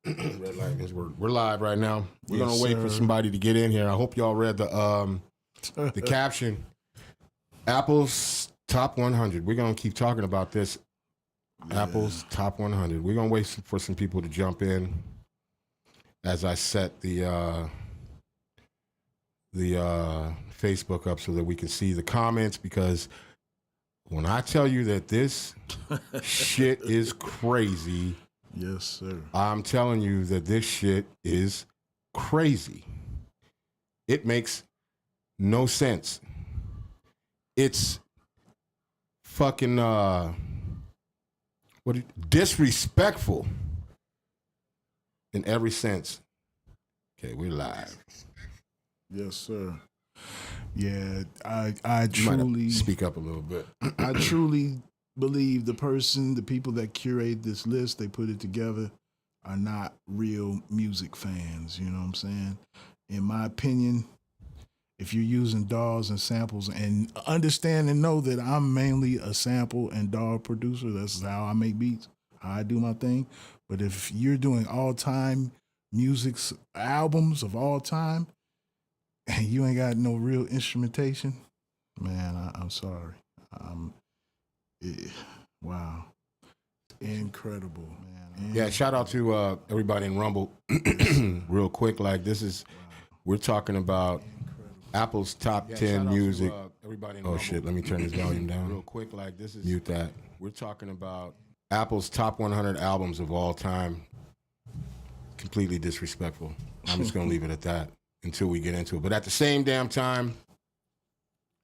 Red light is we're live right now. We're Yes, gonna wait for sir. somebody to get in here. I hope y'all read the caption. Apple's top 100. We're gonna keep talking about this. Apple's top 100. We're gonna wait for some people to jump in as I set the Facebook up so that we can see the comments, because when I tell you that this shit is crazy, Yes, sir. I'm telling you that this shit is crazy. It makes no sense. It's fucking disrespectful in every sense. Okay, we're live. Yes, sir. Yeah, I You might have to truly speak up a little bit. I truly believe the people that curate this list, they put it together, are not real music fans. You know what I'm saying? In my opinion, if you're using DAWs and samples, and understand and know that I'm mainly a sample and DAW producer, that's how I make beats, how I do my thing. But if you're doing all-time music albums of all time, and you ain't got no real instrumentation, man, I'm sorry. Wow. Incredible, man. Yeah, shout out to everybody in Rumble. Real quick, like we're talking about Apple's top 10 music. Oh shit, let me turn this volume down. Real quick, like mute that. We're talking about Apple's top 100 albums of all time. Completely disrespectful. I'm just gonna leave it at that until we get into it. But at the same damn time,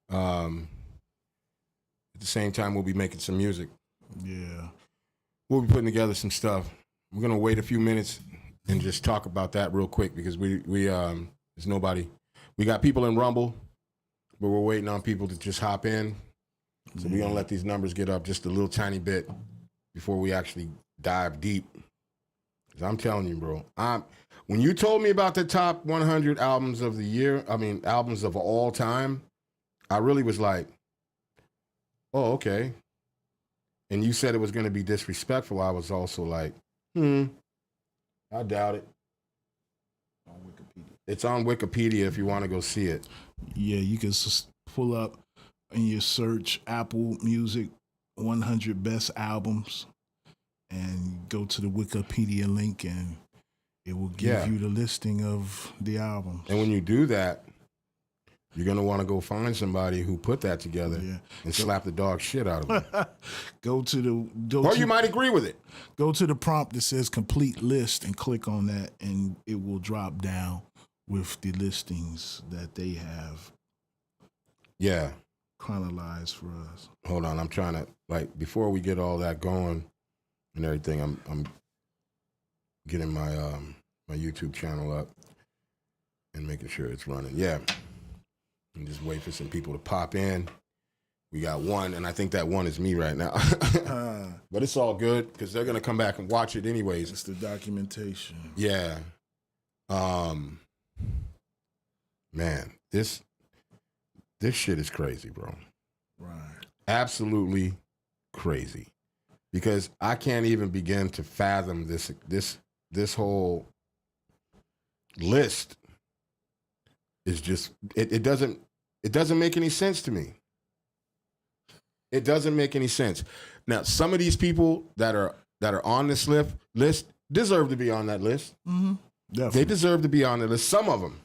we'll be making some music. Yeah. We'll be putting together some stuff. We're gonna wait a few minutes and just talk about that real quick, because we there's nobody. We got people in Rumble, but we're waiting on people to just hop in. So we're gonna let these numbers get up just a little tiny bit before we actually dive deep. Because I'm telling you, bro, when you told me about the top 100 albums of the year, albums of all time, I really was like, oh, okay. And you said it was going to be disrespectful. I was also like, I doubt it. On Wikipedia. It's on Wikipedia if you want to go see it. Yeah, you can pull up in your search Apple Music 100 best albums and go to the Wikipedia link, and it will give you the listing of the albums. And when you do that, you're going to want to go find somebody who put that together and slap the dog shit out of them. Or you might agree with it. Go to the prompt that says complete list and click on that, and it will drop down with the listings that they have. Yeah. Chronologized for us. Hold on, I'm trying to, before we get all that going and everything, I'm getting my my YouTube channel up and making sure it's running. Yeah. And just wait for some people to pop in. We got one, and I think that one is me right now. But it's all good, because they're going to come back and watch it anyways. It's the documentation. Yeah. Man, this shit is crazy, bro. Right. Absolutely crazy. Because I can't even begin to fathom this whole list. Is just it doesn't make any sense to me. It doesn't make any sense. Now, some of these people that are on this list deserve to be on that list. Mm-hmm. Definitely. They deserve to be on the list. Some of them.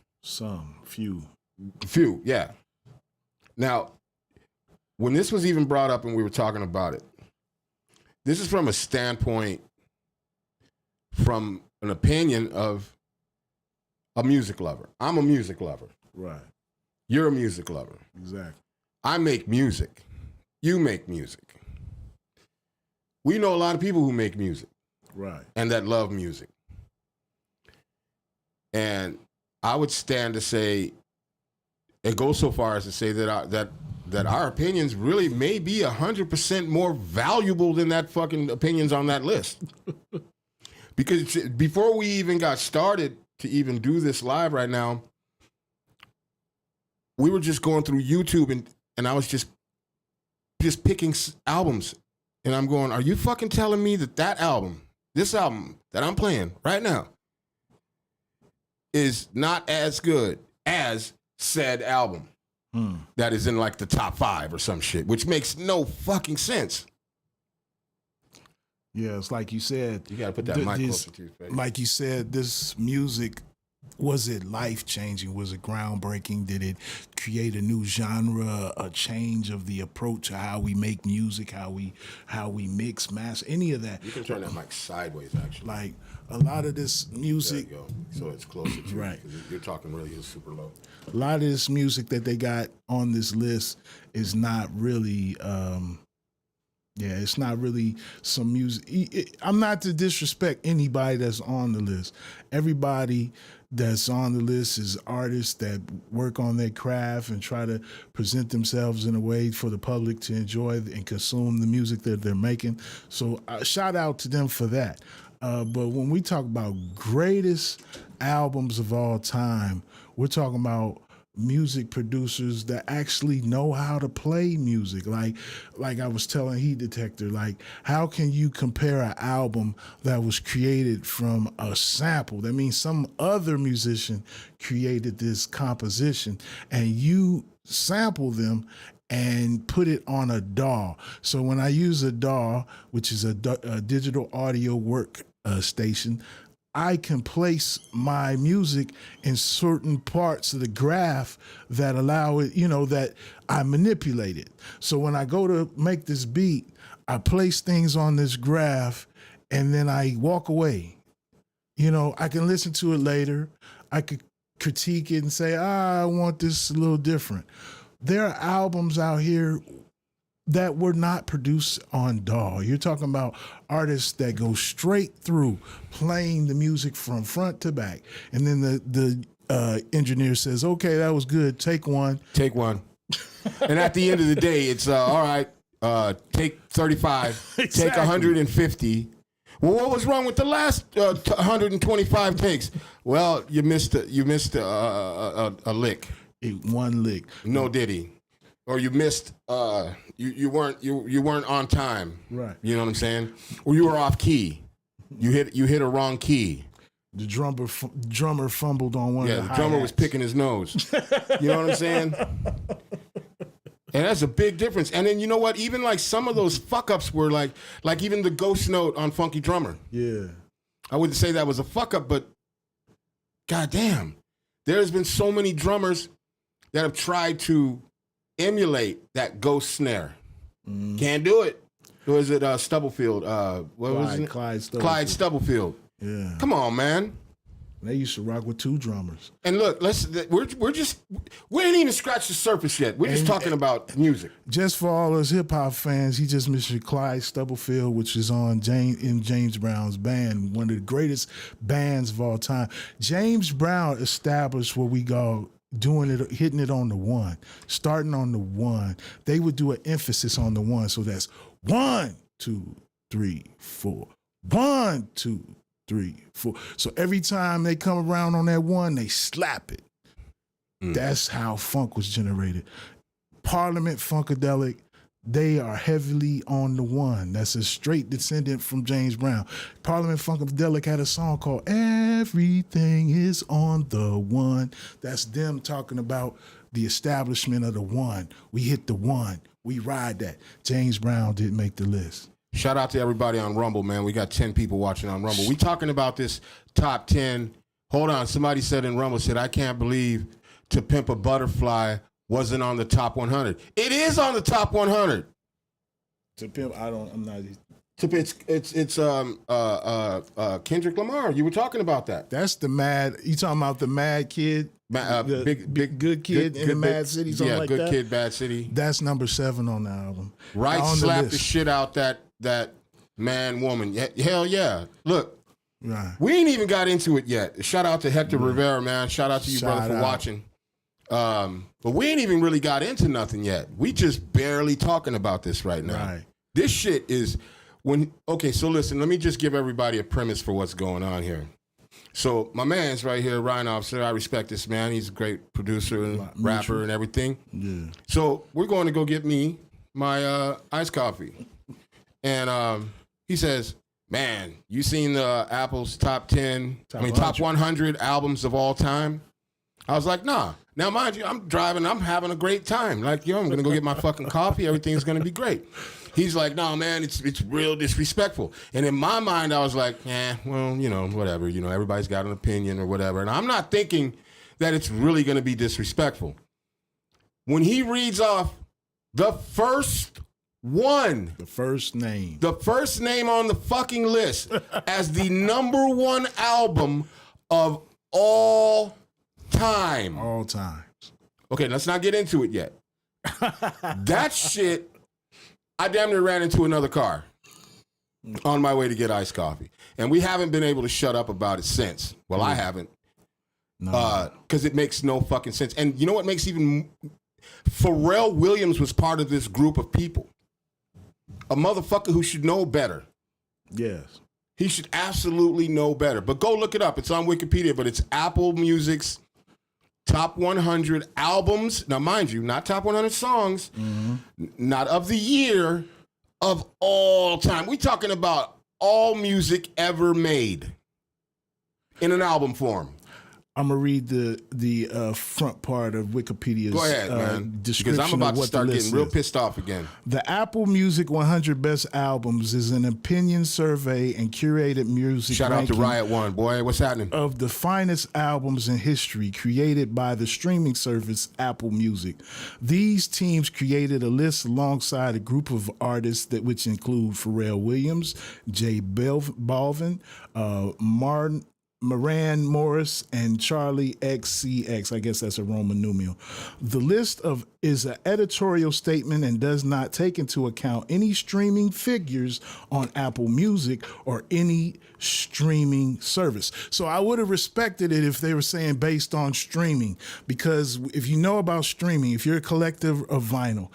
Few, yeah. Now, when this was even brought up and we were talking about it, this is from a standpoint, from an opinion of a music lover. I'm a music lover. Right. You're a music lover. Exactly. I make music. You make music. We know a lot of people who make music. Right. And that love music. And I would stand to say, it goes so far as to say that our opinions really may be 100% more valuable than that fucking opinions on that list. Because before we even got started to even do this live right now, we were just going through YouTube and I was just picking albums. And I'm going, are you fucking telling me that album this album that I'm playing right now is not as good as said album that is in like the top 5 or some shit, which makes no fucking sense. Yeah, it's like you said. You gotta put that mic closer to your face. Like you said, this music, was it life-changing? Was it groundbreaking? Did it create a new genre, a change of the approach of how we make music, how we mix, master, any of that? You can turn that mic sideways, actually. Like a lot of this music, There you go. So it's closer to Right. you, 'cause you're talking really super low. a lot of this music that they got on this list is not really it's not really some music. I'm not to disrespect anybody that's on the list. Everybody that's on the list is artists that work on their craft and try to present themselves in a way for the public to enjoy and consume the music that they're making. So shout out to them for that. But when we talk about greatest albums of all time, we're talking about music producers that actually know how to play music. Like I was telling Heat Detector, like, how can you compare an album that was created from a sample? That means some other musician created this composition and you sample them and put it on a DAW. So when I use a DAW, which is a digital audio work station, I can place my music in certain parts of the graph that allow it, that I manipulate it. So when I go to make this beat, I place things on this graph and then I walk away. I can listen to it later. I could critique it and say, I want this a little different. There are albums out here that were not produced on DAW. You're talking about artists that go straight through playing the music from front to back. And then the engineer says, okay, that was good. Take one. Take one. And at the end of the day, it's all right, take 35, Exactly. take 150. Well, what was wrong with the last 125 takes? Well, you missed a lick. One lick. No diddy. Or you missed you weren't on time. Right. You know what I'm saying? Or you were off key. You hit a wrong key. The drummer fumbled on one of the the drummer was picking his nose. You know what I'm saying? And that's a big difference. And then you know what? Even like some of those fuck ups were like even the ghost note on Funky Drummer. Yeah. I wouldn't say that was a fuck up, but goddamn, there's been so many drummers that have tried to emulate that ghost snare. Can't do it. Or is it Stubblefield? What was it? Clyde Stubblefield. Clyde Stubblefield. Yeah. Come on, man. They used to rock with 2 drummers. And look, we ain't even scratched the surface yet. We're just talking about music. Just for all us hip hop fans, he just mentioned Clyde Stubblefield, which is in James Brown's band, one of the greatest bands of all time. James Brown established what we call hitting it on the one, starting on the one. They would do an emphasis on the one, so that's 1, 2, 3, 4. 1, 2, 3, 4. So every time they come around on that one, they slap it. That's how funk was generated. Parliament Funkadelic, they are heavily on the one. That's a straight descendant from James Brown. Parliament Funkadelic had a song called Everything is on the One. That's them talking about the establishment of the one. We hit the one. We ride that. James Brown didn't make the list. Shout out to everybody on Rumble, man. We got 10 people watching on Rumble. We talking about this top 10. Hold on. Somebody said in Rumble, I can't believe To Pimp a Butterfly wasn't on the top 100. It is on the top 100. To Pimp, I'm not. It's Kendrick Lamar. You were talking about that. That's the Mad. You talking about the Mad Kid? Big good kid in the Mad City. Something like Good that? Kid, Bad City. That's number 7 on the album. Right, on slap the list. shit out that man, woman. Hell yeah. Look, Right. we ain't even got into it yet. Shout out to Hector Rivera, man. Shout out to you, Shout brother, for out. watching. But we ain't even really got into nothing yet. We just barely talking about this right now. Right. This shit is so listen, let me just give everybody a premise for what's going on here. So my man's right here, Ryan Officer. I respect this man. He's a great producer and rapper and everything. Yeah. So we're going to go get me my iced coffee. And he says, man, you seen the Apple's top 10, top 100 albums of all time? I was like, nah. Now, mind you, I'm driving, I'm having a great time. Like, I'm going to go get my fucking coffee. Everything's going to be great. He's like, no, man, it's real disrespectful. And in my mind, I was like, well, whatever. Everybody's got an opinion or whatever. And I'm not thinking that it's really going to be disrespectful. When he reads off the first one. The first name. The first name on the fucking list as the number one album of all time. All times. Okay, let's not get into it yet. That shit, I damn near ran into another car on my way to get iced coffee. And we haven't been able to shut up about it since. Well, I haven't. No. Because it makes no fucking sense. And you know what makes even... Pharrell Williams was part of this group of people. A motherfucker who should know better. Yes. He should absolutely know better. But go look it up. It's on Wikipedia, but it's Apple Music's top 100 albums. Now, mind you, not top 100 songs, not of the year, of all time. We're talking about all music ever made in an album form. I'm gonna read the front part of Wikipedia's Go ahead, man. description. Because I'm about of to what start the getting list real is. pissed off again. The Apple Music 100 Best Albums is an opinion survey and curated music Shout out to ranking Riot One, boy. What's happening? of the finest albums in history created by the streaming service Apple Music. These teams created a list alongside a group of artists which include Pharrell Williams, J Balvin, Moran Morris, and Charlie XCX. I guess that's a Roman numeral. The list is an editorial statement and does not take into account any streaming figures on Apple Music or any streaming service. So I would have respected it if they were saying based on streaming, because if you know about streaming, if you're a collective of vinyl,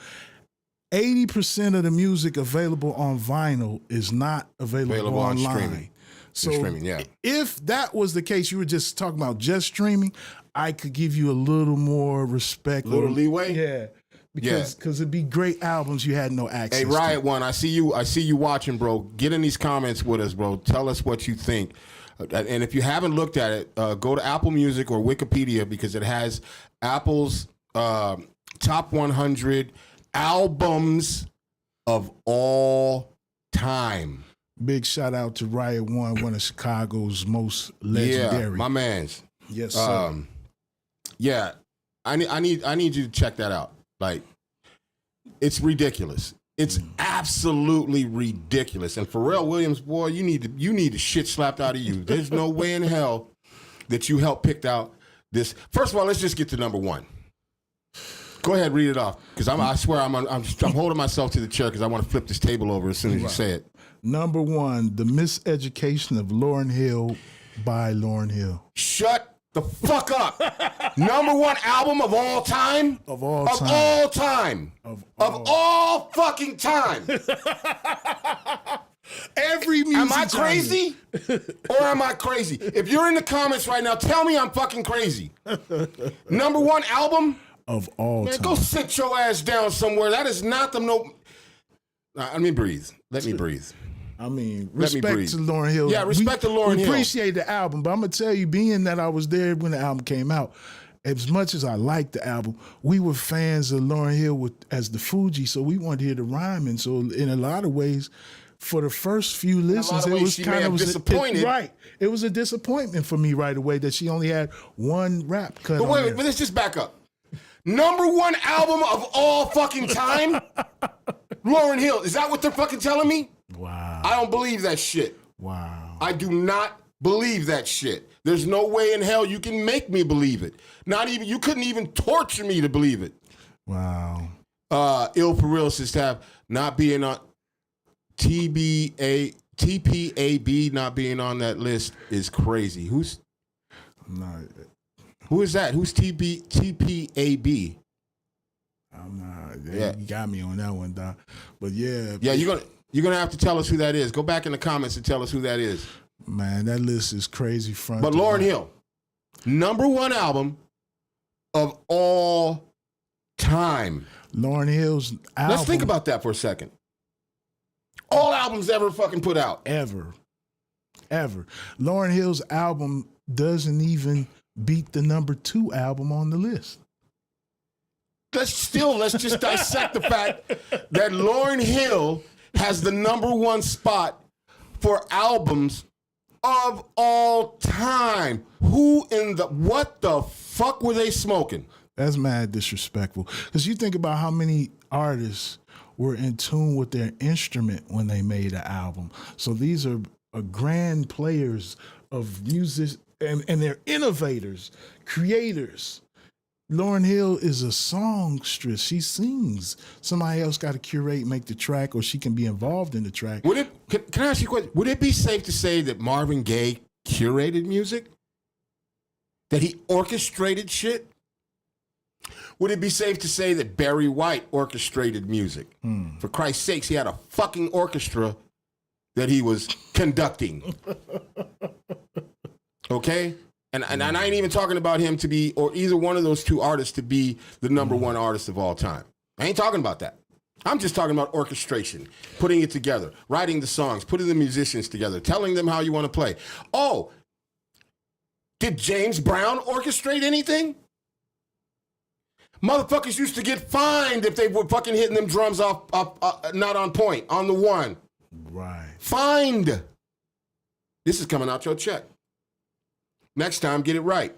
80% of the music available on vinyl is not available on online. streaming. So Streaming, yeah. if that was the case, you were just talking about just streaming, I could give you a little more respect. A little leeway? Yeah. Because it'd be great albums you had no access Hey, to. Riot One, I see you watching, bro. Get in these comments with us, bro. Tell us what you think. And if you haven't looked at it, go to Apple Music or Wikipedia, because it has Apple's top 100 albums of all time. Big shout out to Riot One of Chicago's most legendary. Yeah, my man's. Yes, sir. Yeah, I need you to check that out. Like, it's ridiculous. It's absolutely ridiculous. And Pharrell Williams, boy, you need the shit slapped out of you. There's no way in hell that you helped pick out this. First of all, let's just get to number one. Go ahead, read it off, because I swear I'm holding myself to the chair because I want to flip this table over as soon as you say it. Number one, The Miseducation of Lauryn Hill by Lauryn Hill. Shut the fuck up. Number one album of all time? Of all Of time. all time. Of all fucking time. Every music Am I genre. crazy? Or am I crazy? If you're in the comments right now, tell me I'm fucking crazy. Number one album? Of all Man, time. go sit your ass down somewhere. That is not the no. Let me breathe. Let me breathe. I mean, Let me respect breathe. to Lauryn Hill. Yeah, respect to Lauryn We Hill. appreciate the album, but I'm going to tell you, being that I was there when the album came out, as much as I liked the album, we were fans of Lauryn Hill as the Fuji, so we wanted to hear the rhyming. So in a lot of ways, for the first few listens, of it ways, was she kind may of have disappointed. right. It was a disappointment for me right away that she only had one rap cut. But on wait, there. but let's just back up. Number one album of all fucking time? Lauryn Hill. Is that what they're fucking telling me? Wow. I don't believe that shit. Wow. I do not believe that shit. There's no way in hell you can make me believe it. You couldn't even torture me to believe it. Wow. Ill for real says Tab not being on TPAB not being on that list is crazy. Who is that? Who's TPAB? I'm not. Yeah. You got me on that one, Doc. But yeah. Yeah, you're gonna have to tell us who that is. Go back in the comments and tell us who that is. Man, that list is crazy front. But to Lauryn back. Hill, number one album of all time. Lauryn Hill's album. Let's think about that for a second. All albums ever fucking put out. Ever. ever. Lauryn Hill's album doesn't even beat the number 2 album on the list. Let's just dissect the fact that Lauryn Hill has the number 1 spot for albums of all time. What the fuck were they smoking? That's mad disrespectful. Because you think about how many artists were in tune with their instrument when they made an album. So these are grand players of music, and they're innovators, creators. Lauryn Hill is a songstress. She sings. Somebody else got to curate, make the track, or she can be involved in the track. Can I ask you a question? Would it be safe to say that Marvin Gaye curated music? That he orchestrated shit? Would it be safe to say that Barry White orchestrated music? For Christ's sakes, he had a fucking orchestra that he was conducting. Okay? And I ain't even talking about him to be, or either one of those two artists to be the number 1 artist of all time. I ain't talking about that. I'm just talking about orchestration, putting it together, writing the songs, putting the musicians together, telling them how you want to play. Oh, did James Brown orchestrate anything? Motherfuckers used to get fined if they were fucking hitting them drums off not on point, on the 1. Right. Fined. This is coming out your check. Next time, get it right.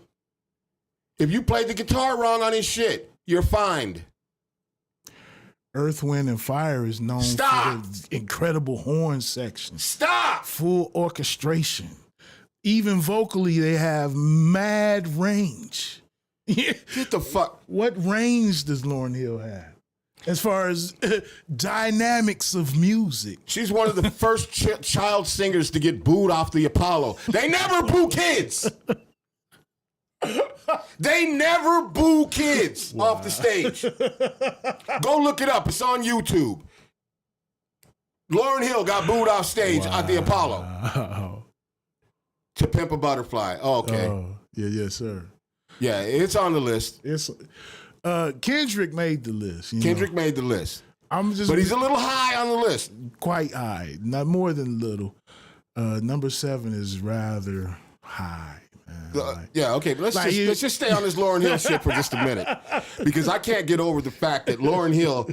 If you played the guitar wrong on his shit, you're fined. Earth, Wind, and Fire is known for the incredible horn section. Stop! Full orchestration. Even vocally, they have mad range. Get the fuck. What range does Lauryn Hill have? As far as dynamics of music. She's one of the first child singers to get booed off the Apollo. They never boo kids. They never boo kids off the stage. Go look it up. It's on YouTube. Lauryn Hill got booed off stage at the Apollo. To Pimp a Butterfly. Oh, okay. Yes, sir. Yeah, it's on the list. It's Kendrick made the list. Kendrick made the list. But he's a little high on the list. Quite high. Not more than little. Number 7 is rather high. Yeah, okay, but let's just stay on this Lauryn Hill shit for just a minute. Because I can't get over the fact that Lauryn Hill,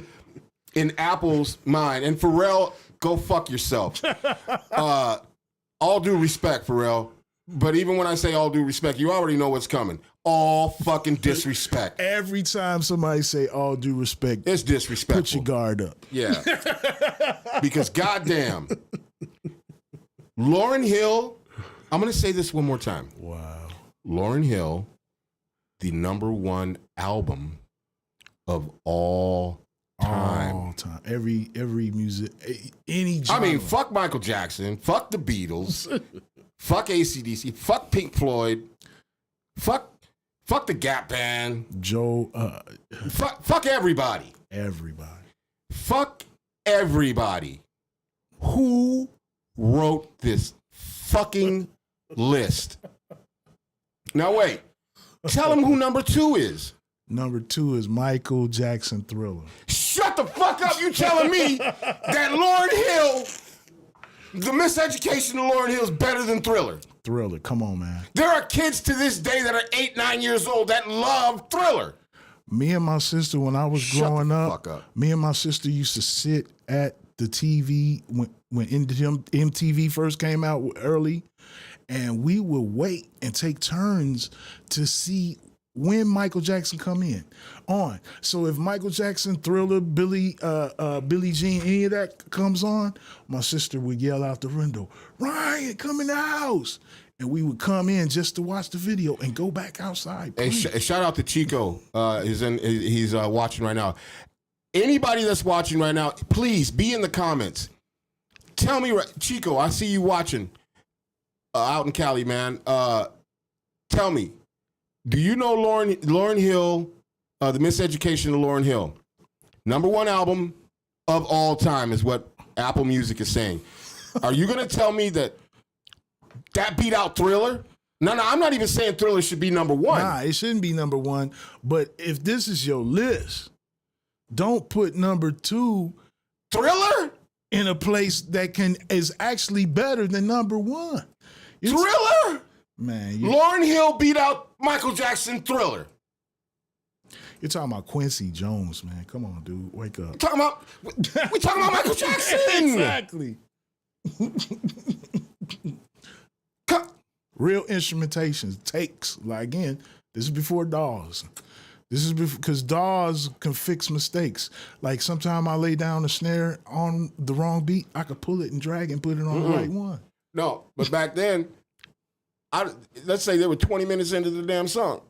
in Apple's mind, and Pharrell, go fuck yourself. All due respect, Pharrell. But even when I say all due respect, you already know what's coming. All fucking disrespect. Every time somebody say all due respect, it's disrespectful. Put your guard up. Yeah. Because goddamn, Lauryn Hill, I'm going to say this one more time. Wow. Lauryn Hill, the number 1 album of all time. All time. Every music, any genre. I mean, fuck Michael Jackson, fuck the Beatles, fuck AC/DC, fuck Pink Floyd, fuck the Gap Band, Joe. Fuck everybody. Everybody. Fuck everybody. Who wrote this fucking list? Now wait. Tell them who number 2 is. Number 2 is Michael Jackson, Thriller. Shut the fuck up. You telling me that Lauryn Hill, the miseducation of Lauryn Hill is better than Thriller? Thriller, come on, man. There are kids to this day that are 8, 9 years old that love Thriller. Me and my sister, when I was growing up, me and my sister used to sit at the TV when MTV first came out early, and we would wait and take turns to see when Michael Jackson come on. So if Michael Jackson, Thriller, Billie Jean, any of that comes on, my sister would yell out the window, "Ryan, come in the house." And we would come in just to watch the video and go back outside. Hey, shout out to Chico. He's watching right now. Anybody that's watching right now, please be in the comments. Tell me, Chico, I see you watching out in Cali, man. Tell me, do you know Lauryn Hill, The Miseducation of Lauryn Hill? Number 1 album of all time is what Apple Music is saying. Are you going to tell me that beat out Thriller? No, I'm not even saying Thriller should be number 1. Nah, it shouldn't be number 1. But if this is your list, don't put number 2 Thriller in a place that is actually better than number 1. Thriller? Man, Lauryn Hill beat out Michael Jackson Thriller. you're talking about Quincy Jones, man. Come on, dude. Wake up. We talking about Michael Jackson. Exactly. Co- Real instrumentations, takes. Like, again, this is before DAWs. This is because DAWs can fix mistakes. Like, sometimes I lay down the snare on the wrong beat, I could pull it and drag and put it on the right one. No, but back then, let's say they were 20 minutes into the damn song.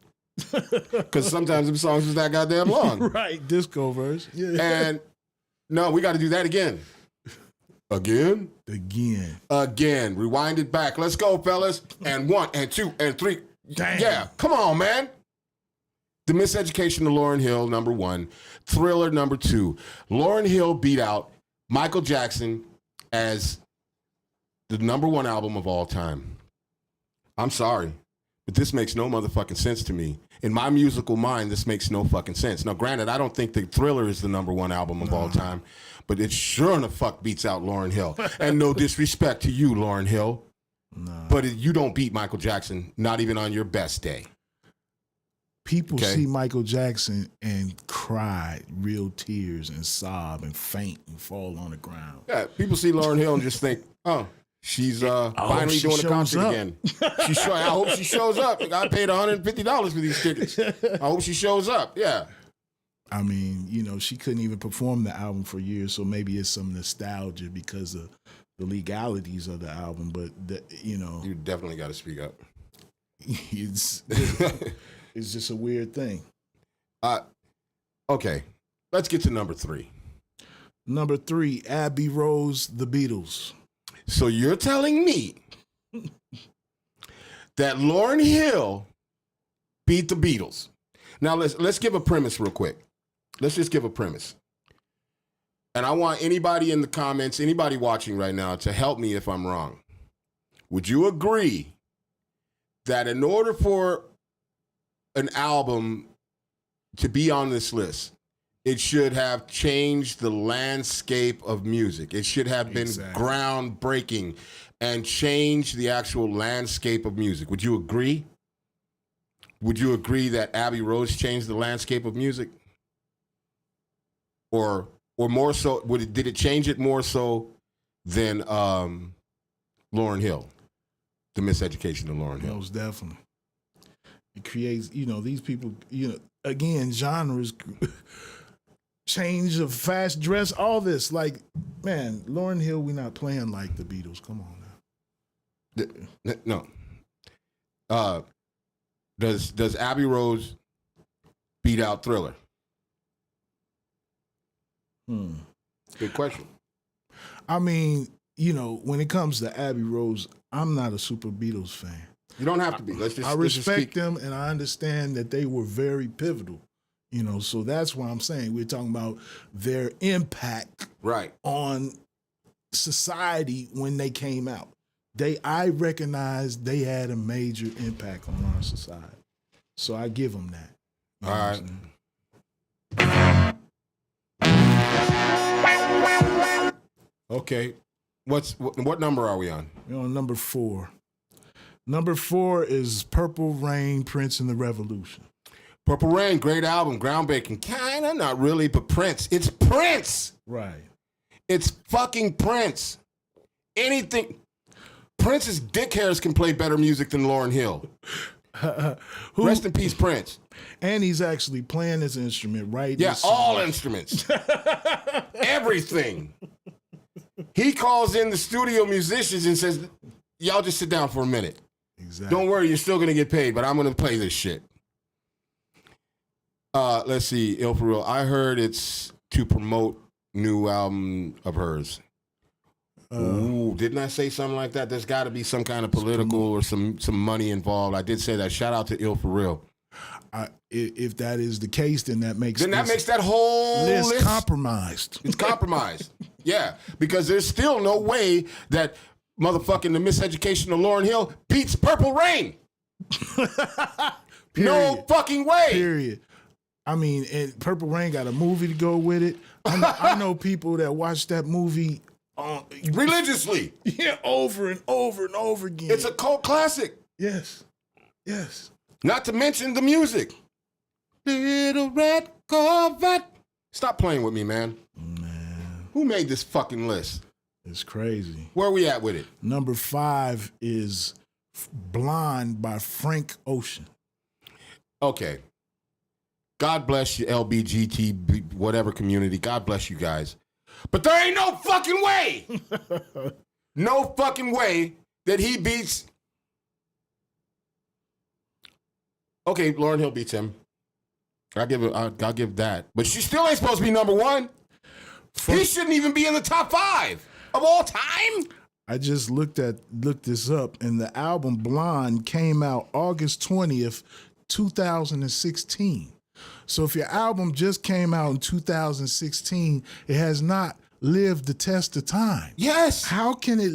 Because sometimes the songs was that goddamn long. Right, disco verse. Yeah. And no, we got to do that again. Again? Again. Rewind it back. Let's go, fellas. And 1 and 2 and 3. Damn. Yeah, come on, man. The Miseducation of Lauryn Hill, number 1. Thriller, number 2. Lauryn Hill beat out Michael Jackson as the number 1 album of all time. I'm sorry, but this makes no motherfucking sense to me. In my musical mind, this makes no fucking sense. Now, granted, I don't think that Thriller is the number 1 album of all time, but it sure in the fuck beats out Lauryn Hill. And no disrespect to you, Lauryn Hill, but you don't beat Michael Jackson, not even on your best day. People see Michael Jackson and cry real tears and sob and faint and fall on the ground. Yeah, people see Lauryn Hill and just think, oh, she's finally doing a concert again. I hope she shows up. I paid $150 for these tickets. I hope she shows up. Yeah. I mean, you know, she couldn't even perform the album for years, so maybe it's some nostalgia because of the legalities of the album. But you know, you definitely got to speak up. It's just a weird thing. Okay, let's get to number 3. Number 3, Abbey Road's The Beatles. So you're telling me that Lauryn Hill beat the Beatles? Now let's give a premise real quick. Let's just give a premise. And I want anybody in the comments, anybody watching right now, to help me if I'm wrong. Would you agree that in order for an album to be on this list, it should have changed the landscape of music? It should have been groundbreaking and changed the actual landscape of music. Would you agree? Would you agree that Abbey Road changed the landscape of music? Or more so, did it change it more so than Lauryn Hill? The Miseducation of Lauryn Hill. Most definitely. It creates, you know, these people, you know, again, genres, change of fast dress, all this. Like, man, Lauryn Hill, we're not playing like the Beatles. Come on now. No. Does Abbey Road beat out Thriller? Good question. I mean, you know, when it comes to Abbey Road, I'm not a super Beatles fan. You don't have to be. I respect them, and I understand that they were very pivotal. You know, so that's why I'm saying we're talking about their impact on society when they came out. I recognize they had a major impact on our society. So I give them that. All right. Okay. What number are we on? We're on number 4. Number 4 is Purple Rain, Prince and the Revolution. Purple Rain, great album, groundbreaking. Kinda, not really, but Prince. It's Prince. Right. It's fucking Prince. Anything. Prince's dick hairs can play better music than Lauryn Hill. Rest in peace, Prince. And he's actually playing his instrument, right? Yeah, all instruments. Everything. He calls in the studio musicians and says, y'all just sit down for a minute. Exactly. Don't worry, you're still going to get paid, but I'm going to play this shit. Let's see, Ill For Real. I heard it's to promote new album of hers. Ooh, didn't I say something like that? There's got to be some kind of political or some money involved. I did say that. Shout out to Ill For Real. If that is the case, then that makes that whole list compromised. It's compromised. Yeah, because there's still no way that motherfucking The Miseducation of Lauryn Hill beats Purple Rain. No fucking way. Period. I mean, and Purple Rain got a movie to go with it. I know people that watched that movie religiously. Yeah, over and over and over again. It's a cult classic. Yes. Yes. Not to mention the music. Little red Corvette. Stop playing with me, man. Man, Who made this fucking list? it's crazy. Where are we at with it? Number 5 is Blonde by Frank Ocean. Okay. God bless you, LBGT, whatever community. God bless you guys. But there ain't no fucking way. No fucking way that he beats. Okay, Lauryn Hill beats him. I'll give that. But she still ain't supposed to be number one. He shouldn't even be in the top 5 of all time. I just looked this up, and the album Blonde came out August 20th, 2016. So if your album just came out in 2016, it has not lived the test of time. Yes. How can it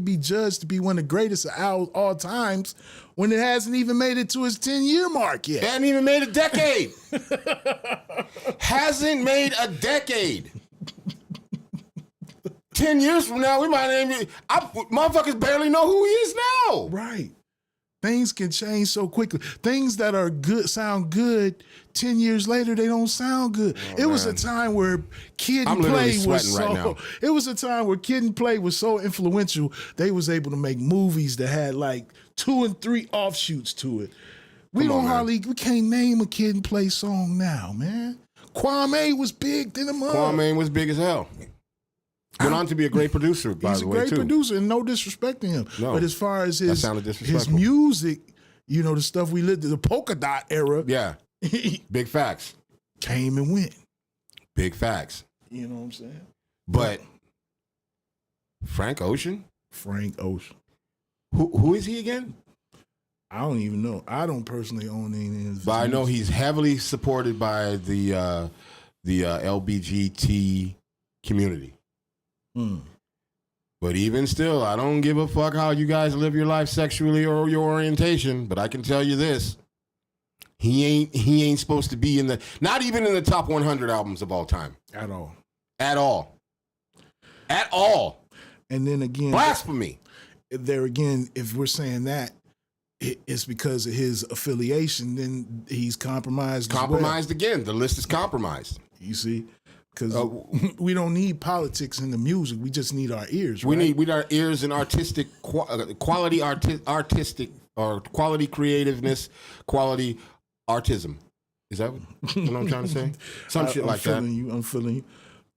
be judged to be one of the greatest of all times when it hasn't even made it to its 10-year mark yet? It hasn't even made a decade. Hasn't made a decade. 10 years from now, we might even... motherfuckers barely know who he is now. Right. Things can change so quickly. Things that are good sound good 10 years later, they don't sound good. It was a time where Kid and Play was so. Right now. It was a time where Kid and Play was so influential. They was able to make movies that had like 2 and 3 offshoots to it. We can't name a Kid and Play song now, man. Kwame was big then a mother. Kwame was big as hell. Went on to be a great producer, by the way, too. He's a great producer, and no disrespect to him. No, but as far as his disrespectful. music, you know, the stuff we lived, the polka dot era. Yeah. Big facts. Came and went. Big facts. You know what I'm saying? But Frank Ocean? Frank Ocean. Who is he again? I don't even know. I don't personally own any of his But I know music. he's heavily supported by the LBGT community. But even still, I don't give a fuck how you guys live your life sexually or your orientation. But I can tell you this: he ain't supposed to be not even in the top 100 albums of all time. At all. At all. At all. And then again, blasphemy. There again, if we're saying that it's because of his affiliation, then he's compromised. Compromised again. The list is compromised. You see. Because we don't need politics in the music. We just need our ears. We right? need our ears and artistic quality, artistic or quality creativeness, quality artism. Is that what I'm trying to say? Some shit like that. I'm feeling you.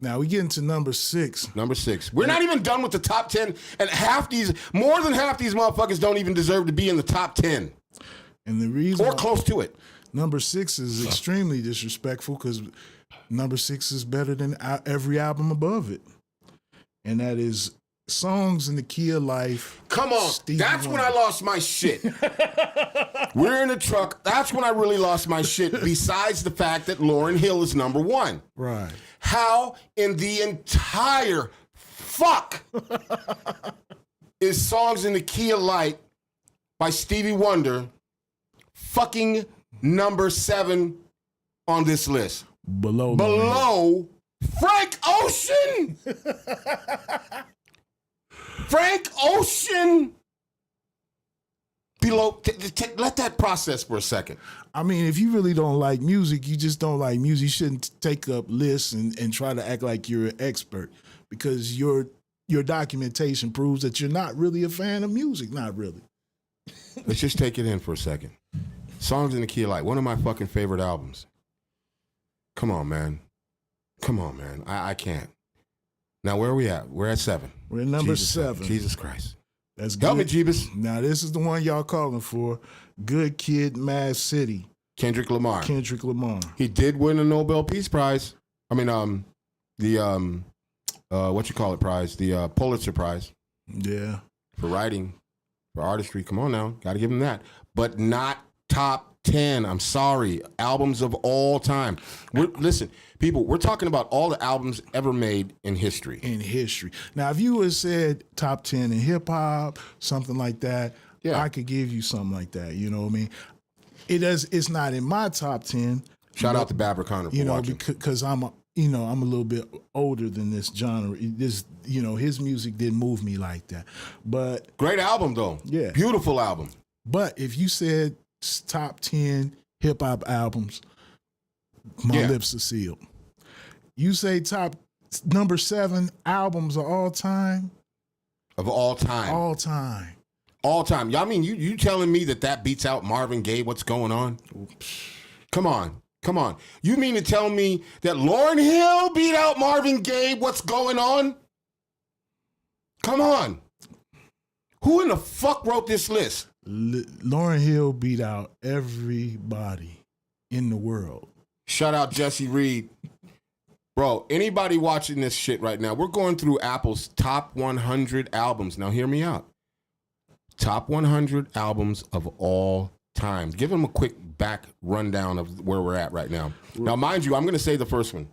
Now we get into number 6. Number 6. We're not even done with the top 10, and more than half these motherfuckers don't even deserve to be in the top 10. And the reason, or close to it. Number 6 is extremely disrespectful because number 6 is better than every album above it. And that is Songs in the Key of Life. Come on. That's when I lost my shit. We're in a truck. That's when I really lost my shit, besides the fact that Lauryn Hill is number 1. Right. How in the entire fuck is Songs in the Key of Light by Stevie Wonder fucking number 7 on this list? Below Frank Ocean. Frank Ocean. Below. Let that process for a second. I mean, if you really don't like music, you just don't like music. You shouldn't take up lists and try to act like you're an expert, because your documentation proves that you're not really a fan of music. Not really. Let's just take it in for a second. Songs in the Key of Light, one of my fucking favorite albums. Come on, man. I can't. Now, where are we at? We're at 7. We're at number 7. Jesus Christ. That's good. Help me, Jeebus. Now, this is the one y'all calling for. Good Kid, Mad City. Kendrick Lamar. He did win a Nobel Peace Prize. I mean, the prize? The Pulitzer Prize. Yeah. For writing, for artistry. Come on now. Got to give him that. But not top 10. I'm sorry. Albums of all time. Listen, people, we're talking about all the albums ever made in history. Now, if you had said top 10 in hip hop, something like that, yeah, I could give you something like that. You know what I mean? It's not in my top 10. Shout out to Babra Conner for watching. Because I'm I'm a little bit older than this genre. This, his music didn't move me like that. But Great album, though. Yeah. Beautiful album. But if you said top 10 hip hop albums, my lips are sealed. You say top number 7 albums of all time? Of all time. All time. All time. Y'all mean you telling me that beats out Marvin Gaye? What's going on? Come on. You mean to tell me that Lauryn Hill beat out Marvin Gaye? What's going on? Come on. Who in the fuck wrote this list? Lauryn Hill beat out everybody in the world. Shout out Jesse Reed. Bro, anybody watching this shit right now, we're going through Apple's top 100 albums. Now hear me out. Top 100 albums of all time. Give them a quick back rundown of where we're at right now. Now, mind you, I'm going to say the first one.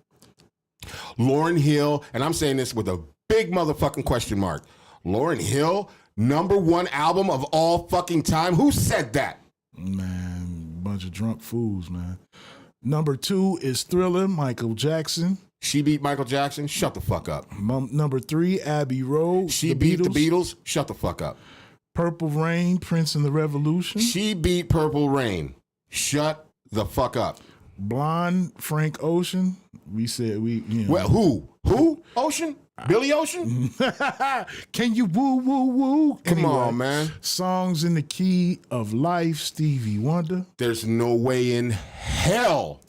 Lauryn Hill, and I'm saying this with a big motherfucking question mark. Lauryn Hill, number 1 album of all fucking time? Who said that? Man, bunch of drunk fools, man. Number 2 is Thriller, Michael Jackson. She beat Michael Jackson? Shut the fuck up. Number 3, Abbey Road. She beat the Beatles? Shut the fuck up. Purple Rain, Prince and the Revolution. She beat Purple Rain. Shut the fuck up. Blonde, Frank Ocean. We said Well, who? Ocean? Billy Ocean? Can you woo, woo, woo? Come on, man. Songs in the Key of Life, Stevie Wonder. There's no way in hell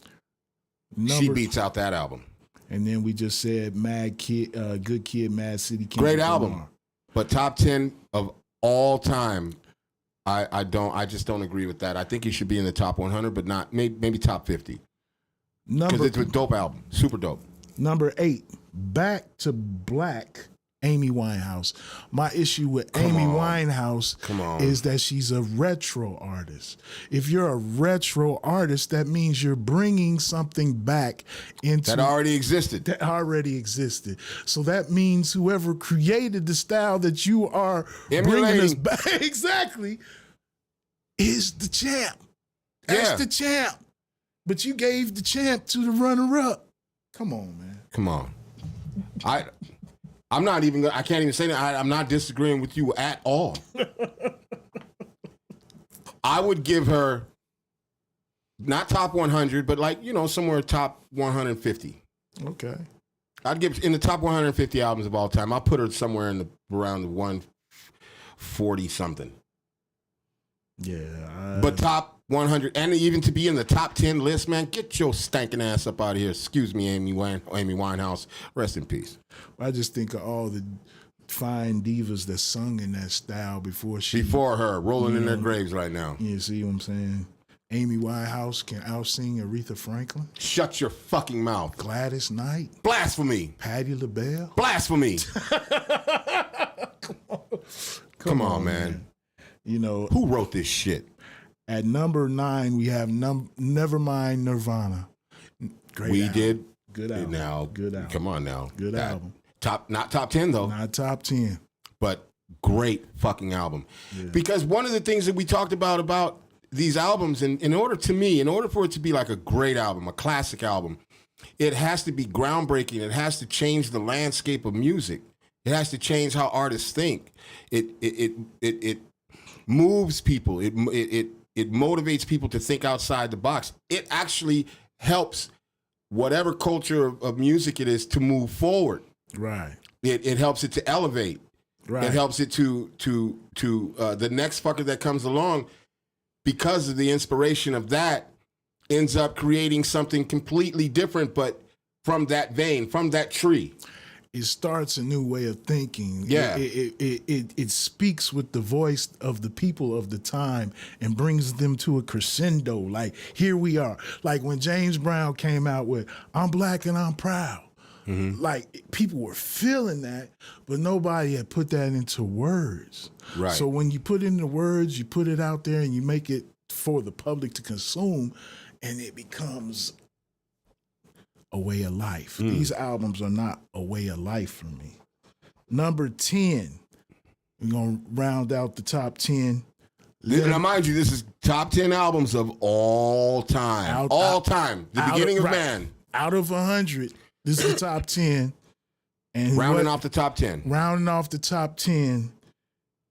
she beats out that album. And then we just said Mad Kid, Good Kid, Mad City. Great album. But top 10 of all time, I just don't agree with that. I think he should be in the top 100, but not maybe top 50. Because it's a dope album. Super dope. Number 8, Back to Black, Amy Winehouse. My issue with Amy Winehouse is that she's a retro artist. If you're a retro artist, that means you're bringing something back into that already existed. So that means whoever created the style that you are bringing us back, exactly, is the champ. That's the champ. But you gave the champ to the runner-up. Come on, man. Come on. I'm not even. I can't even say that. I'm not disagreeing with you at all. I would give her not top 100, but somewhere top 150. Okay. I'd give in the top 150 albums of all time. I'll put her somewhere in around the 140 something. Yeah. But top 100, and even to be in the top 10 list, man, get your stinking ass up out of here. Excuse me, Amy Winehouse. Rest in peace. I just think of all the fine divas that sung in that style before her, rolling in their graves right now. You see what I'm saying? Amy Winehouse can out-sing Aretha Franklin. Shut your fucking mouth. Gladys Knight. Blasphemy. Patti LaBelle. Blasphemy. Come on, man. Who wrote this shit? At number 9, we have Nevermind Nirvana. Great album. Good album. Now, good album. Come on now. Good album. Not top 10 though. Not top 10. But great fucking album. Yeah. Because one of the things that we talked about these albums, and in order for it to be like a great album, a classic album, it has to be groundbreaking. It has to change the landscape of music. It has to change how artists think. It moves people. It motivates people to think outside the box. It actually helps whatever culture of music it is to move forward. Right. It helps it to elevate. Right. It helps it to the next fucker that comes along, because of the inspiration of that, ends up creating something completely different, but from that vein, from that tree. It starts a new way of thinking. Yeah. It speaks with the voice of the people of the time and brings them to a crescendo. Like, here we are. Like when James Brown came out with I'm Black and I'm Proud. Mm-hmm. Like, people were feeling that, but nobody had put that into words. Right. So when you put it into words, you put it out there and you make it for the public to consume, and it becomes a way of life. These albums are not a way of life for me. Number 10, we're going to round out the top 10. Now, mind you, this is top 10 albums of all time. All time. The beginning of man. Out of 100. This is the top 10. And Rounding off the top 10. Rounding off the top 10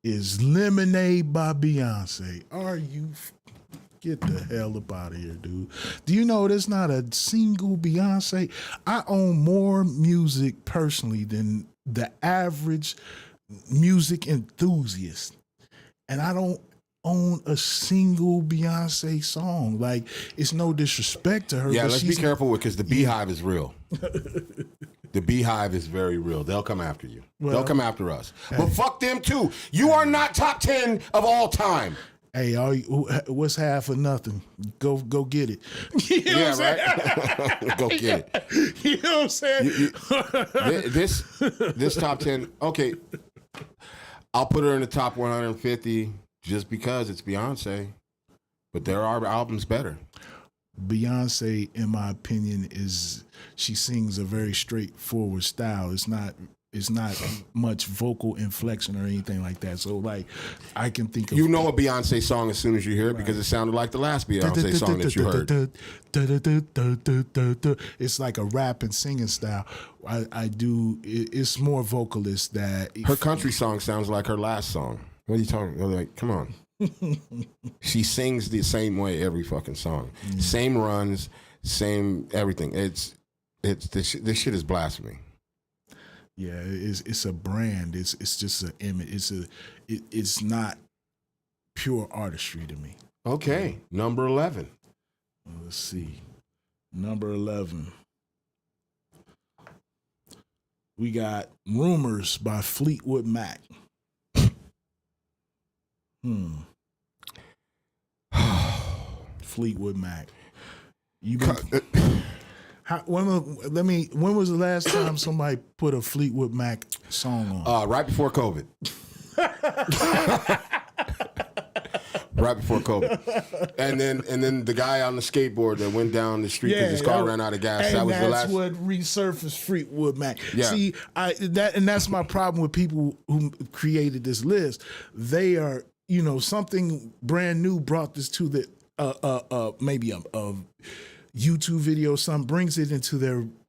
is Lemonade by Beyonce. Are you... Get the hell up out of here, dude. Do you know there's not a single Beyonce? I own more music personally than the average music enthusiast. And I don't own a single Beyonce song. Like, it's no disrespect to her. Yeah, but let's be careful because the Beehive is real. The Beehive is very real. They'll come after you. They'll come after us. But fuck them too. You are not top 10 of all time. Hey, what's half or nothing? Go get it. You know Yeah, right. Go get it. You know what I'm saying? This top 10, okay, I'll put her in the top 150 just because it's Beyonce, but there are albums better. Beyonce, in my opinion, she sings a very straightforward style. It's not much vocal inflection or anything like that. So, like, I can think of... You know a Beyonce song as soon as you hear it because it sounded like the last Beyonce song that you heard. It's like a rap and singing style. It's more vocalist that... Her country song sounds like her last song. What are you talking about? Like, come on. She sings the same way every fucking song. Same runs, same everything. This shit is blasphemy. Yeah, it's a brand. It's just an image. It's not pure artistry to me. Okay, number 11. Let's see. Number 11. We got Rumors by Fleetwood Mac. Fleetwood Mac. When was the last time somebody put a Fleetwood Mac song on? Right before COVID. Right before COVID. And then the guy on the skateboard that went down the street because his car ran out of gas. And that was the last. That's what resurfaced Fleetwood Mac. Yeah. See, that's my problem with people who created this list. They are, something brand new brought this to the maybe a YouTube video. Something brings it into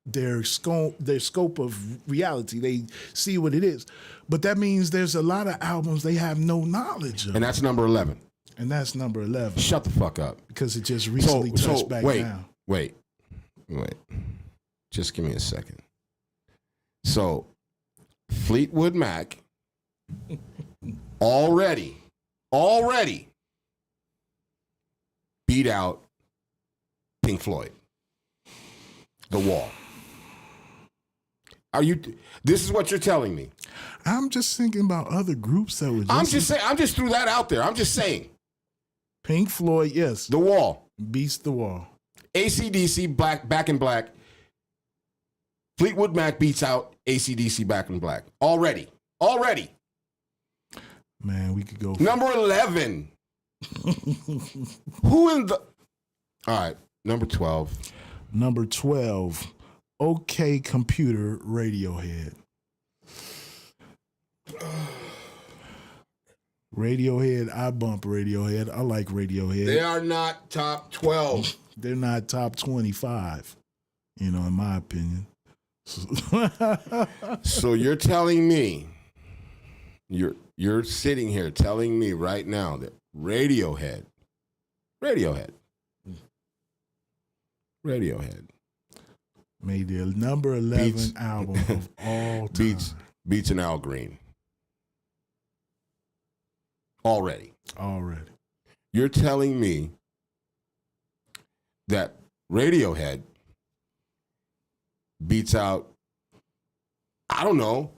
their scope of reality. They see what it is, but that means there's a lot of albums they have no knowledge of. And that's number 11. And that's number 11. Shut the fuck up. Because it just recently touched back down. Wait. Just give me a second. So, Fleetwood Mac already beat out Pink Floyd. The Wall. This is what you're telling me. I'm just thinking about other groups that would I'm just saying, I'm just threw that out there. I'm just saying. Pink Floyd, yes. The Wall. Beats The Wall. AC/DC, Back in Black. Fleetwood Mac beats out AC/DC, Back in Black. Already. Man, we could go. Number 11. Who in the... All right, number 12. Number 12, OK Computer, Radiohead. Radiohead, I bump Radiohead. I like Radiohead. They are not top 12. They're not top 25, in my opinion. So you're telling me, you're sitting here telling me right now that Radiohead made the number 11 album of all time. Beats an Al Green. Already. You're telling me that Radiohead beats out, I don't know,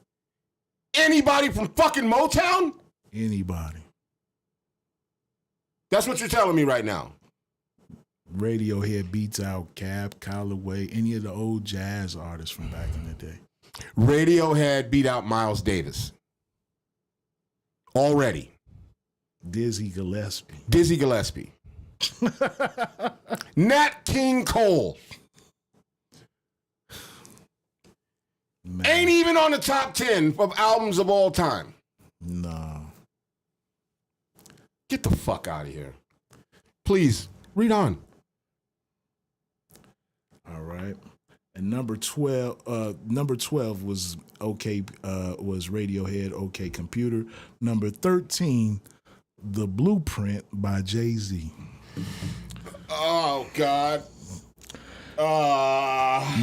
anybody from fucking Motown? Anybody. That's what you're telling me right now. Radiohead beats out Cab Calloway, any of the old jazz artists from back in the day. Radiohead beat out Miles Davis. Already. Dizzy Gillespie. Nat King Cole. Man. Ain't even on the top 10 of albums of all time. No. Get the fuck out of here. Please, read on. All right. And number 12 was was Radiohead, OK Computer. Number 13, The Blueprint by Jay-Z. Oh God.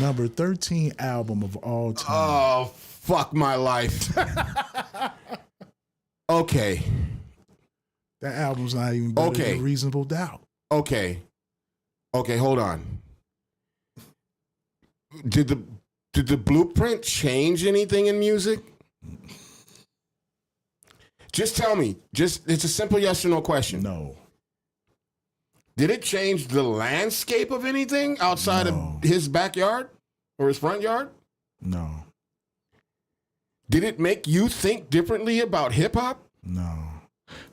Number 13 album of all time. Oh, fuck my life. Okay. That album's not even better Okay. than Reasonable Doubt. Okay, hold on. Did the Blueprint change anything in music? Just tell me. It's a simple yes or no question. No. Did it change the landscape of anything outside No. of his backyard or his front yard? No. Did it make you think differently about hip hop? No.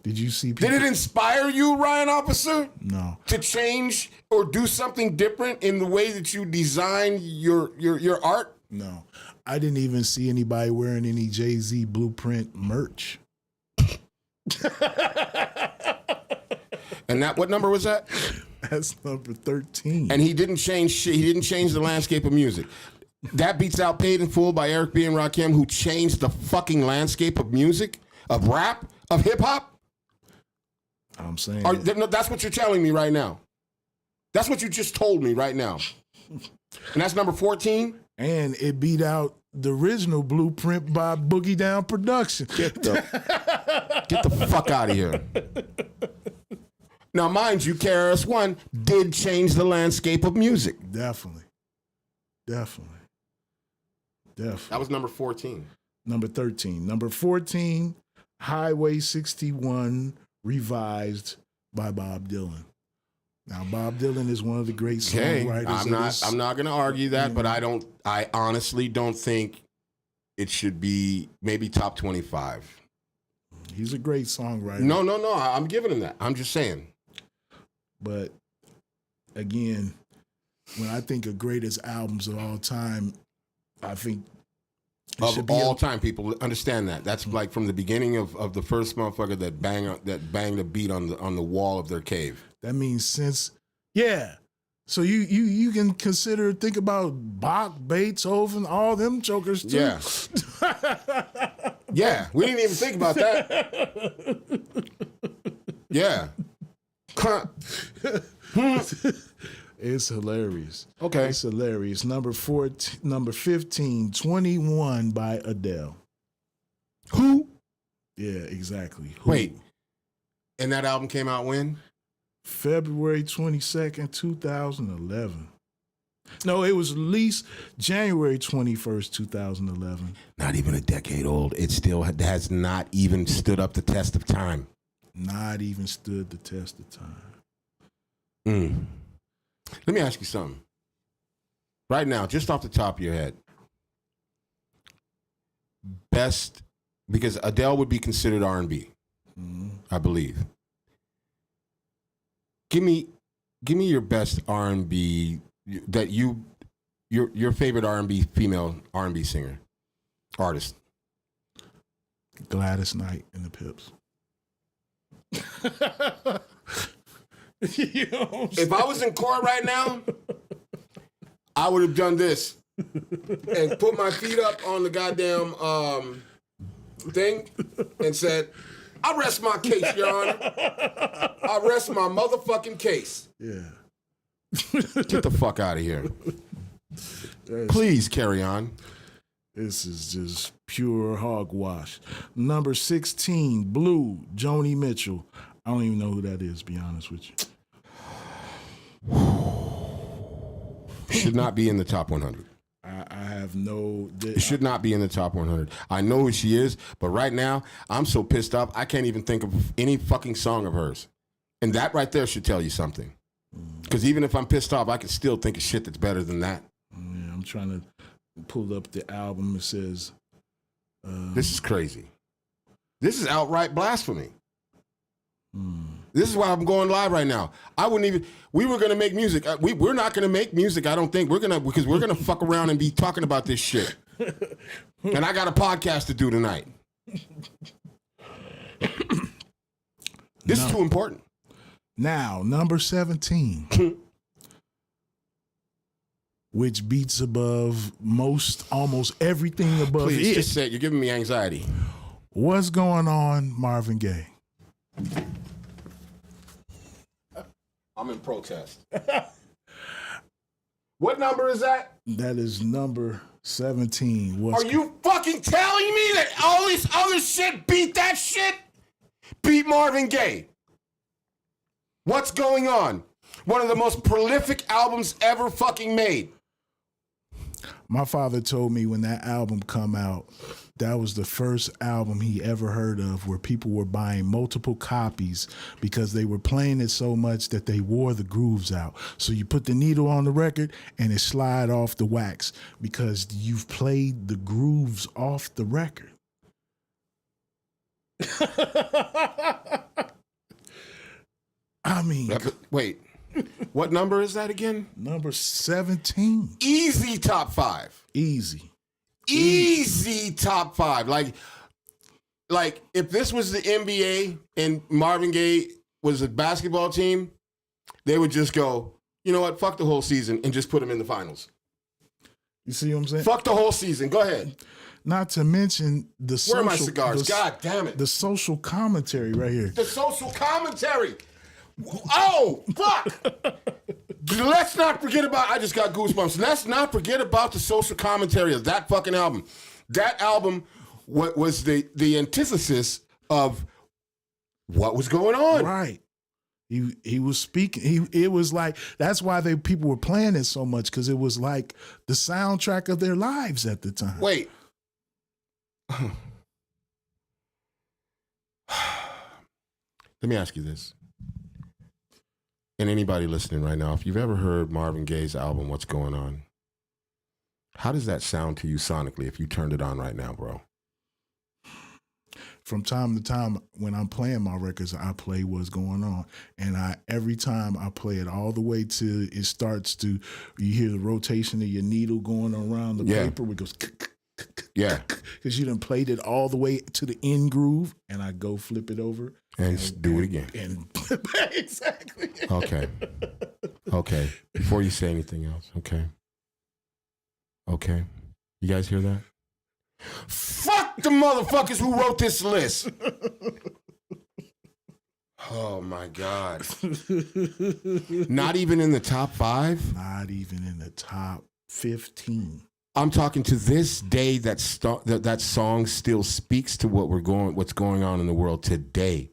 Did you see people? Did it inspire you, Ryan Officer, No. to change or do something different in the way that you design your art? No. I didn't even see anybody wearing any Jay-Z Blueprint merch. And what number was that? That's number 13. And he didn't change shit. He didn't change the landscape of music. That beats out Paid in Full by Eric B. and Rakim, who changed the fucking landscape of music, of rap, of hip hop. I'm saying No, that's what you're telling me right now. That's what you just told me right now. And that's number 14? and it beat out the original Blueprint by Boogie Down Production. Get the fuck out of here. Now, mind you, KRS-One did change the landscape of music. Definitely. That was number 14. Number 13. Number 14, Highway 61, revised by Bob Dylan. Now, Bob Dylan is one of the great Okay, songwriters. I'm not going to argue that, but I honestly don't think it should be maybe top 25. He's a great songwriter. No, I'm giving him that. I'm just saying. But again, when I think of greatest albums of all time, I think it should Of be all time, people understand that. That's like from the beginning of the first motherfucker that banged a beat on the wall of their cave. That means so you can think about Bach, Beethoven, all them jokers too. Yeah. Yeah, we didn't even think about that. Yeah. It's hilarious. Okay. It's hilarious. Number 15, 21 by Adele. Who? Yeah, exactly. Who? Wait. And that album came out when? February 22nd, 2011. No, it was released January 21st, 2011. Not even a decade old. It still has not even stood up the test of time. Not even stood the test of time. Let me ask you something. Right now, just off the top of your head, best, because Adele would be considered R&B, I believe. Give me your best R&B that your favorite R&B female R&B singer, artist. Gladys Knight and the Pips. You know what I'm saying? If I was in court right now, I would have done this and put my feet up on the goddamn thing and said, I rest my case, Your Honor. I rest my motherfucking case. Yeah. Get the fuck out of here. Please carry on. This is just pure hogwash. Number 16, Blue, Joni Mitchell. I don't even know who that is, to be honest with you. Should not be in the top 100. I have no... It should not be in the top 100. I know who she is, but right now, I'm so pissed off, I can't even think of any fucking song of hers. And that right there should tell you something. Because even if I'm pissed off, I can still think of shit that's better than that. Yeah, I'm trying to pull up the album. It says... This is crazy. This is outright blasphemy. This is why I'm going live right now. We were going to make music. We're not going to make music, I don't think. Because we're going to fuck around and be talking about this shit. And I got a podcast to do tonight. This is too important. Now, number 17. which beats above almost everything above Please, it. just say it. You're giving me anxiety. What's going on, Marvin Gaye? I'm in protest. What number is that? That is number 17. Are you fucking telling me that all this other shit beat that shit? Beat Marvin Gaye. What's going on? One of the most prolific albums ever fucking made. My father told me when that album come out, that was the first album he ever heard of where people were buying multiple copies because they were playing it so much that they wore the grooves out. So you put the needle on the record and it slide off the wax because you've played the grooves off the record. I mean, Wait, what number is that again? number 17. Easy top 5. Easy top 5. Like if this was the NBA and Marvin Gaye was a basketball team, they would just go, you know what, fuck the whole season and just put him in the finals. You see what I'm saying? Fuck the whole season. Go ahead. Not to mention the Where are my social, cigars? God damn it. the social commentary right here. The social commentary. Oh, fuck. Let's not forget about, I just got goosebumps. Let's not forget about the social commentary of that fucking album. That album was the antithesis of what was going on. Right. He was speaking. It was like, that's why people were playing it so much, because it was like the soundtrack of their lives at the time. Wait. Let me ask you this. And anybody listening right now, if you've ever heard Marvin Gaye's album, What's Going On, how does that sound to you sonically if you turned it on right now, bro? From time to time, when I'm playing my records, I play What's Going On. And every time I play it all the way to it starts to, you hear the rotation of your needle going around the paper, where it goes, Yeah. because you done played it all the way to the end groove, and I go flip it over. And do it again. And exactly. Okay. Okay. Before you say anything else. Okay. Okay. You guys hear that? Fuck the motherfuckers who wrote this list. Oh my God. Not even in the top 5? Not even in the top 15. I'm talking to this day that song still speaks to what's going on in the world today.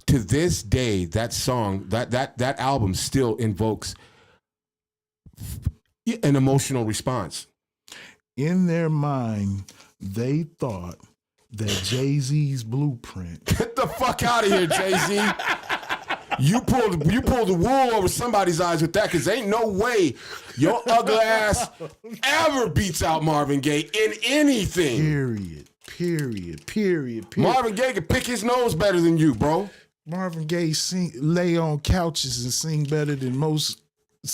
To this day, that song, that album still invokes an emotional response. In their mind, they thought that Jay-Z's Blueprint. Get the fuck out of here, Jay-Z. You pulled the wool over somebody's eyes with that, because ain't no way your ugly ass ever beats out Marvin Gaye in anything. Period. Marvin Gaye can pick his nose better than you, bro. Marvin Gaye lay on couches and sing better than most.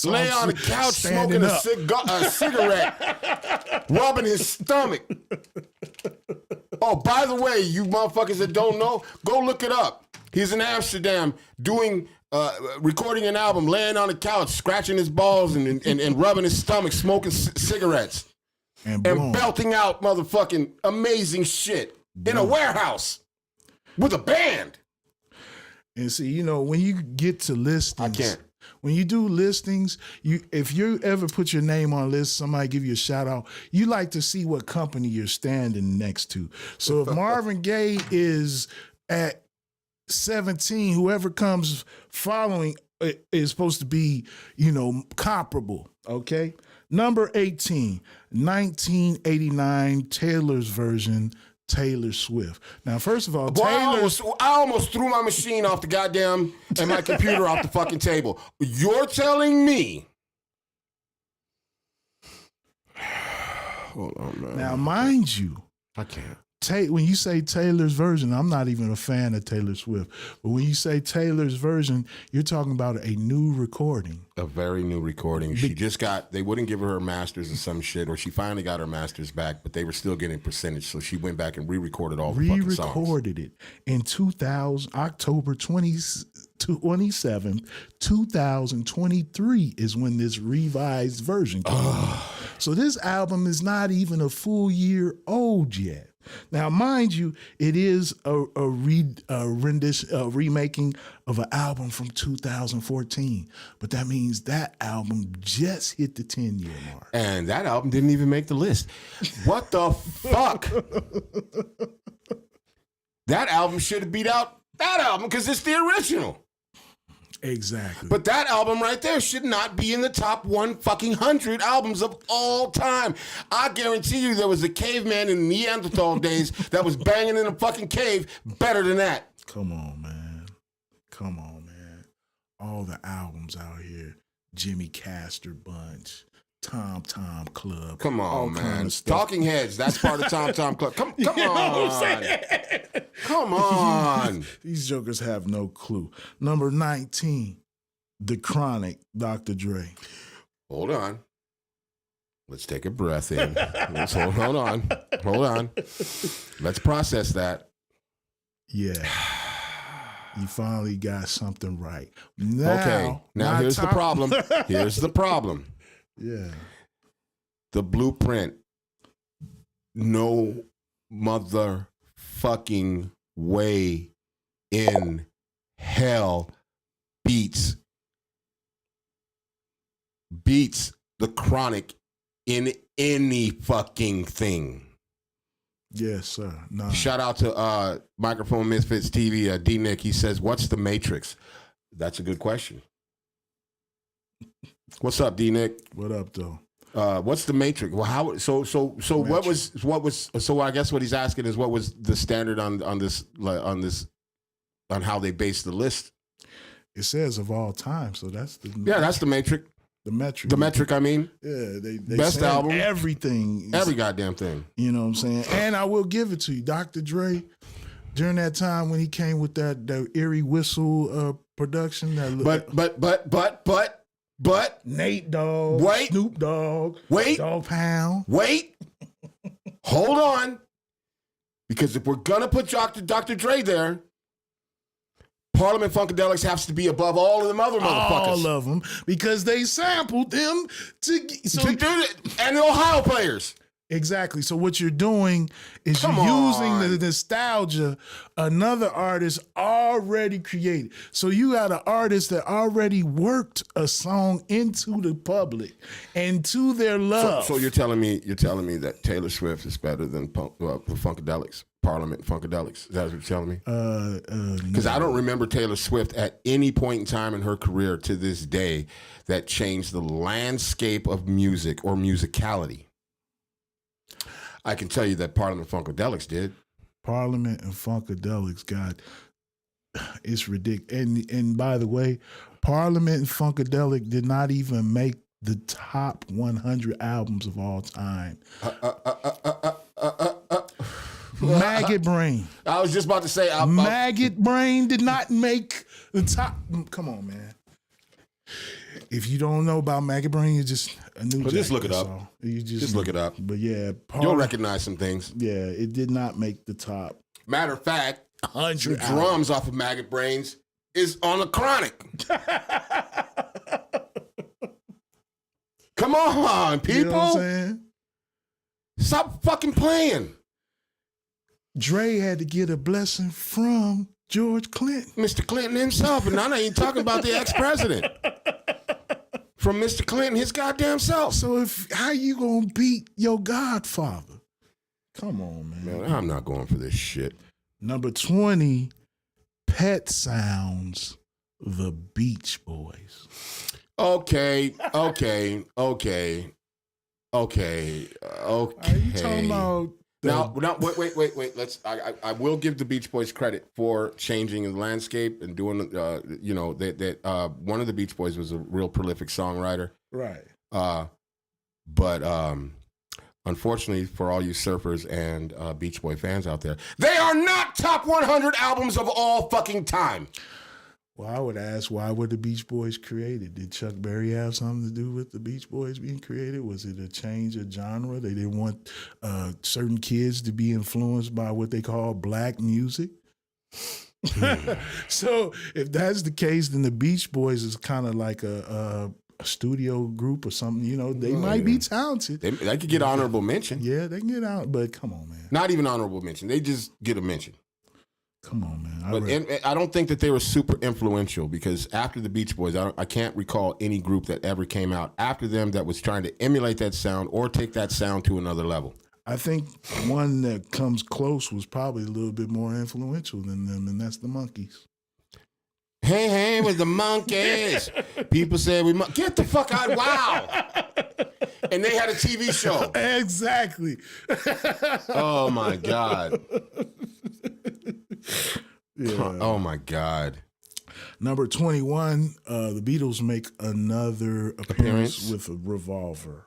Lay on the couch smoking a cigarette, rubbing his stomach. Oh, by the way, you motherfuckers that don't know, go look it up. He's in Amsterdam doing, recording an album, laying on the couch, scratching his balls and rubbing his stomach, smoking cigarettes, and belting out motherfucking amazing shit in a warehouse with a band. And see, when you get to listings, I can't. When you do listings, if you ever put your name on a list, somebody give you a shout out, you like to see what company you're standing next to. So if Marvin Gaye is at 17, whoever comes following is supposed to be, comparable. Okay. Number 18, 1989 Taylor's version, Taylor Swift. Now, first of all, Boy, I almost threw my machine off the goddamn and my computer off the fucking table. You're telling me? Hold on, man. Now, mind you, I can't. When you say Taylor's version, I'm not even a fan of Taylor Swift. But when you say Taylor's version, you're talking about a new recording. A very new recording. She just they wouldn't give her masters or some shit, or she finally got her masters back, but they were still getting percentage. So she went back and re-recorded all the fucking songs. Re-recorded it in October 20, 27th, 2023 is when this revised version came out. So this album is not even a full year old yet. Now, mind you, it is a remaking of an album from 2014, but that means that album just hit the 10-year mark. And that album didn't even make the list. What the fuck? That album should have beat out that album because it's the original. Exactly. But that album right there should not be in the top 100 albums of all time. I guarantee you there was a caveman in the Neanderthal days that was banging in a fucking cave better than that. Come on, man. Come on, man. All the albums out here. Jimmy Castor Bunch, Tom Tom Club. Come all on, kind man. of stuff. Talking Heads, that's part of Tom Tom Club. Come You know what I'm on. saying? Come on. These jokers have no clue. Number 19, The Chronic, Dr. Dre. Hold on. Let's take a breath in. Hold on. Hold on. Let's process that. Yeah. You finally got something right. Now, Okay. Now here's the problem. Here's the problem. Yeah. The Blueprint. No motherfucking way in hell beats The Chronic in any fucking thing. Yes, sir. No. Shout out to Microphone Misfits TV, D Nick. He says, "What's the Matrix?" That's a good question. What's up, D Nick? What up, though? What's the Matrix? Well, how? So what was? So I guess what he's asking is what was the standard on how they based the list? It says of all time, so that's the That's the Matrix. the metric. The metric. I mean, Yeah, they Best saying album. everything. every goddamn thing. You know what I'm saying? And I will give it to you, Dr. Dre. During that time when he came with that eerie whistle production, But Nate Dogg, Wait. Snoop Dogg, Wait. Dogg Pound. wait, hold on, because if we're gonna put Dr. Dre there, Parliament Funkadelics has to be above all of them other motherfuckers. All of them, because they sampled them to To do it, and the Ohio players. Exactly. So what you're doing is Come you're using on. the nostalgia another artist already created. So you got an artist that already worked a song into the public and to their love. So you're telling me that Taylor Swift is better than Funkadelics, Parliament Funkadelics? Is that what you're telling me? Because I don't remember Taylor Swift at any point in time in her career to this day that changed the landscape of music or musicality. I can tell you that Parliament Funkadelics did. Parliament and Funkadelics it's ridiculous. And by the way, Parliament and Funkadelic did not even make the top 100 albums of all time. Maggot Brain. I was just about to say. Maggot Brain did not make the top. Come on, man. If you don't know about Maggot Brain, you're just a new. Just look it that's up. all. You Just look it up. But yeah, You'll recognize some things. Yeah, it did not make the top Matter of fact, 100 the drums off of Maggot Brains is on the Chronic. Come on, people. You know what I'm saying? Stop fucking playing. Dre had to get a blessing from George Clinton. Mr. Clinton himself, and I'm not even talking about the ex-president. From Mr. Clinton, his goddamn self. So how you gonna beat your godfather? Come on, Man, I'm not going for this shit. Number 20, Pet Sounds, The Beach Boys. Okay. Are you talking about Now, wait. I will give the Beach Boys credit for changing the landscape and doing, that one of the Beach Boys was a real prolific songwriter. right? But unfortunately for all you surfers and Beach Boy fans out there, they are not top 100 albums of all fucking time. Well, I would ask, why were the Beach Boys created? Did Chuck Berry have something to do with the Beach Boys being created? Was it a change of genre? They didn't want certain kids to be influenced by what they call black music? So if that's the case, then the Beach Boys is kind of like a studio group or something. You know, they might be talented. They could get honorable mention. Yeah, they can get out, but come on, man. Not even honorable mention. They just get a mention. Come on, man. But I don't think that they were super influential because after the Beach Boys, I can't recall any group that ever came out after them that was trying to emulate that sound or take that sound to another level. I think one that comes close was probably a little bit more influential than them, and that's the Monkees. Hey, with the Monkees. People said get the fuck out! Wow. And they had a TV show. Exactly. Oh my God. Yeah. Oh my God. Number 21, the Beatles make another appearance with a Revolver.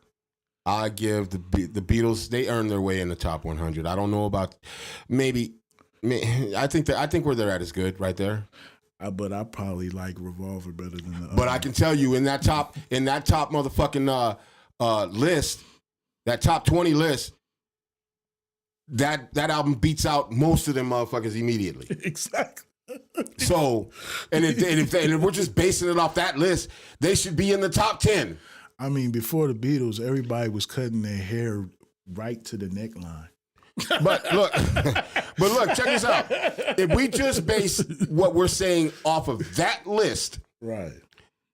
I give the Beatles, they earned their way in the top 100. I don't know about I think where they're at is good right there. But I probably like Revolver better than the other. But I can tell you in that top motherfucking list, that top 20 list, that album beats out most of them motherfuckers immediately. Exactly. So, and if we're just basing it off that list, they should be in the top 10. I mean, before the Beatles, everybody was cutting their hair right to the neckline. But look, check this out. If we just base what we're saying off of that list, right,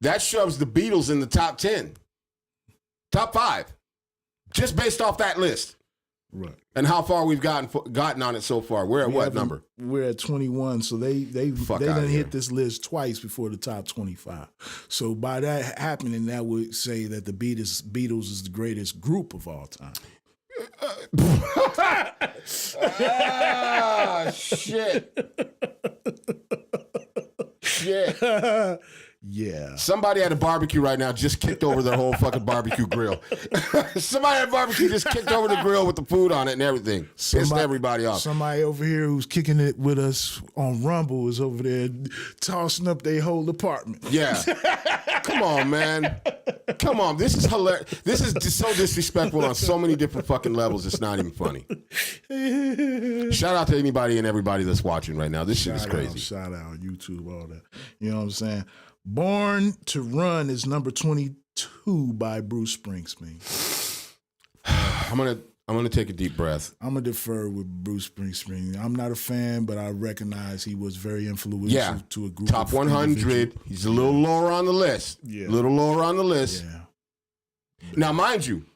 that shoves the Beatles in the top 10, top 5, just based off that list. Right. And how far we've gotten on it so far. We're at what number? We're at 21. So they done hit this list twice before the top 25. So by that happening, that would say that the Beatles is the greatest group of all time. Shit. Yeah. Somebody at a barbecue right now just kicked over their whole fucking barbecue grill. Somebody at a barbecue just kicked over the grill with the food on it and everything. Pissed everybody off. Somebody over here who's kicking it with us on Rumble is over there tossing up their whole apartment. Yeah. Come on, man. Come on. This is hilarious. This is just so disrespectful on so many different fucking levels. It's not even funny. Shout out to anybody and everybody that's watching right now. This shit is crazy. Shout out, YouTube, all that. You know what I'm saying? Born to Run is number 22 by Bruce Springsteen. I'm gonna take a deep breath. I'm gonna defer with Bruce Springsteen. I'm not a fan, but I recognize he was very influential to a group. Top 100. He's a little lower on the list. Yeah, a little lower on the list. Yeah. Now, mind you,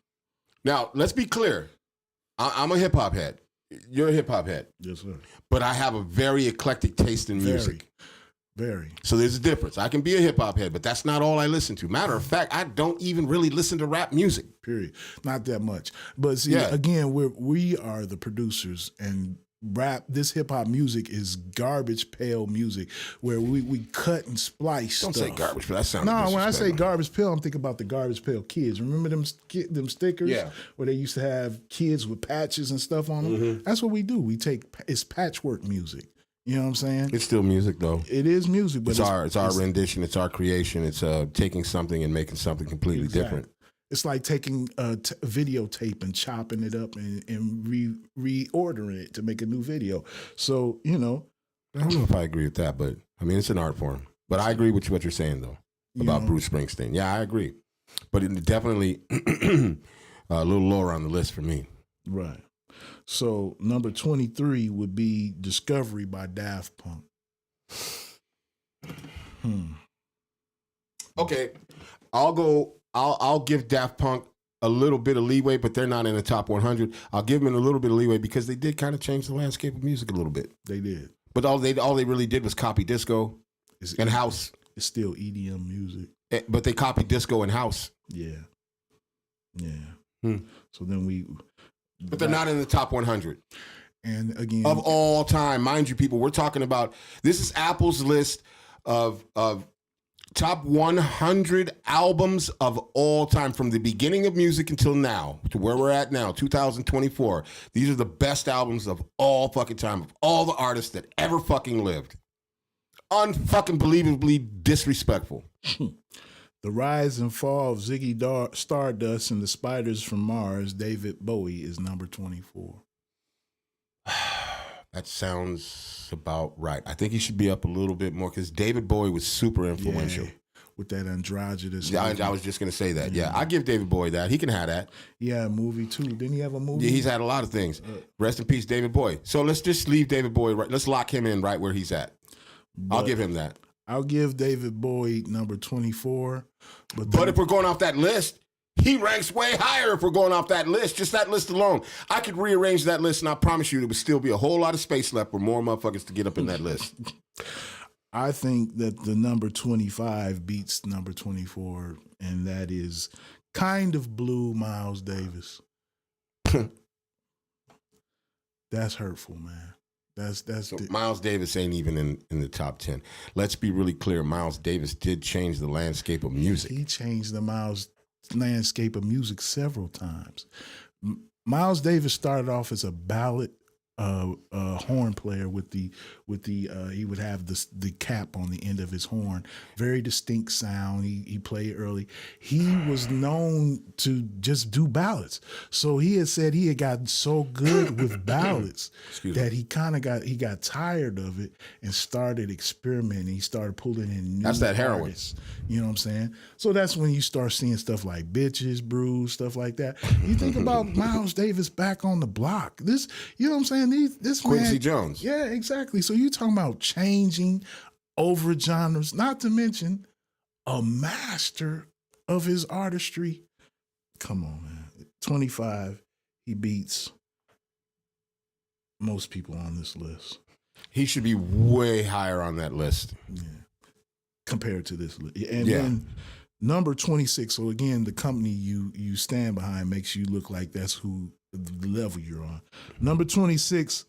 let's be clear. I'm a hip hop head. You're a hip hop head. Yes, sir. But I have a very eclectic taste in music. Very. So there's a difference. I can be a hip hop head, but that's not all I listen to. Matter of fact, I don't even really listen to rap music. Period. Not that much. But see, again, we are the producers, and rap, this hip hop music is garbage pail music where we cut and splice. Don't stuff. say garbage pail. That sounds No, when I say garbage pail, I'm thinking about the Garbage Pail Kids. Remember them stickers? Yeah. Where they used to have kids with patches and stuff on them? Mm-hmm. That's what we do. It's patchwork music. You know what I'm saying? It's still music, though. It is music, but it's our rendition. It's our creation. It's taking something and making something completely different. It's like taking a videotape and chopping it up and reordering it to make a new video. So, I don't know if I agree with that, but I mean, it's an art form. But I agree with what you're saying, though, about Bruce Springsteen. Yeah, I agree. But it definitely a little lower on the list for me. Right. So number 23 would be Discovery by Daft Punk. Okay, I'll give Daft Punk a little bit of leeway, but they're not in the top 100. I'll give them a little bit of leeway because they did kind of change the landscape of music a little bit. They did. But all they really did was copy disco and house. It's still EDM music. But they copied disco and house. Yeah. So then But they're not in the top 100. And again, of all time, mind you, people, we're talking about, this is Apple's list of top 100 albums of all time from the beginning of music until now, to where we're at now, 2024. These are the best albums of all fucking time, of all the artists that ever fucking lived. Unfucking believably disrespectful. The Rise and Fall of Ziggy Stardust and the Spiders from Mars, David Bowie, is number 24. That sounds about right. I think he should be up a little bit more because David Bowie was super influential. Yeah, with that androgynous. Yeah, I was just going to say that. Yeah, I give David Bowie that. He can have that. Yeah, a movie too. Didn't he have a movie? Yeah, he's had a lot of things. Rest in peace, David Bowie. So let's just leave David Bowie right. Let's lock him in right where he's at. I'll give him that. I'll give David Bowie number 24. But if we're going off that list, he ranks way higher if we're going off that list. Just that list alone. I could rearrange that list, and I promise you there would still be a whole lot of space left for more motherfuckers to get up in that list. I think that the number 25 beats number 24, and that is Kind of Blue, Miles Davis. That's hurtful, man. That's So Miles Davis ain't even in the top 10. Let's be really clear. Miles Davis did change the landscape of music. He changed the Miles landscape of music several times. Miles Davis started off as a ballad horn player with the he would have the cap on the end of his horn, very distinct sound. He played early. He was known to just do ballads, so he had said he had gotten so good with ballads that he got tired of it and started experimenting. He started pulling in new That's that heroin. artists. You know what I'm saying? So that's when you start seeing stuff like Bitches Brew, stuff like that. You think about Miles Davis back on the block. This, you know what I'm saying? This Quincy man, Jones. Yeah, exactly. So you talking about changing over genres, not to mention a master of his artistry. Come on, man. 25, he beats most people on this list. He should be way higher on that list. Yeah. Compared to this list. And then number 26, so again, the company you stand behind makes you look like that's who the level you're on. Number 26,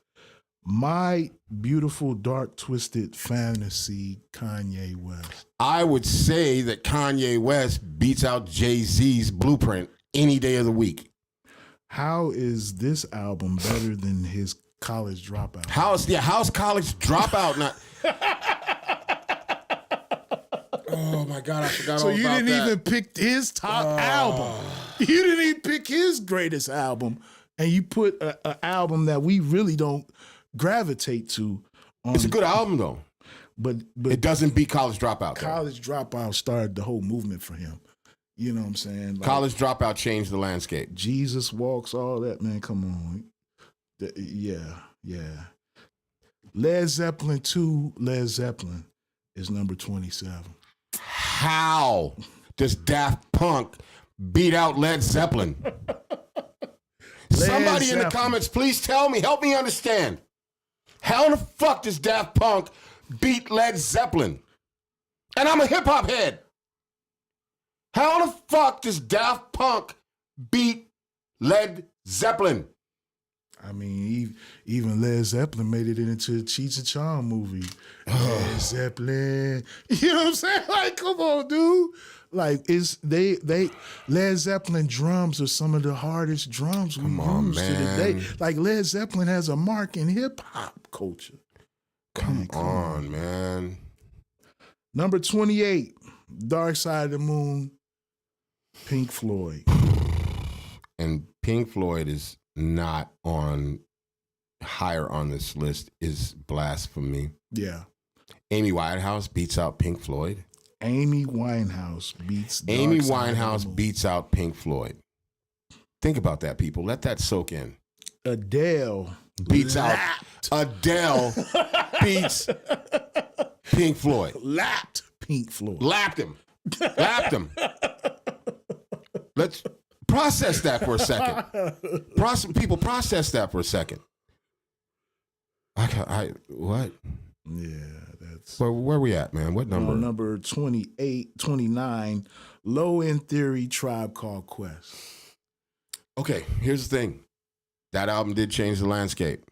My Beautiful Dark Twisted Fantasy, Kanye West. I would say that Kanye West beats out Jay-Z's Blueprint any day of the week. How is this album better than his College Dropout? How's College Dropout not? Oh my God, I forgot So all you about didn't that. even pick his top album. You didn't even pick his greatest album, and you put an album that we really don't gravitate to. It's a good album though. But It doesn't beat College Dropout. Though. College Dropout started the whole movement for him. You know what I'm saying? Like, College Dropout changed the landscape. Jesus Walks, all that, man. Come on. Yeah. Led Zeppelin 2, Led Zeppelin is number 27. How does Daft Punk beat out Led Zeppelin? Somebody in the Zeppelin. comments, please tell me, help me understand. How the fuck does Daft Punk beat Led Zeppelin? And I'm a hip hop head. How the fuck does Daft Punk beat Led Zeppelin? I mean, even Led Zeppelin made it into a Cheech and Chong movie. Led Zeppelin. You know what I'm saying? Like, come on, dude. Like, Led Zeppelin drums are some of the hardest drums we use to the day. Like, Led Zeppelin has a mark in hip hop culture. Come on, man. Number 28, Dark Side of the Moon, Pink Floyd. And Pink Floyd is not on higher on this list is blasphemy. Yeah. Amy Winehouse beats out Pink Floyd. Amy Winehouse beats Dark Amy Side of the Winehouse Moon. beats out Pink Floyd. Think about that, people. Let that soak in. Adele Beats lapped. out. Adele beats Pink Floyd. Lapped Pink Floyd. Lapped him. Lapped him. Let's process that for a second. People process that for a second. What? Yeah, that's Where we at, man? What number? number 28, 29, Low End Theory, Tribe Called Quest. Okay, here's the thing. That album did change the landscape.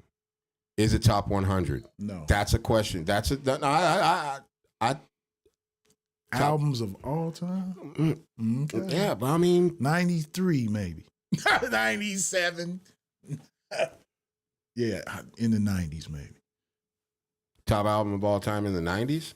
Is it top 100? No. That's a question. That's a. No, I Albums of all time? Okay. yeah, but I mean, 93 maybe. 97. Yeah, in the 90s maybe. top album of all time in the 90s.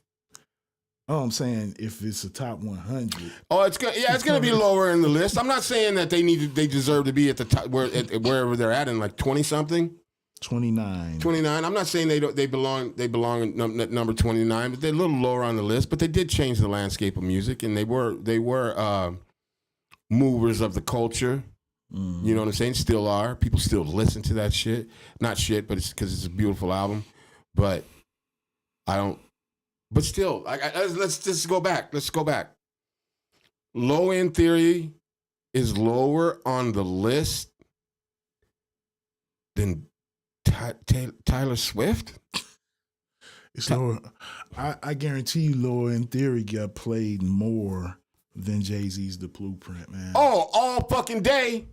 Oh, I'm saying if it's a top 100. Oh, it's gonna be lower in the list. I'm not saying that they deserve to be at the top wherever they're at in like 20 something. 29. 29. I'm not saying they belong at number 29, but they're a little lower on the list. But they did change the landscape of music, and they were movers of the culture. You know what I'm saying? Still are. People still listen to that shit. Not shit, but it's because it's a beautiful album. But I don't. But still, let's just go back. Let's go back. Low End Theory is lower on the list than Taylor Swift. It's lower. I guarantee you, Lower End Theory got played more than Jay-Z's The Blueprint, man. Oh, all fucking day.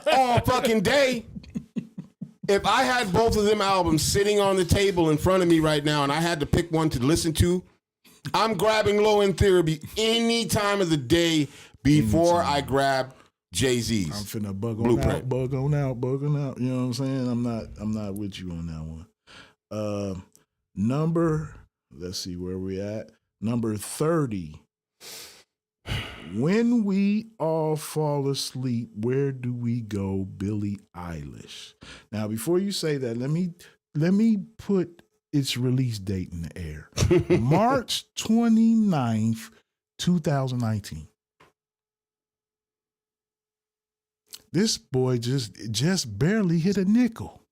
All fucking day. If I had both of them albums sitting on the table in front of me right now and I had to pick one to listen to, I'm grabbing Low End Theory any time of the day before I grab Jay-Z's. I'm finna bug on Blueprint. out, bug on out, bug on out. You know what I'm saying? I'm not with you on that one. Let's see where we at. Number 30. When We All Fall Asleep, Where Do We Go? Billie Eilish. Now, before you say that, let me put its release date in the air. March 29th, 2019. This boy just barely hit a nickel.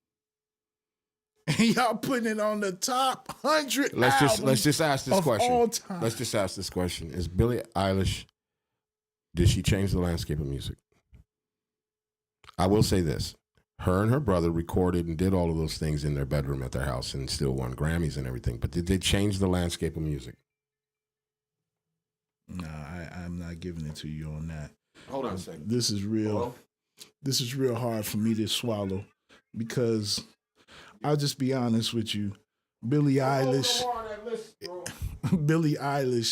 And y'all putting it on the top 100 Let's just ask this of question. all time. Let's just ask this question. Is Billie Eilish, did she change the landscape of music? I will say this. Her and her brother recorded and did all of those things in their bedroom at their house and still won Grammys and everything. But did they change the landscape of music? No, I'm not giving it to you on that. Hold on a second. This is real. Hello? This is real hard for me to swallow because I'll just be honest with you. Billie Eilish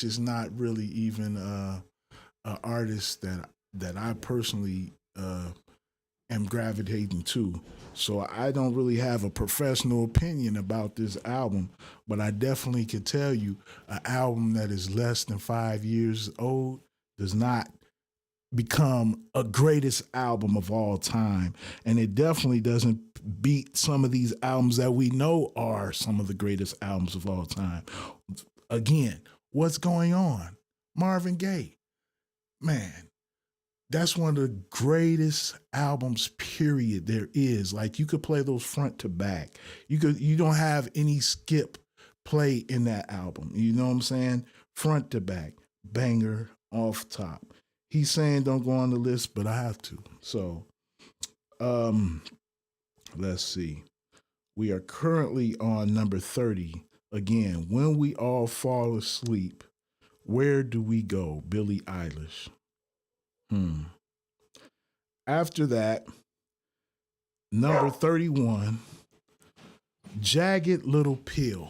is not really even an artist that I personally am gravitating to. So I don't really have a professional opinion about this album, but I definitely can tell you an album that is less than 5 years old does not become a greatest album of all time. And it definitely doesn't beat some of these albums that we know are some of the greatest albums of all time. Again, what's going on? Marvin Gaye. Man, that's one of the greatest albums, period, there is. Like, you could play those front to back. You don't have any skip play in that album. You know what I'm saying? Front to back, banger, off top. He's saying don't go on the list, but I have to. So, let's see. We are currently on number 30. Again, When We All Fall Asleep, Where Do We Go? Billie Eilish. After that, number 31, Jagged Little Pill.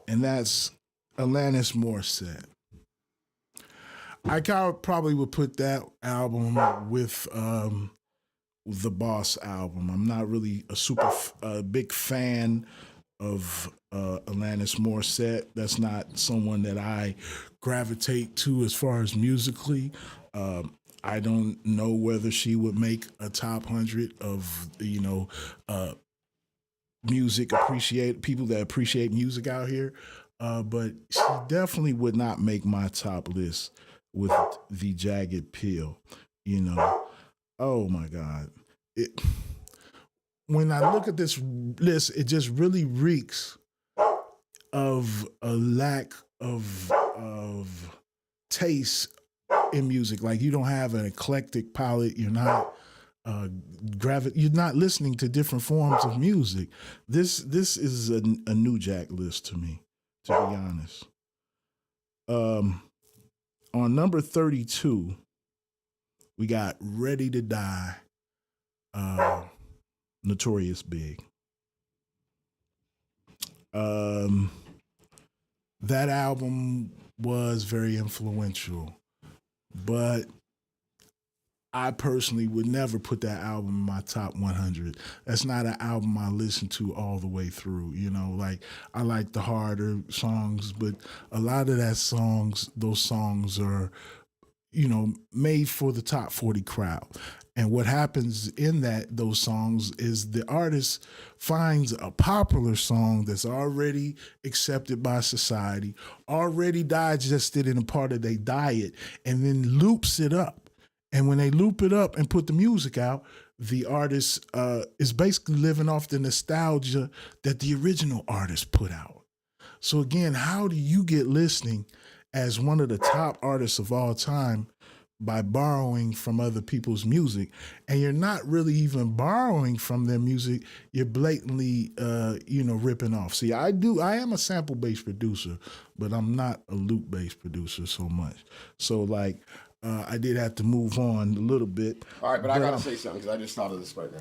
And that's Alanis Morissette. I probably would put that album with the Boss album. I'm not really a super big fan of Alanis Morissette. That's not someone that I gravitate to as far as musically. I don't know whether she would make a top 100 of, music people that appreciate music out here. But she definitely would not make my top list with the Jagged Pill, Oh my God. When I look at this list, it just really reeks of a lack of taste in music. Like, you don't have an eclectic palette. You're not you're not listening to different forms of music. This is a new Jack list to me, to be honest. On number 32, we got Ready to Die, Notorious Big. That album was very influential, but I personally would never put that album in my top 100. That's not an album I listen to all the way through. Like, I like the harder songs, but a lot of those songs are, made for the top 40 crowd. And what happens in those songs is the artist finds a popular song that's already accepted by society, already digested in a part of their diet, and then loops it up. And when they loop it up and put the music out, the artist is basically living off the nostalgia that the original artist put out. So again, how do you get listening as one of the top artists of all time? By borrowing from other people's music, and you're not really even borrowing from their music. You're blatantly, ripping off. See, I am a sample-based producer, but I'm not a loop-based producer so much. So, like, I did have to move on a little bit. All right, but I gotta say something because I just thought of this right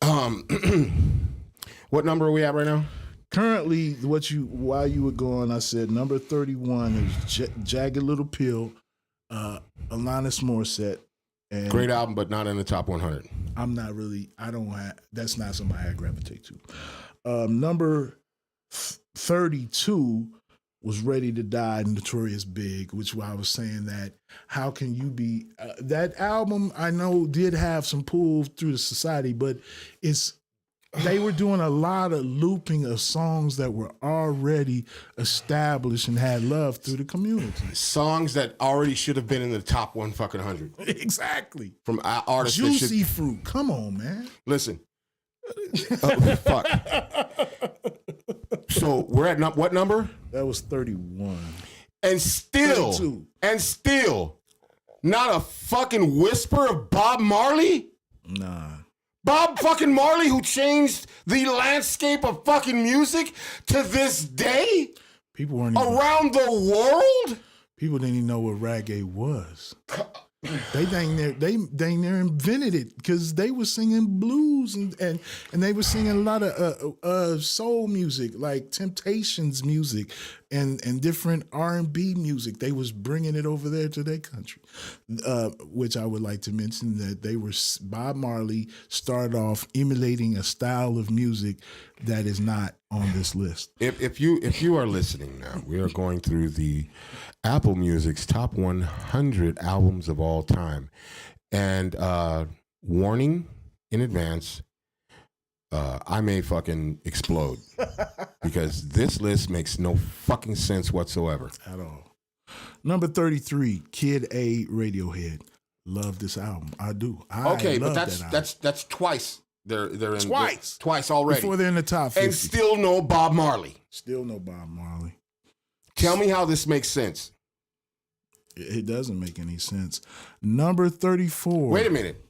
now. What number are we at right now? Currently, while you were going, I said number 31 is Jagged Little Pill. Alanis Morissette. And great album, but not in the top 100. That's not somebody I gravitate to. Number 32 was Ready to Die, Notorious Big, which I was saying that how can you be, that album I know did have some pull through the society, but they were doing a lot of looping of songs that were already established and had love through the community. Songs that already should have been in the top 100. Exactly. From artists. Juicy Fruit. Come on, man. Listen. Fuck. So we're at what number? That was 31. And still, 32. Not a fucking whisper of Bob Marley? Nah. Bob fucking Marley, who changed the landscape of fucking music to this day? People weren't even, around the world? People didn't even know what reggae was. They dang near invented it because they were singing blues and they were singing a lot of soul music, like Temptations music and different R&B music. They was bringing it over there to their country, which I would like to mention that Bob Marley started off emulating a style of music that is not on this list. If you are listening now, we are going through the Apple Music's top 100 albums of all time, and warning in advance, I may fucking explode because this list makes no fucking sense whatsoever at all. Number 33, Kid A, Radiohead. Love this album. I do. Okay, but that's twice. They're in twice already before they're in the top 50. And still no Bob Marley. Still no Bob Marley. Tell me how this makes sense. It doesn't make any sense. Number 34. Wait a minute.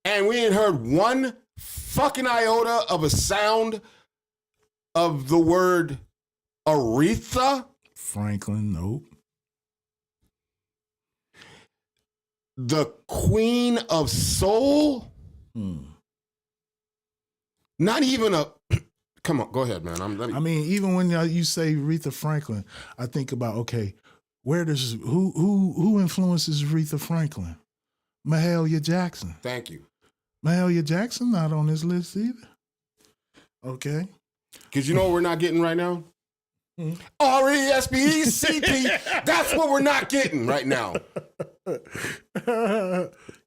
And we ain't heard one fucking iota of a sound of the word Aretha Franklin. Nope. The Queen of Soul. Not even a. Come on, go ahead, man. I mean, even when you say Aretha Franklin, I think about, okay, who influences Aretha Franklin? Mahalia Jackson. Thank you. Mahalia Jackson not on this list either. Okay. Because you know what we're not getting right now? R-E-S-P-E-C-T. That's what we're not getting right now.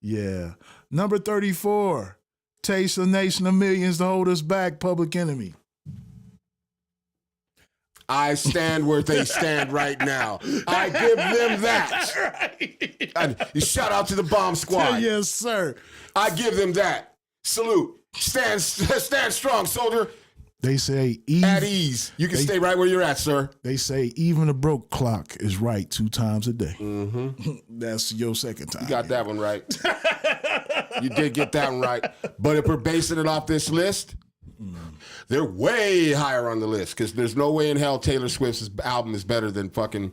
Yeah. Number 34. Taste a Nation of Millions to Hold Us Back, Public Enemy. I stand where they stand right now. I give them that. Shout out to the Bomb Squad. Yes, sir. I give them that. Salute. Stand strong, soldier. They say at ease. You can stay right where you're at, sir. They say even a broke clock is right 2 times a day. Mm-hmm. That's your second time. You got that one right. You did get that one right. But if we're basing it off this list, they're way higher on the list because there's no way in hell Taylor Swift's album is better than fucking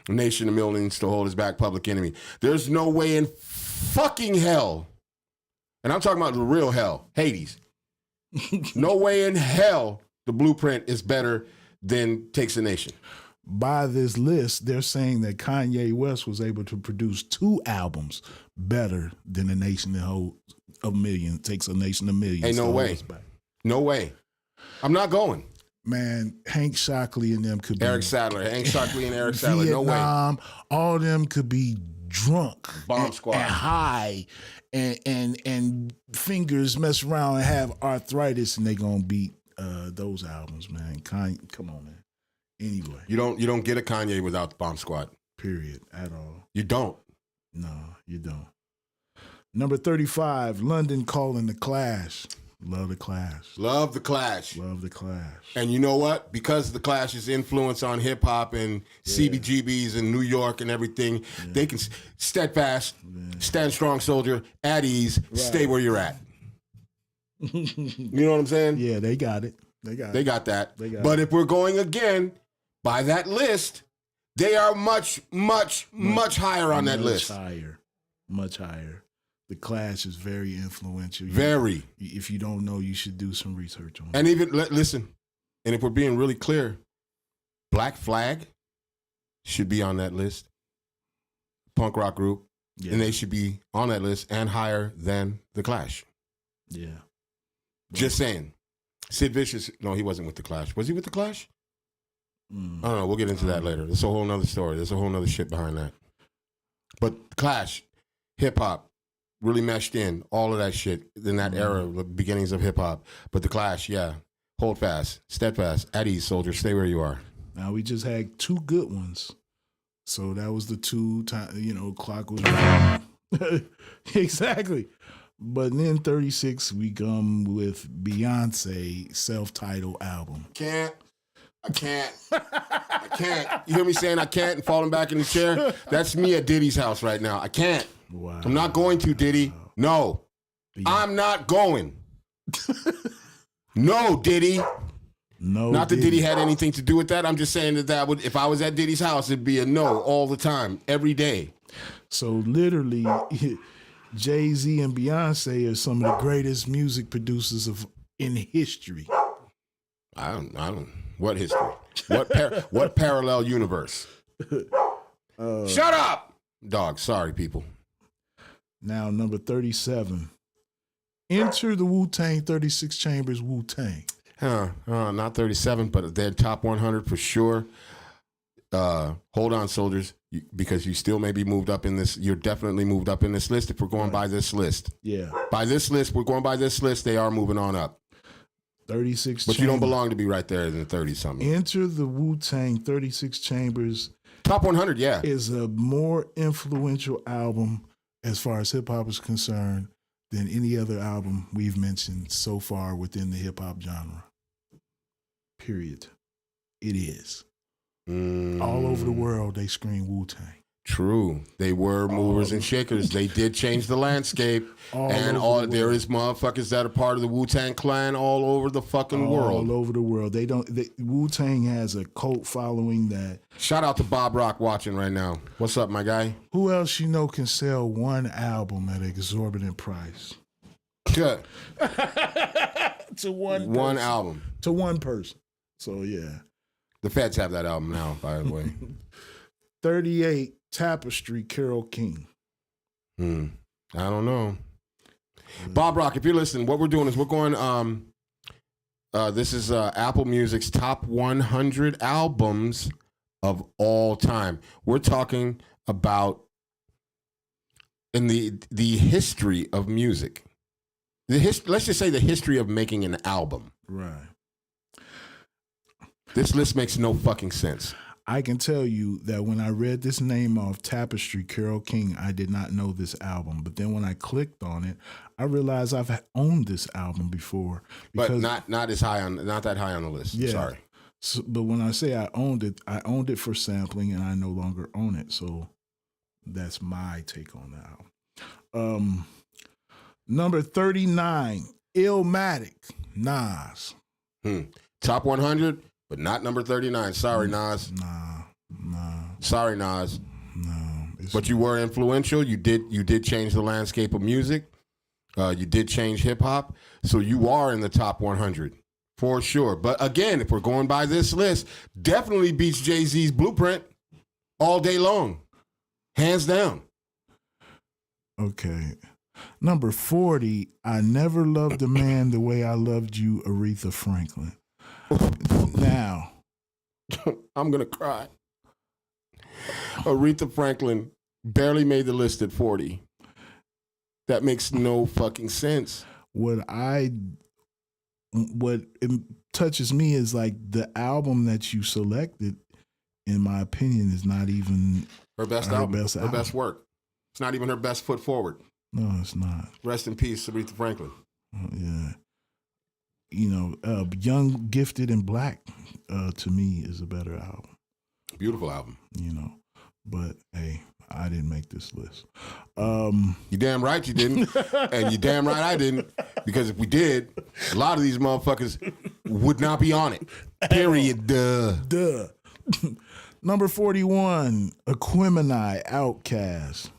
Nation of Millions to Hold Us Back, Public Enemy. There's no way in fucking hell, and I'm talking about the real hell, Hades. No way in hell the Blueprint is better than Takes a Nation. By this list, they're saying that Kanye West was able to produce 2 albums better than A Nation of Millions, Takes a Nation of Millions. Ain't no way. No way. I'm not going. Man, Hank Shockley and them could be. Hank Shockley and Eric Sadler. No way. All them could be drunk, Bomb Squad. and high, and fingers mess around and have arthritis, and they gonna beat those albums, man. Kanye, come on, man. Anyway, You don't get a Kanye without the Bomb Squad. period at all. You don't. No, you don't. Number 35, London Calling, the Clash. Love the Clash. Love the Clash. Love the Clash. And you know what? Because of the Clash's influence on hip hop and CBGBs in New York and everything, they can steadfast, stand strong, soldier, at ease, stay where you're at. You know what I'm saying? Yeah, they got it. They got that. They got But if we're going again by that list, they are much, much, much higher on that list. Much higher. The Clash is very influential. Very. If you don't know, you should do some research on it. And even, listen, and if we're being really clear, Black Flag should be on that list. Punk rock group. Yeah. And they should be on that list and higher than The Clash. Yeah. Just saying. Sid Vicious, no, he wasn't with The Clash. Was he with The Clash? I don't know. We'll get into that later. There's a whole nother story. There's a whole nother shit behind that. But Clash, hip hop, really meshed in all of that shit in that era, the beginnings of hip hop. But The Clash, yeah, hold fast, steadfast, at ease, soldier, stay where you are. Now we just had two good ones, so that was the two time. Clock was exactly. But then 36, we come with Beyonce self-titled album. I can't. You hear me saying I can't and falling back in the chair? That's me at Diddy's house right now. I can't. Wow. I'm not going to, Diddy. No. I'm not going. No, Diddy. No. Not that Diddy had anything to do with that. I'm just saying that would, if I was at Diddy's house, it'd be a no all the time, every day. So literally, Jay-Z and Beyonce are some of the greatest music producers in history. I don't. What history? What parallel universe? Shut up, dog. Sorry, people. Now, number 37. Enter the Wu-Tang 36 Chambers Wu-Tang. Not 37, but they're top 100 for sure. Hold on, soldiers, because you still may be moved up in this. You're definitely moved up in this list if we're going by this list. Yeah. By this list, we're going by this list. They are moving on up. 36 But you don't belong to be right there in the 30-something. Enter the Wu-Tang 36 Chambers. Top 100, yeah. Is a more influential album as far as hip-hop is concerned than any other album we've mentioned so far within the hip-hop genre. Period. It is. All over the world, they scream Wu-Tang. True. They were movers and shakers. They did change the landscape. There is motherfuckers that are part of the Wu-Tang Clan all over the fucking world. All over the world. Wu-Tang has a cult following that. Shout out to Bob Rock watching right now. What's up, my guy? Who else can sell one album at an exorbitant price? Good. To one person. Album. To one person. So, yeah. The Feds have that album now, by the way. 38, Tapestry, Carole King. I don't know. Bob Rock, if you're listening, what we're doing is we're going, this is Apple Music's top 100 albums of all time. We're talking about in the history of music. Let's just say the history of making an album. Right. This list makes no fucking sense. I can tell you that when I read this name off, Tapestry, Carole King, I did not know this album. But then when I clicked on it, I realized I've owned this album before. But not that high on the list. Yeah. Sorry. So, but when I say I owned it for sampling, and I no longer own it. So that's my take on the album. Number 39, Illmatic, Nas. Top 100. But not number 39. Sorry, Nas. Nah. Sorry, Nas. No. But you were influential. You did change the landscape of music. You did change hip hop. So you are in the top 100 for sure. But again, if we're going by this list, definitely beats Jay-Z's Blueprint all day long. Hands down. Okay. Number 40, I Never Loved a Man the Way I Loved You, Aretha Franklin. Now, I'm going to cry. Aretha Franklin barely made the list at 40. That makes no fucking sense. What it touches me is like the album that you selected, in my opinion, is not even Her best her album. best Her album. best work. It's not even her best foot forward. No, it's not. Rest in peace, Aretha Franklin. Yeah. You know, Young, Gifted, and Black, to me, is a better album. Beautiful album. You know, but hey, I didn't make this list. You damn right you didn't. And you damn right I didn't. Because if we did, a lot of these motherfuckers would not be on it. Period. Duh. Number 41, Aquemini, Outkast.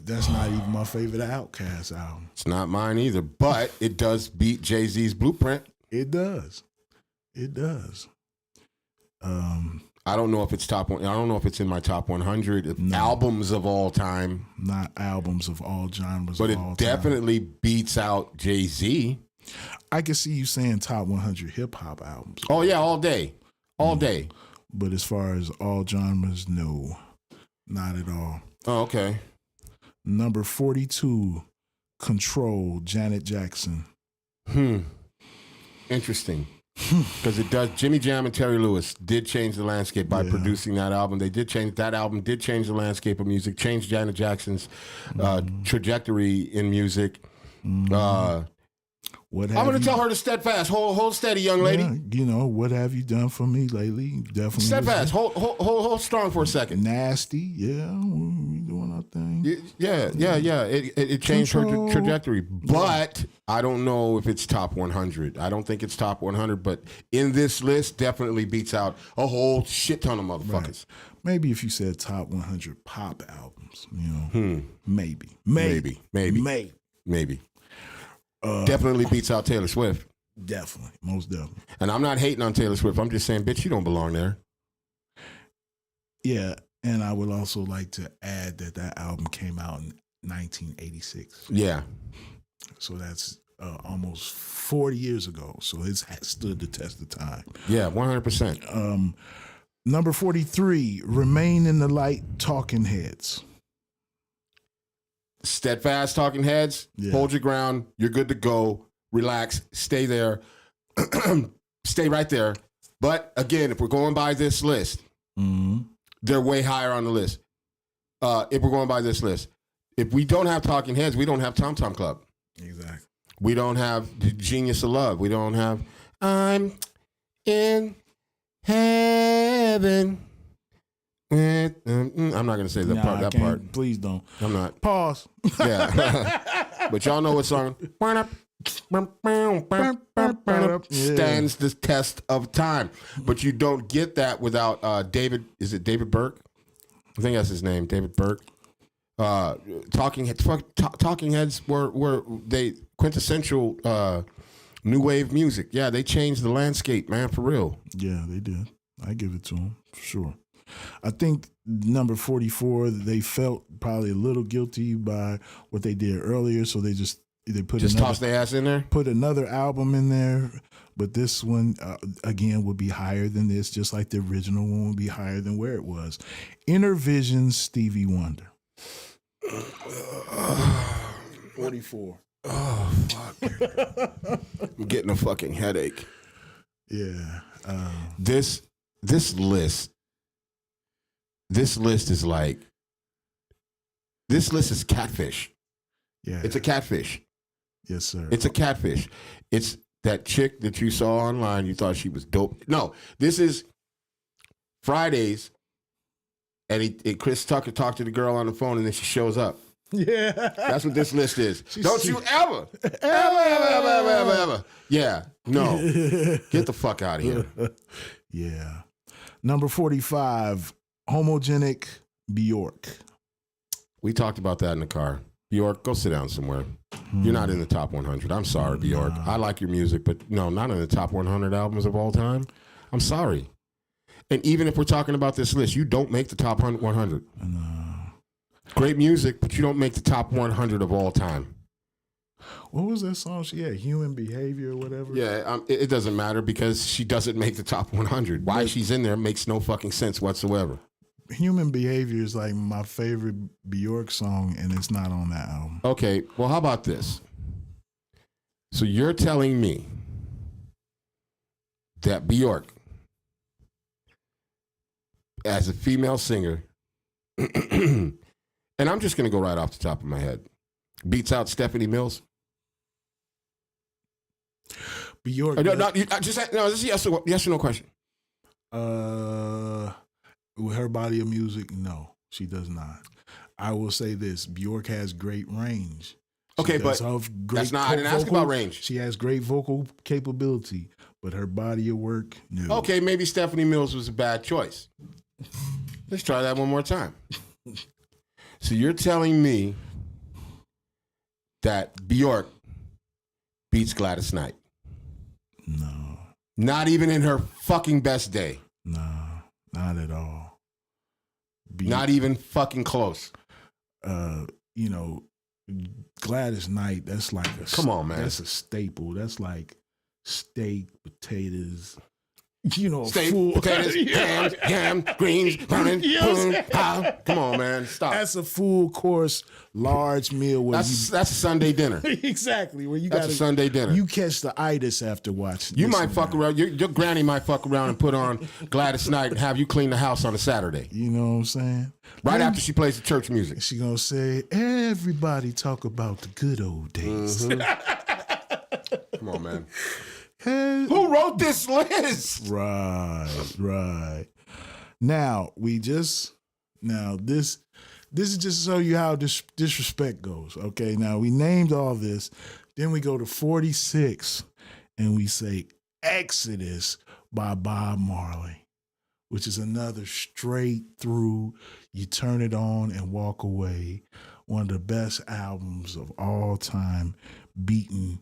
That's not even my favorite Outkast album. It's not mine either, but it does beat Jay-Z's Blueprint. It does. It does. I don't know if it's top one. I don't know if it's in my top 100 No. albums of all time, Not albums of all genres but of it all time. definitely beats out Jay-Z. I can see you saying top 100 hip hop albums, Oh yeah, all day, all day. but as far as all genres, no, not at all. Oh, okay. Number 42, Control, Janet Jackson. Interesting. Because it does. Jimmy Jam and Terry Lewis did change the landscape by Yeah. producing that album. They did change that album. Did change the landscape of music. Changed Janet Jackson's trajectory in music. What I'm have going to you- tell her to steadfast. Hold steady, young lady. Yeah, you know, what have you done for me lately? Definitely. Steadfast. Hold strong for a second. Nasty, yeah, we doing our thing. Yeah. It changed her Control. trajectory, but I don't know if it's top 100. I don't think it's top 100, but in this list, definitely beats out a whole shit ton of motherfuckers. Maybe if you said top 100 pop albums, you know, maybe. Maybe. Definitely beats out Taylor Swift. Definitely, most definitely. And I'm not hating on Taylor Swift. I'm just saying, bitch, you don't belong there. Yeah, and I would also like to add that album came out in 1986. Yeah. So that's almost 40 years ago. So it's stood the test of time. Yeah, 100%. Number 43, Remain in the Light, Talking Heads. Steadfast Talking Heads. Yeah. Hold your ground. You're good to go. Relax. Stay there. Stay right there. But again, if we're going by this list, they're way higher on the list. If we're going by this list, if we don't have Talking Heads, we don't have Tom Tom Club. Exactly. We don't have The Genius of Love. We don't have I'm in heaven. I'm not going to say that part. Please don't. I'm not. Pause. Yeah. But y'all know what song stands the test of time. But you don't get that without David. Is it David Burke? I think that's his name, David Burke. Talking Heads were they quintessential new wave music. Yeah, they changed the landscape, man, for real. Yeah, they did. I give it to them, for sure. I think number 44, they felt probably a little guilty by what they did earlier, so they put Toss their ass in there. put another album in there. But this one, again, would be higher than this, just like the original one would be higher than where it was. Inner Visions, Stevie Wonder. 44. Oh fuck! I'm getting a fucking headache. Yeah. This list is like, this list is catfish. Yeah. It's a catfish. Yes, sir. It's a catfish. It's that chick that you saw online. You thought she was dope. No, this is Fridays, and Chris Tucker talked to the girl on the phone, and then she shows up. Yeah. That's what this list is. Don't you ever. Yeah, no. Get the fuck out of here. Yeah. Number 45, Homogenic, Bjork. We talked about that in the car. Bjork, go sit down somewhere. You're not in the top 100. I'm sorry, Bjork. I like your music, but no, not in the top 100 albums of all time. I'm sorry. And even if we're talking about this list, you don't make the top 100. Great music, but you don't make the top 100 of all time. What was that song she had? Human Behavior or whatever? Yeah, it doesn't matter because she doesn't make the top 100. Why she's in there makes no fucking sense whatsoever. Human Behavior is like my favorite Bjork song, and it's not on that album. Okay, well, how about this? So you're telling me that Bjork, as a female singer, and I'm just going to go right off the top of my head, beats out Stephanie Mills? Bjork. This is yes or no question. With her body of music, no, she does not. I will say this: Bjork has great range. Okay, but that's not. I didn't ask about range. She has great vocal capability, but her body of work, no. Okay, maybe Stephanie Mills was a bad choice. Let's try that one more time. So you're telling me that Bjork beats Gladys Knight? No. Not even in her fucking best day? No, not at all. Not even fucking close? You know, Gladys Knight, that's like a... Come on, man. That's a staple. That's like steak, potatoes... You know, steak, full potatoes, ham, greens, running, come on, man, stop. That's a full course, large meal. That's a Sunday dinner. Exactly. Where that's a Sunday dinner. You catch the itis after watching. You might fuck around. Your granny might fuck around and put on Gladys Knight and have you clean the house on a Saturday. You know what I'm saying? Right after she plays the church music. She gonna say, everybody talk about the good old days. Mm-hmm. Come on, man. Who wrote this list? Right. Now this is just to show you how disrespect goes. Okay, now we named all this, then we go to 46 and we say Exodus by Bob Marley, which is another straight through, you turn it on and walk away. One of the best albums of all time, beating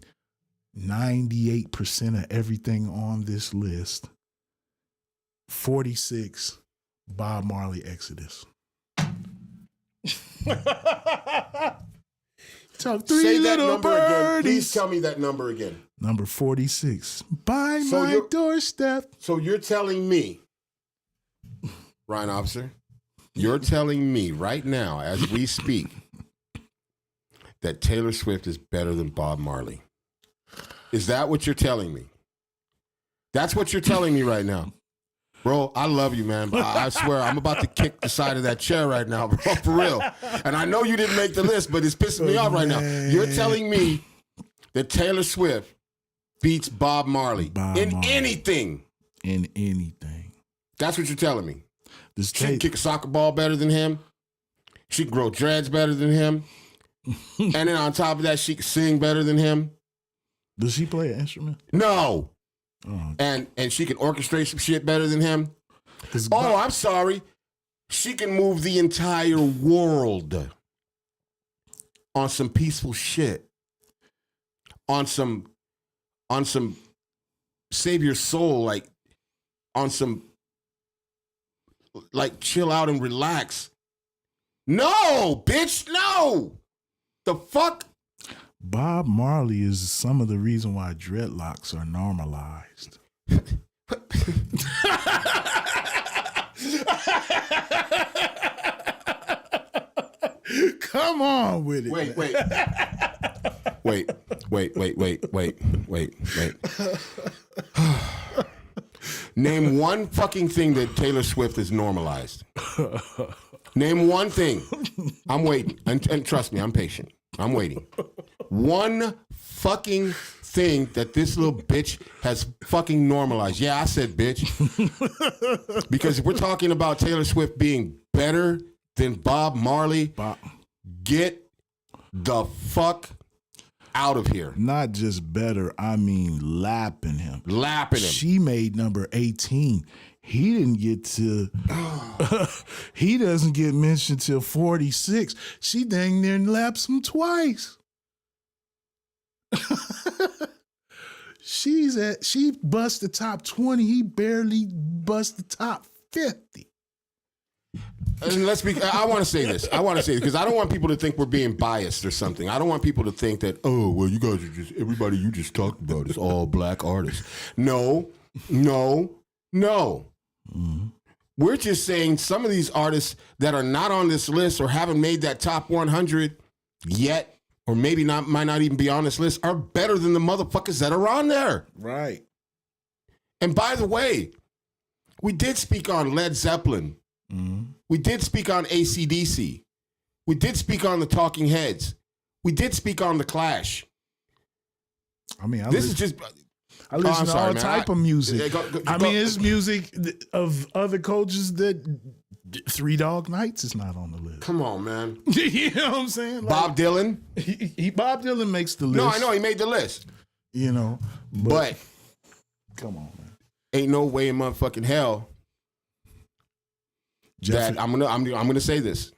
98% of everything on this list. 46, Bob Marley, Exodus. Talk three Say that little number birdies. again. Please tell me that number again. Number 46, by my doorstep. So you're telling me, Ryan Officer, you're telling me right now, as we speak, that Taylor Swift is better than Bob Marley. Is that what you're telling me? That's what you're telling me right now. Bro, I love you, man. I swear, I'm about to kick the side of that chair right now, bro, for real. And I know you didn't make the list, but it's pissing me off right now. You're telling me that Taylor Swift beats Bob Marley anything. In anything. That's what you're telling me. She can kick a soccer ball better than him. She can grow dreads better than him. And then on top of that, she can sing better than him. Does she play an instrument? No. Oh. And she can orchestrate some shit better than him. I'm sorry. She can move the entire world on some peaceful shit. On some save your soul, like on some like chill out and relax. No, bitch, no. The fuck? Bob Marley is some of the reason why dreadlocks are normalized. Come on with it. Wait. Name one fucking thing that Taylor Swift is normalized. Name one thing. I'm waiting. And trust me, I'm patient. I'm waiting. One fucking thing that this little bitch has fucking normalized. Yeah, I said bitch. Because if we're talking about Taylor Swift being better than Bob Marley, get the fuck out of here. Not just better, I mean lapping him. Lapping him. She made number 18. He didn't get to, he doesn't get mentioned till 46. She dang near laps him twice. She bust the top 20. He barely bust the top 50. And I want to say this because I don't want people to think we're being biased or something. I don't want people to think that, oh, well, you guys are just, everybody you just talked about is all black artists. No. Mm-hmm. We're just saying some of these artists that are not on this list or haven't made that top 100 yet, or maybe might not even be on this list, are better than the motherfuckers that are on there. Right. And by the way, we did speak on Led Zeppelin. Mm-hmm. We did speak on AC/DC. We did speak on the Talking Heads. We did speak on the Clash. I mean, I This listen is just... to all sorry, man. type of music. Go- I mean, it's music of other cultures that Three Dog Nights is not on the list. Come on, man. You know what I'm saying? Like, Bob Dylan? Bob Dylan makes the list. No, I know he made the list. You know, But come on, man. ain't no way in motherfucking hell that I'm gonna say this,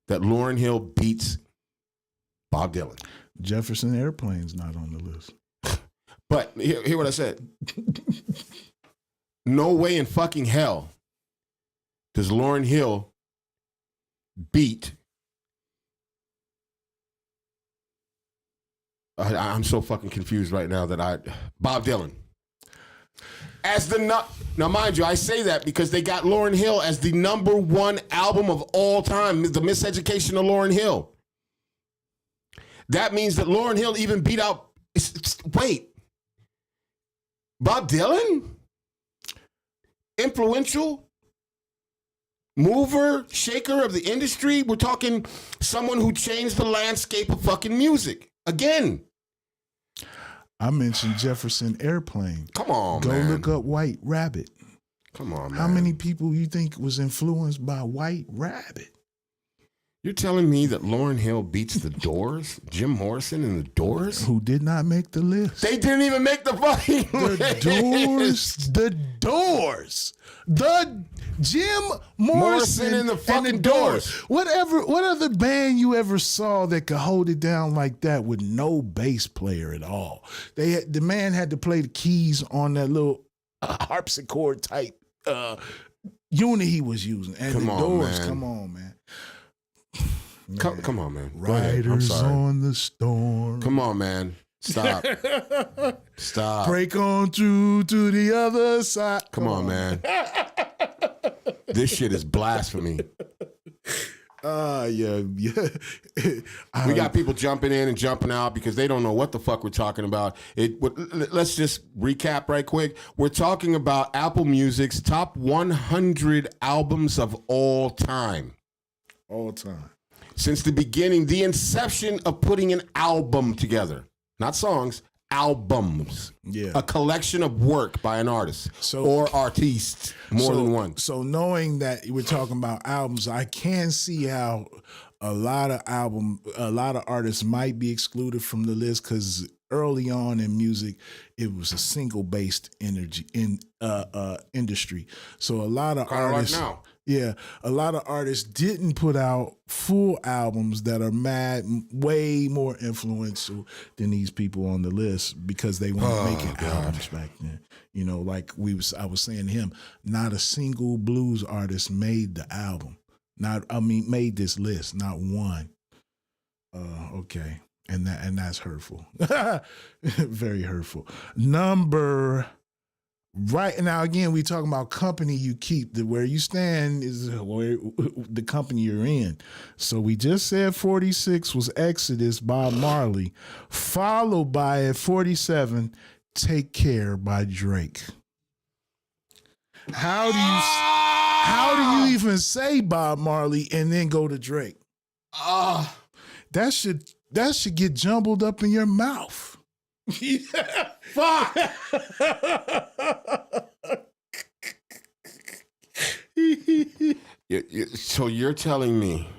that Lauryn Hill beats Bob Dylan. Jefferson Airplane's not on the list. But hear what I said. No way in fucking hell does Lauryn Hill beat. I'm so fucking confused right now that Bob Dylan. Now, mind you, I say that because they got Lauryn Hill as the #1 album of all time, The Miseducation of Lauryn Hill. That means that Lauryn Hill even beat out. Wait, Bob Dylan, influential, mover, shaker of the industry. We're talking someone who changed the landscape of fucking music again. I mentioned Jefferson Airplane. Come on, Go man. look up White Rabbit. Come on, man. How many people you think was influenced by White Rabbit? You're telling me that Lauryn Hill beats the Doors? Jim Morrison and the Doors? Who did not make the list? They didn't even make the fucking list. The Doors. The Jim Morrison and the fucking Doors. What other band you ever saw that could hold it down like that with no bass player at all? The man had to play the keys on that little harpsichord type unit he was using. And Come the on, Doors, man. come on, man. Come on, man. Go ahead. I'm Riders sorry. on the storm. Come on, man. Stop. Stop. Break on through to the other side. Come on, man. This shit is blasphemy. Yeah. We got people jumping in and jumping out because they don't know what the fuck we're talking about. Let's just recap right quick. We're talking about Apple Music's top 100 albums of all time. All time. Since the beginning, the inception of putting an album together. Not songs, albums. Yeah. A collection of work by an artist or artiste, more than one. So knowing that we're talking about albums, I can see how a lot of artists might be excluded from the list because early on in music, it was a single-based industry. So a lot of artists, like now. Yeah, a lot of artists didn't put out full albums that are way more influential than these people on the list because they weren't making albums back then. You know, like I was saying to him, not a single blues artist made the album. Made this list, not one. Okay, and that's hurtful, very hurtful. Right now, again, we talking about company you keep. Where you stand is where the company you're in. So we just said 46 was Exodus, Bob Marley, followed by at 47, Take Care by Drake. How do you even say Bob Marley and then go to Drake? That should get jumbled up in your mouth. Yeah. Fuck! So you're telling me,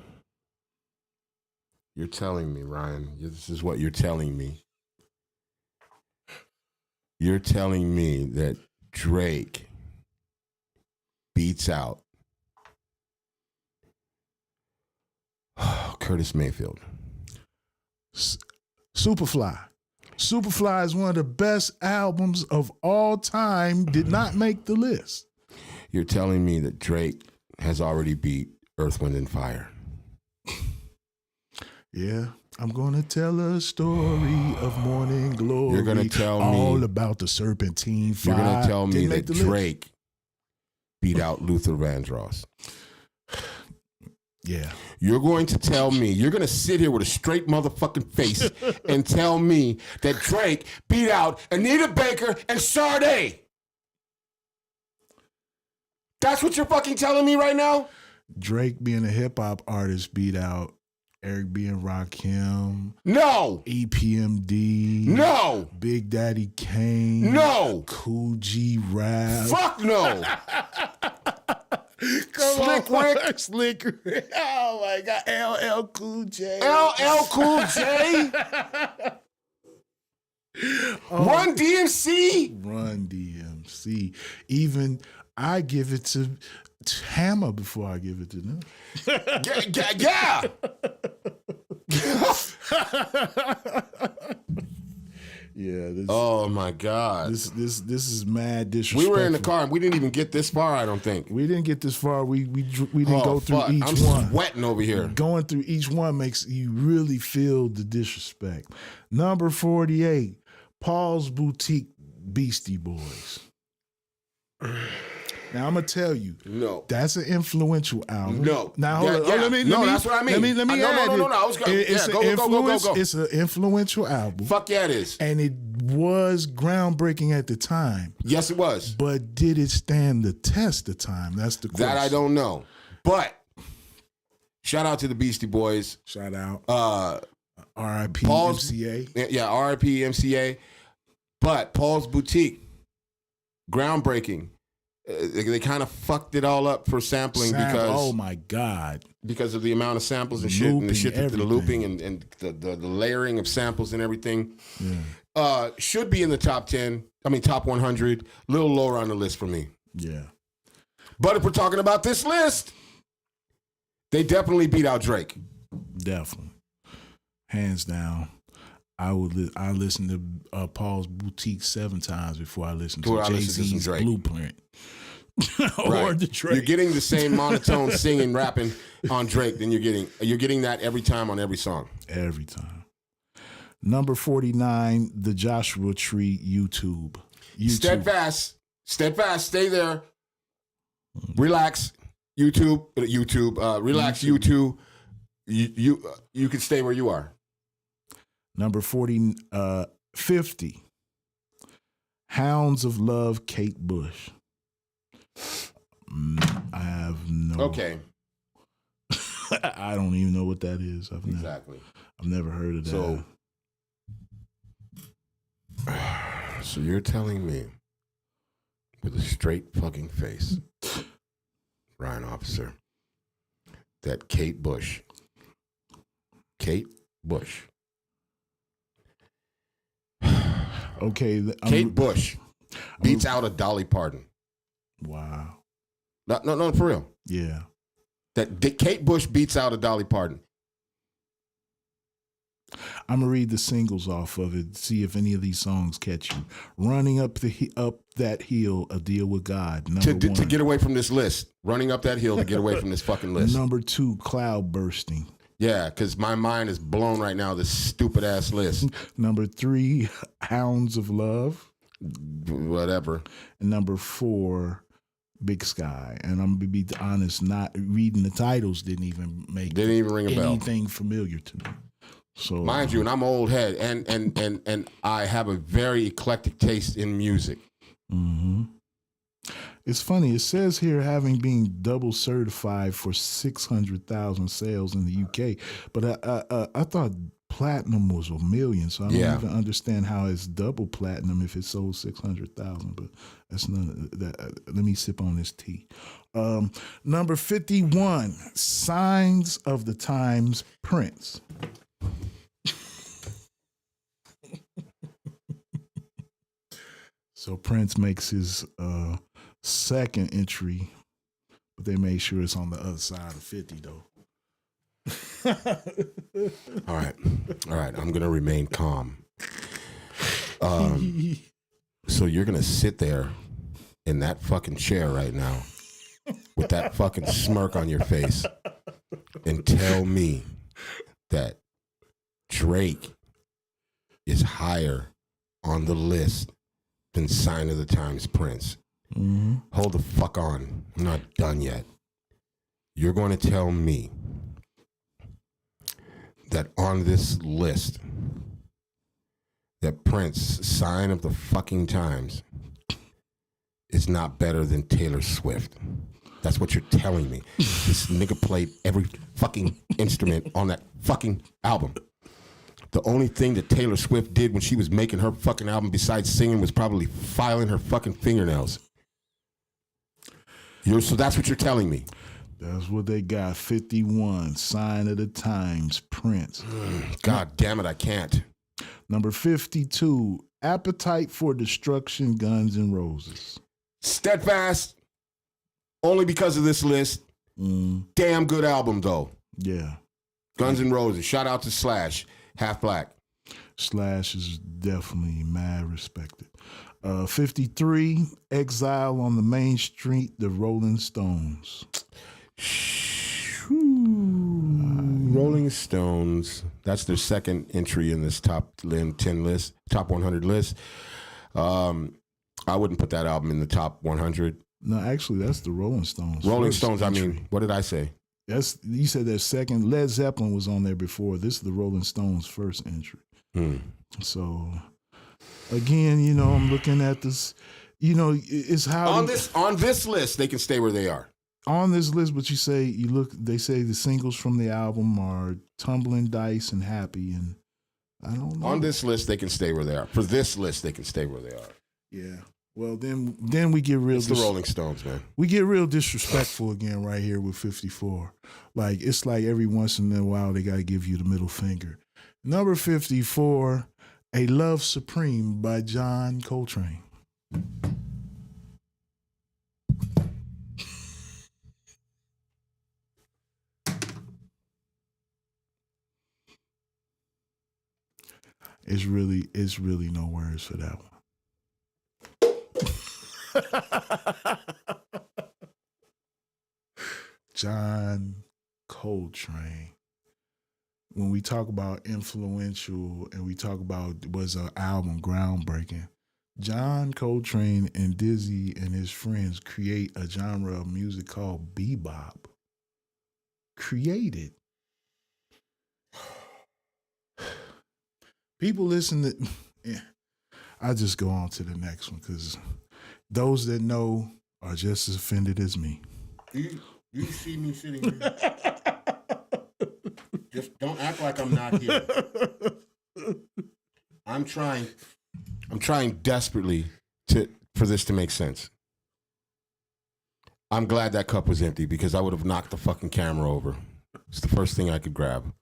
Ryan, this is what you're telling me. You're telling me that Drake beats out Curtis Mayfield. Superfly. Superfly is one of the best albums of all time. Did not make the list. You're telling me that Drake has already beat Earth, Wind, and Fire. Yeah. I'm going to tell a story of morning glory. You're going to tell me all about the Serpentine Fire. You're going to tell me that Drake beat out Luther Vandross. Yeah. You're going to tell me, you're going to sit here with a straight motherfucking face and tell me that Drake beat out Anita Baker and Sade. That's what you're fucking telling me right now? Drake being a hip hop artist beat out Eric B. and Rakim. No. EPMD. No. Big Daddy Kane. No. Cool G Rap. Fuck no. Slick Rick. Slick Rick. Oh my God. LL Cool J. LL Cool J. Run DMC. Run DMC. Even I give it to Hammer before I give it to them. Yeah. Yeah. Oh my God. This is mad disrespectful. We were in the car and we didn't even get this far, I don't think. We didn't get this far. We didn't go through fuck. each I'm one. sweating over here. Going through each one makes you really feel the disrespect. Number 48, Paul's Boutique, Beastie Boys. Now I'm gonna tell you, No. that's an influential album. No. Now hold on. Yeah. Let me. That's what I mean. Let me No, add no. it. I was gonna. It's Go. It's an influential album, Fuck yeah, it is. and it was groundbreaking at the time. Yes, it was. But did it stand the test of time? That's the question. That I don't know. But shout out to the Beastie Boys. Shout out. R.I.P. Paul's- MCA. Yeah, R.I.P. MCA. But Paul's Boutique, groundbreaking. They kind of fucked it all up for sampling Oh my God. because of the amount of samples and shit and the shit that the looping and the layering of samples and everything. Yeah. Should be in the top 10. I mean, top 100. A little lower on the list for me. Yeah. But if we're talking about this list, they definitely beat out Drake. Definitely. Hands down. I listened to Paul's Boutique 7 times before I listened to Jay-Z's Blueprint. Or Right. the Drake. You're getting the same monotone singing, rapping on Drake than you're getting that every time on every song. Every time. Number 49, The Joshua Tree, YouTube. Steadfast, stay there. Relax, YouTube. Relax, YouTube. You can stay where you are. Number 50, Hounds of Love, Kate Bush. I have no. Okay. I don't even know what that is. I've never heard of that. So you're telling me with a straight fucking face, Ryan Officer, that Kate Bush Okay. Kate Bush beats out a Dolly Parton. Wow. No, for real. Yeah. That Kate Bush beats out a Dolly Parton. I'm gonna read the singles off of it. See if any of these songs catch you. Running up that hill, A Deal with God. Number 1. To get away from this list. Running up that hill to get away from this fucking list. Number 2, Cloud Bursting. Yeah, because my mind is blown right now. This stupid ass list. Number 3, Hounds of Love. Whatever. And number 4, Big Sky. And I'm gonna be honest, not reading the titles didn't even ring a bell. Anything familiar to me. So mind you, and I'm an old head, and I have a very eclectic taste in music. Mm-hmm. It's funny. It says here having been double certified for 600,000 sales in the UK, but I thought platinum was 1 million, so I don't even understand how it's double platinum if it sold 600,000. But that's none of that. Let me sip on this tea. Number 51, Signs of the Times, Prince. So Prince makes his second entry, but they made sure it's on the other side of 50 though. All right. I'm gonna remain calm. So you're gonna sit there in that fucking chair right now with that fucking smirk on your face and tell me that Drake is higher on the list than Sign of the Times Prince. Hold the fuck on. I'm not done yet. You're going to tell me that on this list that Prince, Sign of the fucking Times, is not better than Taylor Swift. That's what you're telling me. This nigga played every fucking instrument on that fucking album. The only thing that Taylor Swift did when she was making her fucking album besides singing was probably filing her fucking fingernails. So that's what you're telling me. That's what they got. 51, Sign of the Times, Prince. God damn it, I can't. Number 52, Appetite for Destruction, Guns N' Roses. Steadfast, only because of this list. Damn good album, though. Yeah. Guns N' Roses. Shout out to Slash, Half Black. Slash is definitely mad respected. 53, Exile on the Main Street, the Rolling Stones. Rolling Stones. That's their second entry in this top 10 list, top 100 list. I wouldn't put that album in the top 100. No, actually, that's the Rolling Stones. Rolling Stones, entry. I mean, what did I say? You said their second. Led Zeppelin was on there before. This is the Rolling Stones' first entry. So, again, I'm looking at this. It's how on this list they can stay where they are. On this list, but they say the singles from the album are Tumbling Dice and Happy, and I don't know. On this list, they can stay where they are. For this list, they can stay where they are. Yeah. Well, then we get real. It's the Rolling Stones, man. We get real disrespectful again right here with 54. It's like every once in a while they got to give you the middle finger. Number 54, A Love Supreme by John Coltrane. It's really no words for that one. John Coltrane. When we talk about influential and we talk about was an album groundbreaking, John Coltrane and Dizzy and his friends create a genre of music called bebop. Created. People listen to. Yeah, I'll just go on to the next one because those that know are just as offended as me. Do you see me sitting here? Just don't act like I'm not here. I'm trying desperately for this to make sense. I'm glad that cup was empty because I would have knocked the fucking camera over. It's the first thing I could grab.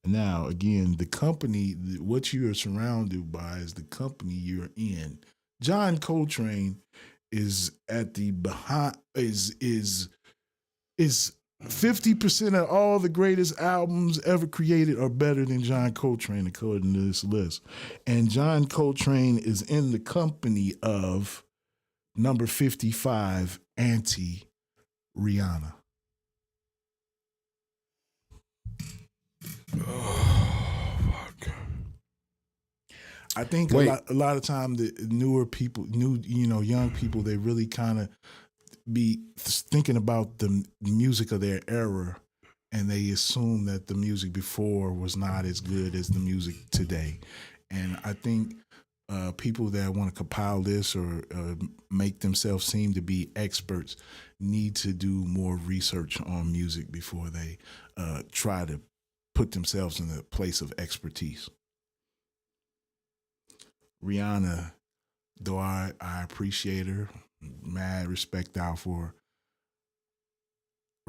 Now, again, the company, what you are surrounded by is the company you're in. John Coltrane is at the behind, is 50% of all the greatest albums ever created are better than John Coltrane, according to this list. And John Coltrane is in the company of number 55, Auntie Rihanna. Oh, fuck. I think a lot of time the newer people, young people, they really kind of be thinking about the music of their era, and they assume that the music before was not as good as the music today. And I think people that want to compile this or make themselves seem to be experts need to do more research on music before they try to put themselves in a place of expertise. Rihanna, though I appreciate her, mad respect out for her,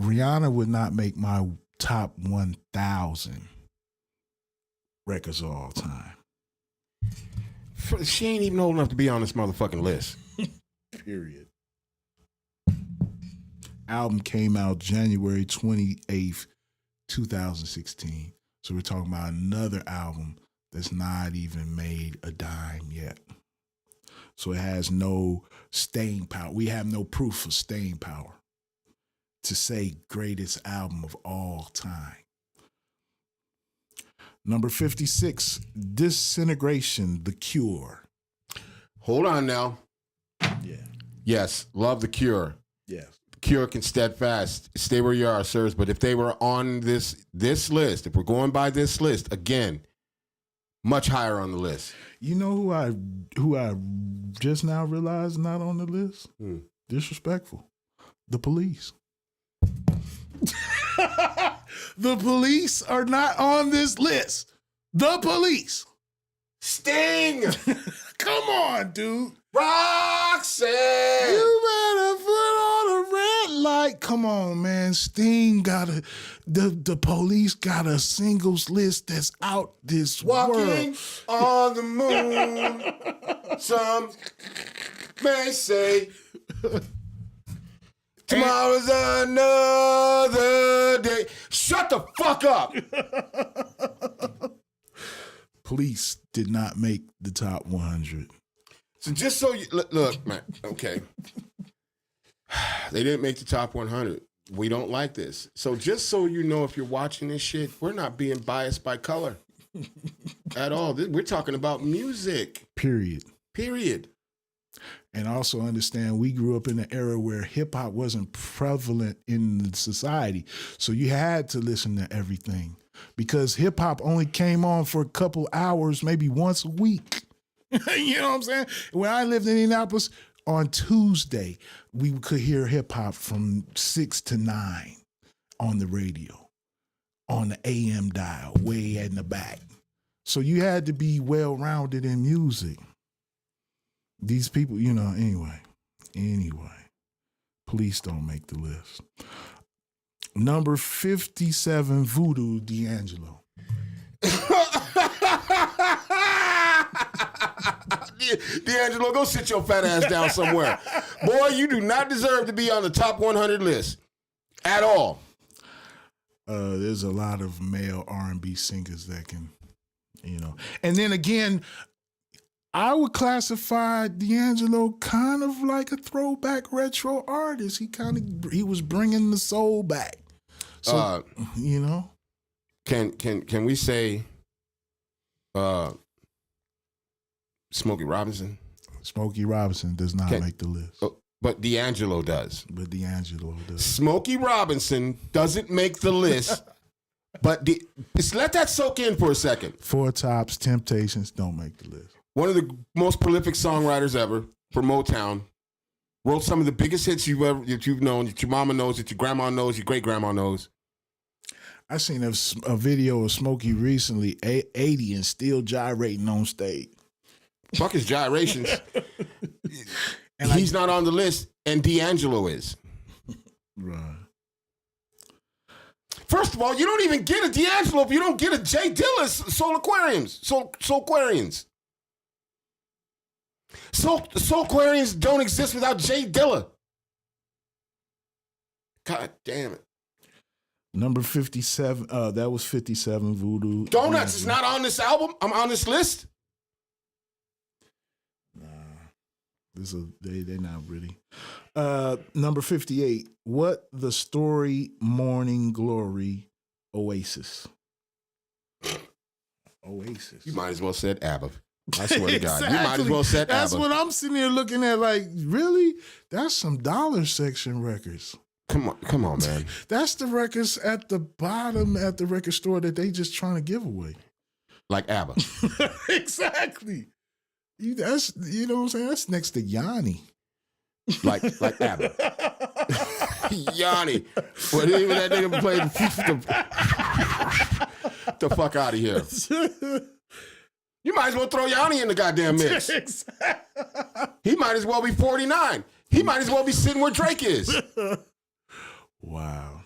Rihanna would not make my top 1,000 records of all time. She ain't even old enough to be on this motherfucking list. Period. Album came out January 28th, 2016. So we're talking about another album that's not even made a dime yet. So it has no staying power. We have no proof of staying power to say greatest album of all time. Number 56, Disintegration, The Cure. Hold on now. Yeah. Yes, love The Cure. Yes. Cure can steadfast. Stay where you are, sirs. But if they were on this list, if we're going by this list, again, much higher on the list. You know who I just now realized not on the list? Disrespectful. The Police. The Police are not on this list. The Police. Sting! Come on, dude. Roxanne! You better put on a red light. Come on, man. Sting got the Police got a singles list that's out this Walking world. on the moon. Some may say tomorrow's another day. Shut the fuck up. Police did not make the top 100. So just so you look, man. Okay, they didn't make the top 100. We don't like this. So just so you know, if you're watching this shit, we're not being biased by color at all. We're talking about music. Period. And also understand we grew up in an era where hip hop wasn't prevalent in the society. So you had to listen to everything because hip hop only came on for a couple hours, maybe once a week. You know what I'm saying? When I lived in Indianapolis, on Tuesday, we could hear hip hop from 6 to 9 on the radio, on the AM dial, way in the back. So you had to be well-rounded in music. These people, you know, anyway, Police don't make the list. Number 57, Voodoo D'Angelo. D'Angelo, go sit your fat ass down somewhere. Boy, you do not deserve to be on the top 100 list at all. There's a lot of male R&B singers that can, you know. And then again, I would classify D'Angelo kind of like a throwback retro artist. He was bringing the soul back. So, you know. Can we say Smokey Robinson? Smokey Robinson does not make the list. But D'Angelo does. Smokey Robinson doesn't make the list, but just let that soak in for a second. Four Tops, Temptations don't make the list. One of the most prolific songwriters ever for Motown. Wrote some of the biggest hits you've known, that your mama knows, that your grandma knows, your great-grandma knows. I seen a video of Smokey recently, 80 and still gyrating on stage. Fuck his gyrations. And he's not on the list, and D'Angelo is. Right. First of all, you don't even get a D'Angelo if you don't get a Jay Dilla's Soulquarians. Soulquarians don't exist without Jay Dilla. God damn it. Number 57, that was 57, Voodoo. Donuts is not on this album. I'm on this list. They're not really. Number 58, What the Story, Morning Glory, Oasis. You might as well said ABBA. I swear to God. Exactly. You might as well said ABBA. That's what I'm sitting here looking at like, really? That's some dollar section records. Come on, man. That's the records at the bottom at the record store that they just trying to give away. Like ABBA. Exactly. You know what I'm saying? That's next to Yanni. Like ABBA. Yanni. Well, even that nigga played the fuck out of here. You might as well throw Yanni in the goddamn mix. He might as well be 49. He might as well be sitting where Drake is. Wow.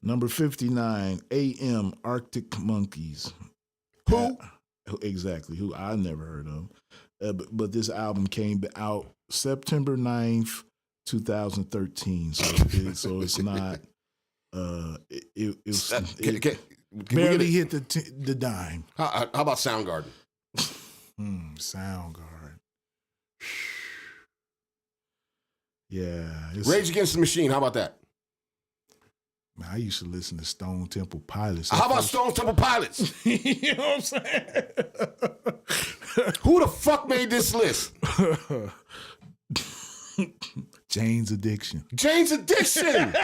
Number 59, AM, Arctic Monkeys. Who? Exactly. Who I never heard of. But this album came out September 9th, 2013. So it's not. It barely hit the dime. How about Soundgarden? Soundgarden. Yeah. Rage Against the Machine. How about that? Man, I used to listen to Stone Temple Pilots. How about Stone Temple Pilots? You know what I'm saying? Who the fuck made this list? Jane's Addiction. Jane's Addiction.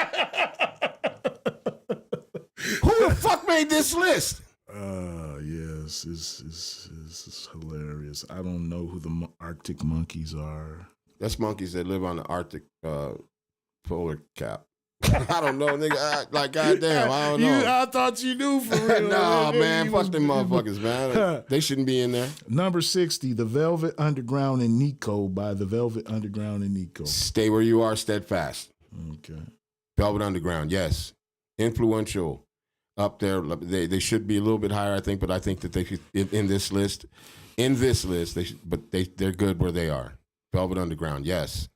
Who the fuck made this list? Yes, it's hilarious. I don't know who the Arctic Monkeys are. That's monkeys that live on the Arctic polar cap. I don't know, nigga. Like, goddamn, I don't know. I thought you knew for real. Nah, man, fuck them motherfuckers, man. They shouldn't be in there. Number 60, The Velvet Underground and Nico by The Velvet Underground and Nico. Stay where you are, steadfast. Okay. Velvet Underground, yes. Influential. Up there, they should be a little bit higher, I think, but I think that they should in this list, they should, but they're good where they are. Velvet Underground, yes.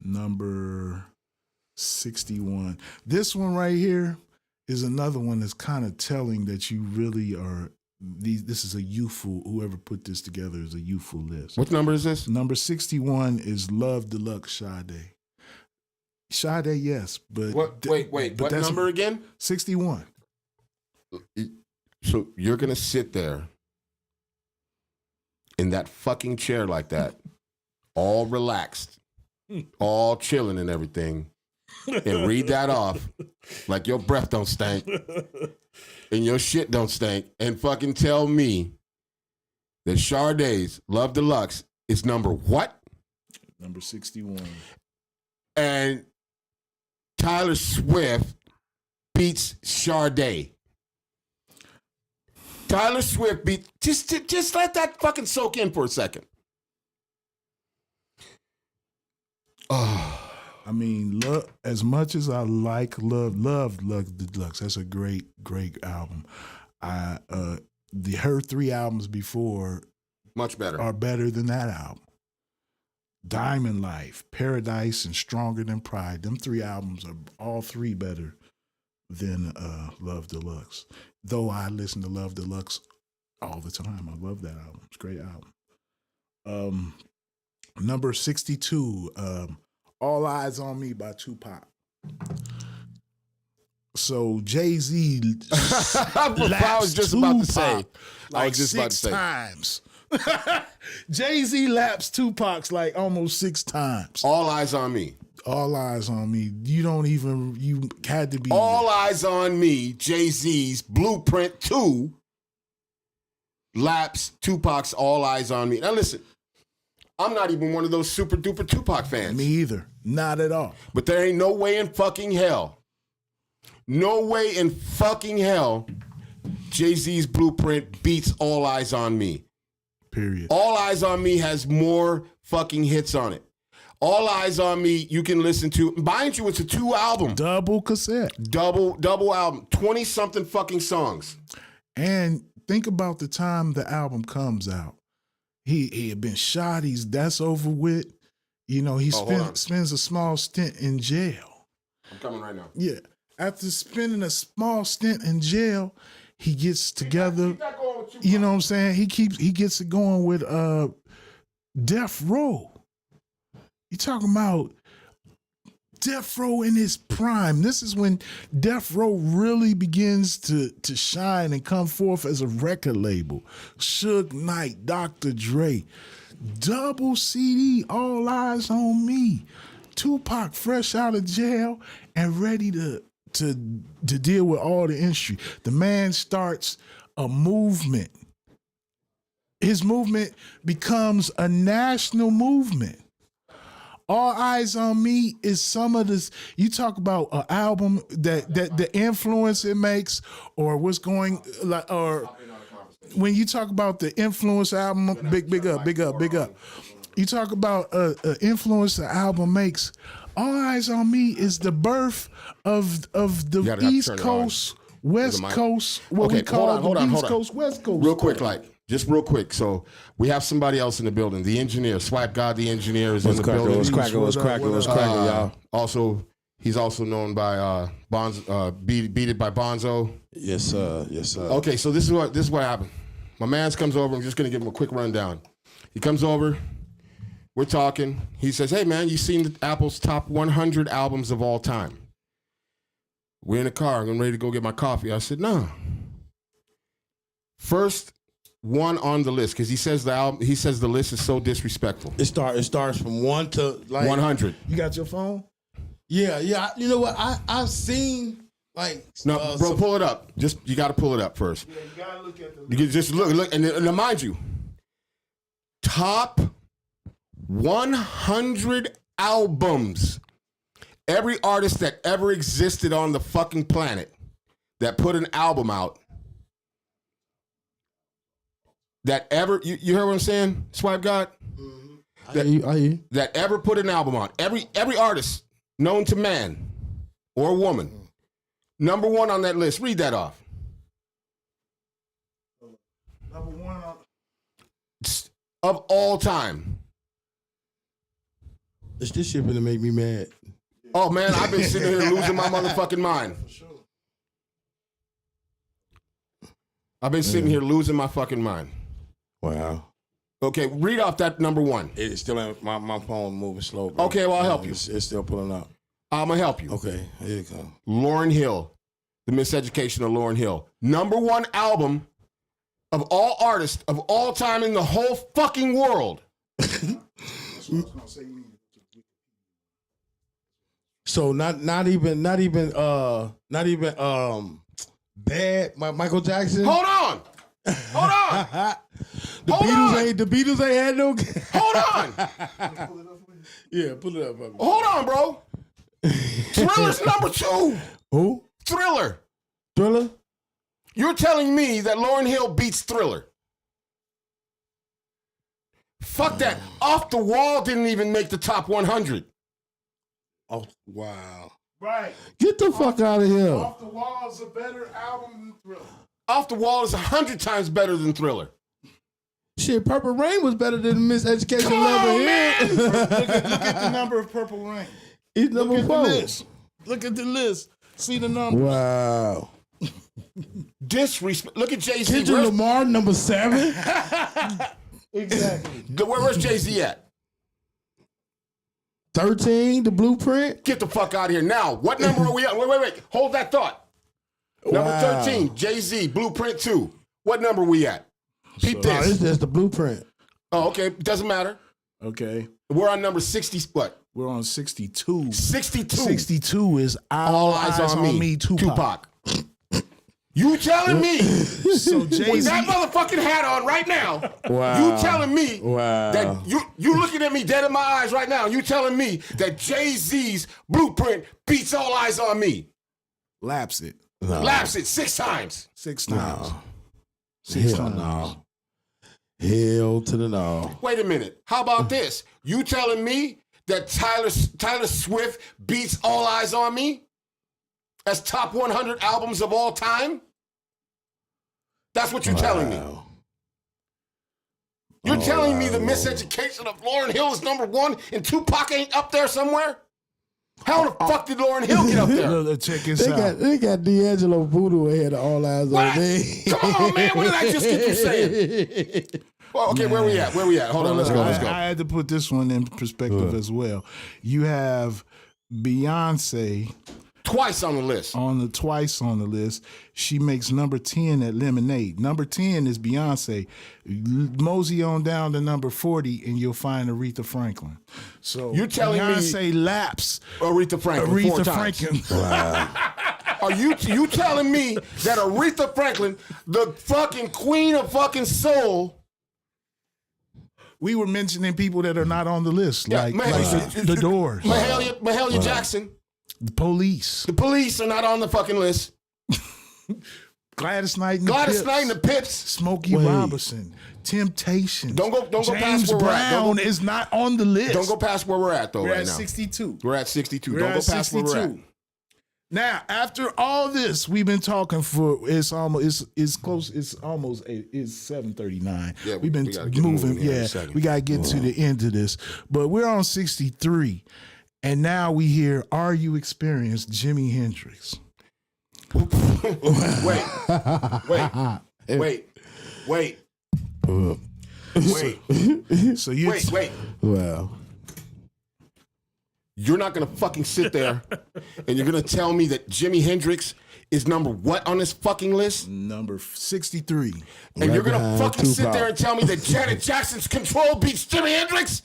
Number 61. This one right here is another one that's kind of telling that you really are. This is a youthful. Whoever put this together is a youthful list. What number is this? Number 61 is Love Deluxe Sade. Sade, yes, but wait. What number again? 61. So you're gonna sit there in that fucking chair like that, all relaxed, all chilling and everything, and read that off like your breath don't stink and your shit don't stink, and fucking tell me that Sade's Love Deluxe is number what? Number 61. And Taylor Swift beats Sade. Taylor Swift beat. Just let that fucking soak in for a second. Oh. I mean, as much as I love Deluxe, that's a great album. Her 3 albums before much better are better than that album. Diamond Life, Paradise, and Stronger Than Pride. Them 3 albums are all 3 better than Love Deluxe. Though I listen to Love Deluxe all the time. I love that album. It's a great album. Number 62, All Eyes on Me by Tupac. So Jay-Z I was just about to say. Like 6 times. Jay-Z laps Tupac's like almost 6 times. All Eyes on Me. All Eyes on Me. You had to be. All Eyes on Me, Jay-Z's Blueprint 2 laps Tupac's All Eyes on Me. Now listen, I'm not even one of those super duper Tupac fans. Me either. Not at all. But there ain't no way in fucking hell. No way in fucking hell Jay-Z's Blueprint beats All Eyes on Me. Period. All Eyes on Me has more fucking hits on it. All Eyes on Me, you can listen to. Mind you, it's a 2 album. Double cassette. Double album. 20-something fucking songs. And think about the time the album comes out. He had been shot. That's over with. You know, he spends a small stint in jail. I'm coming right now. Yeah. After spending a small stint in jail, he gets together. You know what I'm saying? He gets it going with Death Row. You talking about Death Row in his prime. This is when Death Row really begins to shine and come forth as a record label. Suge Knight, Dr. Dre, double CD, All Eyes on Me. Tupac fresh out of jail and ready to deal with all the industry. The man starts a movement. His movement becomes a national movement. All Eyes on Me is some of this. You talk about an album that the influence it makes, or what's going like, or when you talk about the influence album, big up. You talk about influence the album makes. All Eyes on Me is the birth of the East Coast, West Coast, what we call the East Coast, West Coast. Real quick. So we have somebody else in the building. The engineer, Swipe God, the engineer is in the building. What's cracking, y'all? Also, he's also known by Beat It by Bonzo. Yes, sir. Okay, so this is what happened. My man comes over. I'm just gonna give him a quick rundown. He comes over. We're talking. He says, "Hey man, you seen the Apple's top 100 albums of all time?" We're in the car. I'm ready to go get my coffee. I said, "No. First one on the list? Because he says the list is so disrespectful. It starts from 1 to like 100. You got your phone? Yeah. You know what? I've seen like No, bro, pull it up. You got to pull it up first. Yeah, you gotta look at the. You can just look, and mind you, top 100 albums. Every artist that ever existed on the fucking planet that put an album out. That ever you heard what I'm saying? Swipe God. I hear you. That ever put an album out. Every artist known to man or woman. Number one on that list. Read that off. Number one on. Of all time. This shit gonna make me mad. Oh man, I've been sitting here losing my motherfucking mind. I've been sitting here losing my fucking mind. Wow. Okay, read off that number one. It's still ain't, my phone moving slow, bro. Okay, well, I'll help you. It's still pulling up. I'm gonna help you. Okay, here you go. Lauryn Hill, The Miseducation of Lauryn Hill. Number one album of all artists of all time in the whole fucking world. So not even bad Michael Jackson. Hold on. The Beatles ain't had no. Hold on. Yeah, pull it up. Baby. Hold on, bro. Thriller's number two. Who? Thriller. Thriller? You're telling me that Lauryn Hill beats Thriller? Fuck that. Off the Wall didn't even make the top 100. Oh wow! Right. Get the fuck out of here. Off the Wall is a better album than Thriller. Off the Wall is 100 times better than Thriller. Shit, Purple Rain was better than Miseducation. Come on, man. Look at the number of Purple Rain. He's number Look at 4. the list. Look at the list. See the number. Wow. Disrespect. Look at Jay-Z. Kendrick Lamar, number 7. Exactly. Where's Jay-Z at? 13, The Blueprint. Get the fuck out of here. Now, what number are we at? Wait. Hold that thought. Number Wow. 13, Jay-Z, Blueprint 2. What number we at? Peep Oh, this. it's just The Blueprint. Oh, okay. Doesn't matter. Okay. We're on number 60, what? We're on 62. 62. 62 is All Eyes on Me. Tupac. You telling me So with Jay-Z. that motherfucking hat on right now, Wow. you telling me Wow. that you looking at me dead in my eyes right now, you telling me that Jay-Z's Blueprint beats All Eyes on Me. Laps it. No. Laps it 6 times. 6 times. No. 6 Hell times. no. Hell to the no. Wait a minute. How about this? You telling me that Tyler Swift beats All Eyes on Me as top 100 albums of all time? That's what you're telling me. Wow. You're telling me the Miseducation of Lauryn Hill is number 1 and Tupac ain't up there somewhere? How the fuck did Lauryn Hill get up there? Look, check this out. They got D'Angelo Voodoo ahead of All Eyes What? on Me. Come on, man. What did I just get you saying? Well, okay, where we at? Hold on, let's go. I had to put this one in perspective as well. You have Beyonce Twice on the list. twice on the list. She makes number 10 at Lemonade. Number 10 is Beyonce. Mosey on down to number 40 and you'll find Aretha Franklin. So You're telling me- Beyonce laps Aretha Franklin 4 Aretha times. Franklin. Are you telling me that Aretha Franklin, the fucking queen of fucking soul, We were mentioning people that are not on the list, Yeah, like man, the Doors, Mahalia Jackson, the Police, the Police are not on the fucking list. Gladys Knight and Gladys the Knight and the Pips, Pips. Smokey Wait. Robinson, Temptations. Don't go James past where we're at. Brown is not on the list. Don't go past where we're at though. We're right at now 62. we're at 62. We're Don't go at past where we're at. 62. Now, after all this, we've been talking for it's almost 7:39. Yeah, we've been we gotta get moving. moving here in a Yeah, second. we gotta get to the end of this. But we're on 63, and now we hear "Are You Experienced?" Jimi Hendrix. Wait. So you Wait. Wow. You're not gonna fucking sit there and you're gonna tell me that Jimi Hendrix is number what on this fucking list? Number 63. And you're gonna behind fucking sit Tupac. there and tell me that Janet Jackson's Control beats Jimi Hendrix?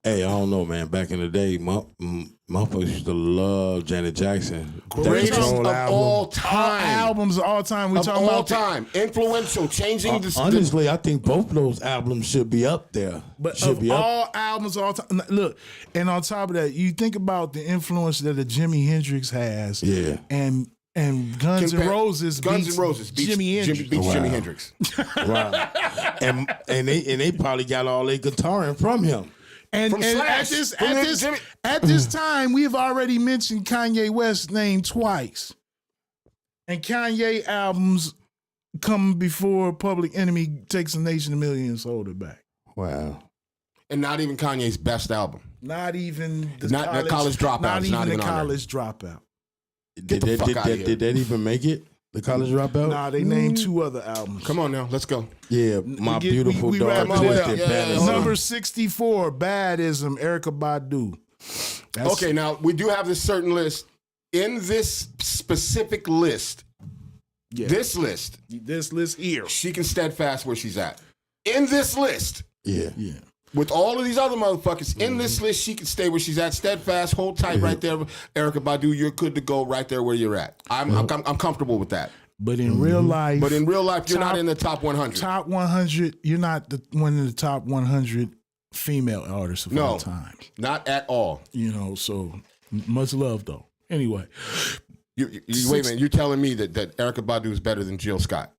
Hey, I don't know, man. Back in the day, motherfuckers used to love Janet Jackson. Greatest Control of album. all All time. albums of all time. We Of talking all about time. Influential, changing the Honestly, I think both of those albums should be up there. But should of be up. all albums, all time. Look, and on top of that, you think about the influence that a Jimi Hendrix has. Yeah. And Guns N' Roses Guns beats N' Roses beats Jimi Hendrix. beats Wow. Jimi Hendrix. Wow. and they probably got all their guitaring from him. And, From and at Slash. this From at the this Jimmy- at this time, we've already mentioned Kanye West's name twice. And Kanye albums come before Public Enemy Takes a Nation of Millions, Hold It Back. Wow. And not even Kanye's best album. Not even the Not the College Dropout. Not It's even not the even on there. College Dropout. Get the fuck outta here. Did that even make it? The College Dropout? Nah, they named two other albums. Come on now, let's go. Yeah, My We get- Beautiful we Dark wrap it Twisted up. Yeah, Fantasy. yeah. Number 64, Badism, Erykah Badu. That's- Okay, now we do have this certain list. In this specific list, yeah. this list, This list here. she can steadfast where she's at. In this list, Yeah. Yeah. with all of these other motherfuckers, in this list, she can stay where she's at. Steadfast, hold tight right there. Erykah Badu, you're good to go right there where you're at. I'm comfortable with that. But in real life, But in real life, you're Top- not in the top 100. top 100, you're not one of the top 100 female artists of all No, time. not at all. You know, so much love though. Anyway, You wait a minute. You're telling me that Erykah Badu is better than Jill Scott?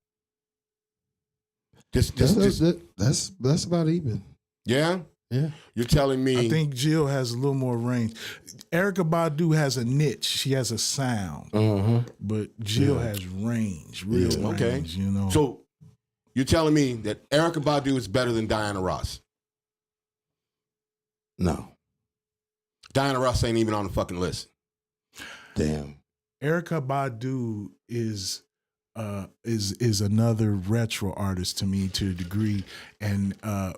That's about even. Yeah. Yeah. You're telling me. I think Jill has a little more range. Erykah Badu has a niche. She has a sound. But Jill has range, real range, Okay. you know. So you're telling me that Erykah Badu is better than Diana Ross? No. Diana Ross ain't even on the fucking list. Damn. Erykah Badu is another retro artist to me to a degree, and an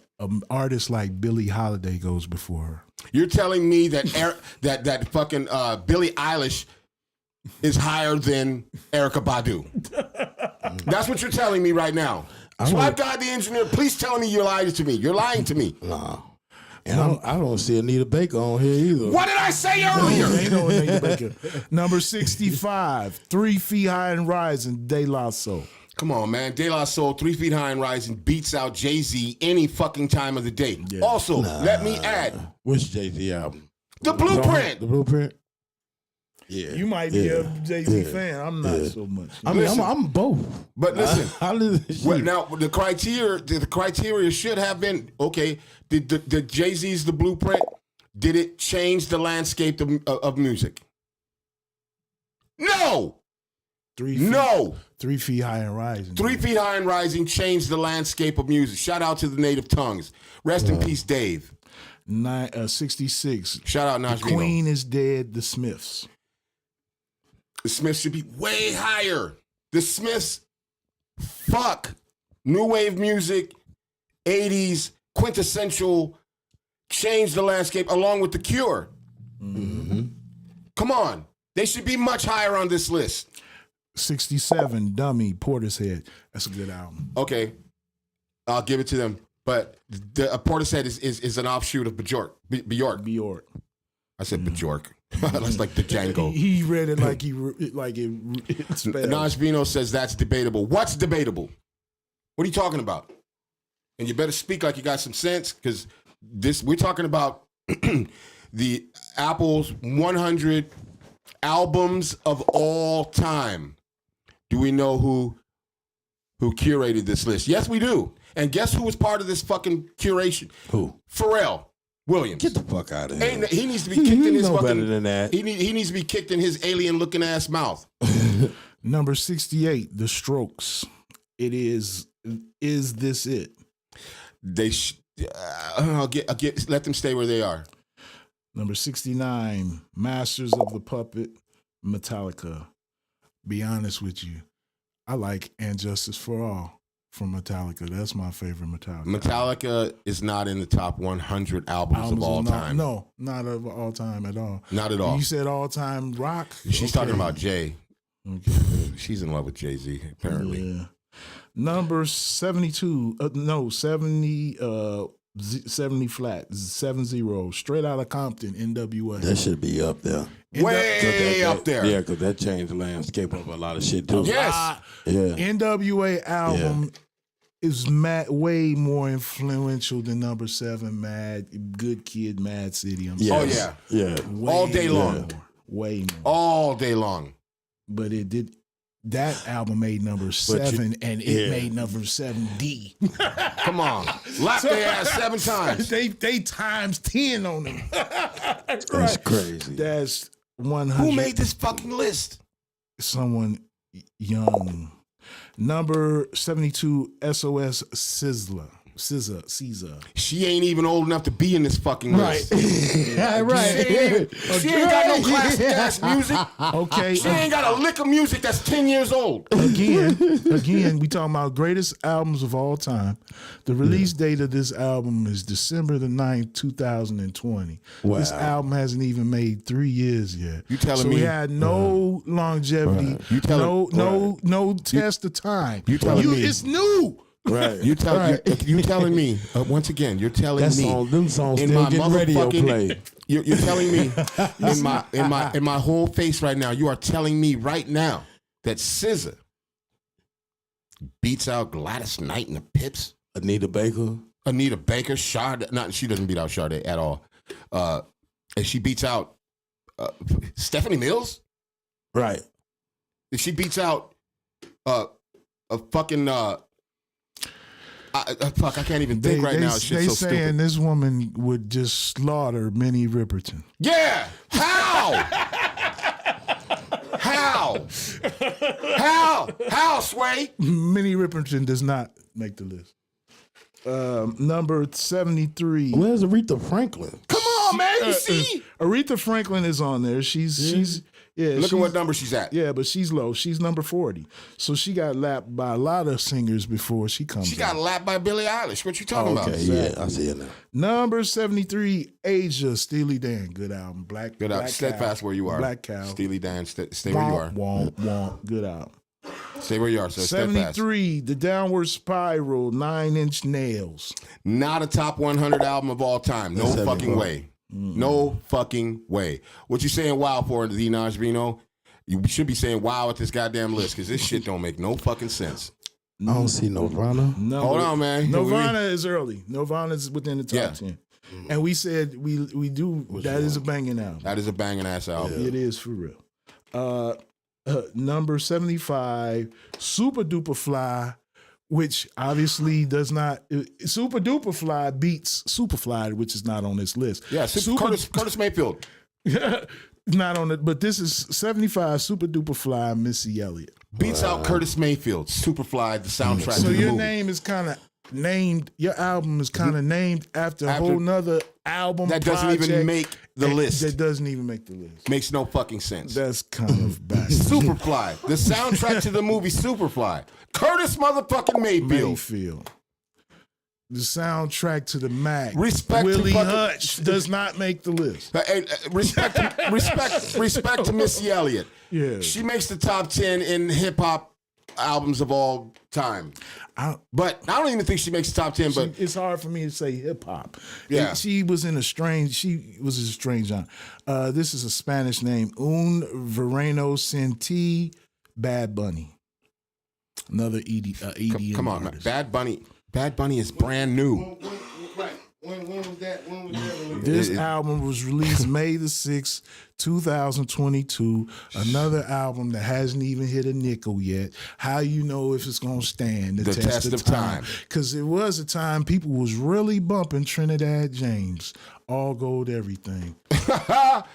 artist like Billie Holiday goes before her. You're telling me that that fucking Billie Eilish is higher than Erykah Badu? That's what you're telling me right now. Swipe God the engineer, please tell me you're lying to me. You're lying to me. No. And I don't see Anita Baker on here either. What did I say earlier? Ain't no Anita Baker. Number 65, 3 Feet High and Rising, De La Soul. Come on, man. De La Soul, 3 Feet High and Rising, beats out Jay-Z any fucking time of the day. Yeah. Also, let me add, Which Jay-Z album? The Blueprint. The Blueprint? Yeah. You might be a Yeah. Jay-Z Yeah. fan. I'm not Yeah. so much. I mean, Listen. I'm both. But listen, I listen to well, shit. now the criteria should have been, okay, did Jay-Z's The Blueprint, did it change the landscape of music? No. 3 feet, No. 3 Feet High and Rising. 3 Feet High and Rising changed the landscape of music. Shout out to the native tongues. Rest in peace, Dave. 66. Shout out The Naj Vino. Queen is Dead, The Smiths. The Smiths should be way higher. The Smiths, fuck. New wave music, 80s, quintessential, changed the landscape along with The Cure. Come on. They should be much higher on this list. 67, Dummy, Portishead. That's a good album. Okay. I'll give it to them. But Portishead is an offshoot of Bjork. Bjork. I said Bjork. That's like the Django. He read it like it spelled. Naj Vino says that's debatable. What's debatable? What are you talking about? And you better speak like you got some sense, because we're talking about the Apple's 100 albums of all time. Do we know who curated this list? Yes, we do. And guess who was part of this fucking curation? Who? Pharrell Williams. Get the fuck out of here. He needs to be kicked in his know fucking. better than that. He needs to be kicked in his alien-looking ass mouth. Number 68, The Strokes. It is this it? They let them stay where they are. Number 69, Masters of the Puppet, Metallica. Be honest with you, I like And Justice for All. from Metallica. That's my favorite Metallica. Metallica is not in the top 100 albums of all time. No, not of all time at all. Not at all. You said all time rock? She's Okay. talking about Jay. Okay. She's in love with Jay-Z, apparently. Yeah. Number 72, 70 flat, 70, straight out of Compton, NWA. That should be up there. Way up there. Yeah, because that changed the landscape of a lot of shit too. Yes. Yeah. NWA album is way more influential than number 7, Mad Good Kid, Mad City. I'm Yes. Oh, yeah. Yeah. Way All day long. more, way more. All day long. But it did. That album made number 7, and it made number 7D. Come on. Lap their ass 7 times. they times 10 on them. That's crazy. That's 100. Who made this fucking list? Someone young. Number 72, SOS SZA. She ain't even old enough to be in this fucking list. Right. She ain't got no classic ass music. Okay. She ain't got a lick of music that's 10 years old. Again, we talking about greatest albums of all time. The release date of this album is December the 9th, 2020. Wow. This album hasn't even made 3 years yet. You telling so me- we had no longevity, You telling- no test of time. You telling me- it's new. Right. You telling me once again? You're telling That me song, them songs in still my getting radio motherfucking- play. You're telling me in my whole face right now. You are telling me right now that SZA beats out Gladys Knight and the Pips, Anita Baker. Anita Baker, Sade. Not she doesn't beat out Sade at all. And she beats out Stephanie Mills. Right. If she beats out a fucking fuck, I can't even think right now. Shit's They so saying stupid. this woman would just slaughter Minnie Riperton. Yeah. How? How, Sway? Minnie Riperton does not make the list. Number 73. Where's Aretha Franklin? Come on, man. You see? Aretha Franklin is on there. She's Look at what number she's at. Yeah, but she's low. She's number 40. So she got lapped by a lot of singers before she comes She got in. lapped by Billie Eilish. What you talking Okay, about? yeah, I see it now. Number 73, Asia, Steely Dan. Good album. Black Good out. Black Steadfast Cow. where you are. Black Cow. Steely Dan, stay where you are. Womp. Good album. Stay where you are, so Steadfast. 73, The Downward Spiral, 9 Inch Nails. Not a top 100 album of all time. No That's fucking 74. way. No fucking way. What you saying wow for, the Naj Vino? You should be saying wow at this goddamn list because this shit don't make no fucking sense. I don't see Nirvana. Number- Hold on, man. Nirvana is early. Nirvana is within the top Yeah. 10. And we said we do, that is a banging album. That is a banging ass album. It is for real. Number 75, Super Duper Fly, which obviously does not. Super Duper Fly beats Superfly, which is not on this list. Yeah, Curtis Mayfield. Not on it, but this is 75, Super Duper Fly, Missy Elliott. Beats out Curtis Mayfield, Superfly, the soundtrack So to the your movie. name is kind of named, your album is kind of named after a whole nother album that doesn't even project make the list. That doesn't even make the list. Makes no fucking sense. That's kind of bad. Superfly, the soundtrack to the movie Superfly. Curtis motherfucking Mayfield. Mayfield. The soundtrack to the Mac. Respect to Willie fucking- Hutch does not make the list. Respect to Missy Elliott. Yeah. She makes the top 10 in hip hop albums of all time. But I don't even think she makes the top 10, but It's hard for me to say hip hop. Yeah. She was a strange genre. This is a Spanish name. Un Verano Senti Bad Bunny. Another EDM come on, man. artist. Bad Bunny is brand new. Right. When was that? When was that released? This album was released May the 6th, 2022. Another album that hasn't even hit a nickel yet. How you know if it's going to stand the test of time? Because it was a time people was really bumping Trinidad James. All gold everything.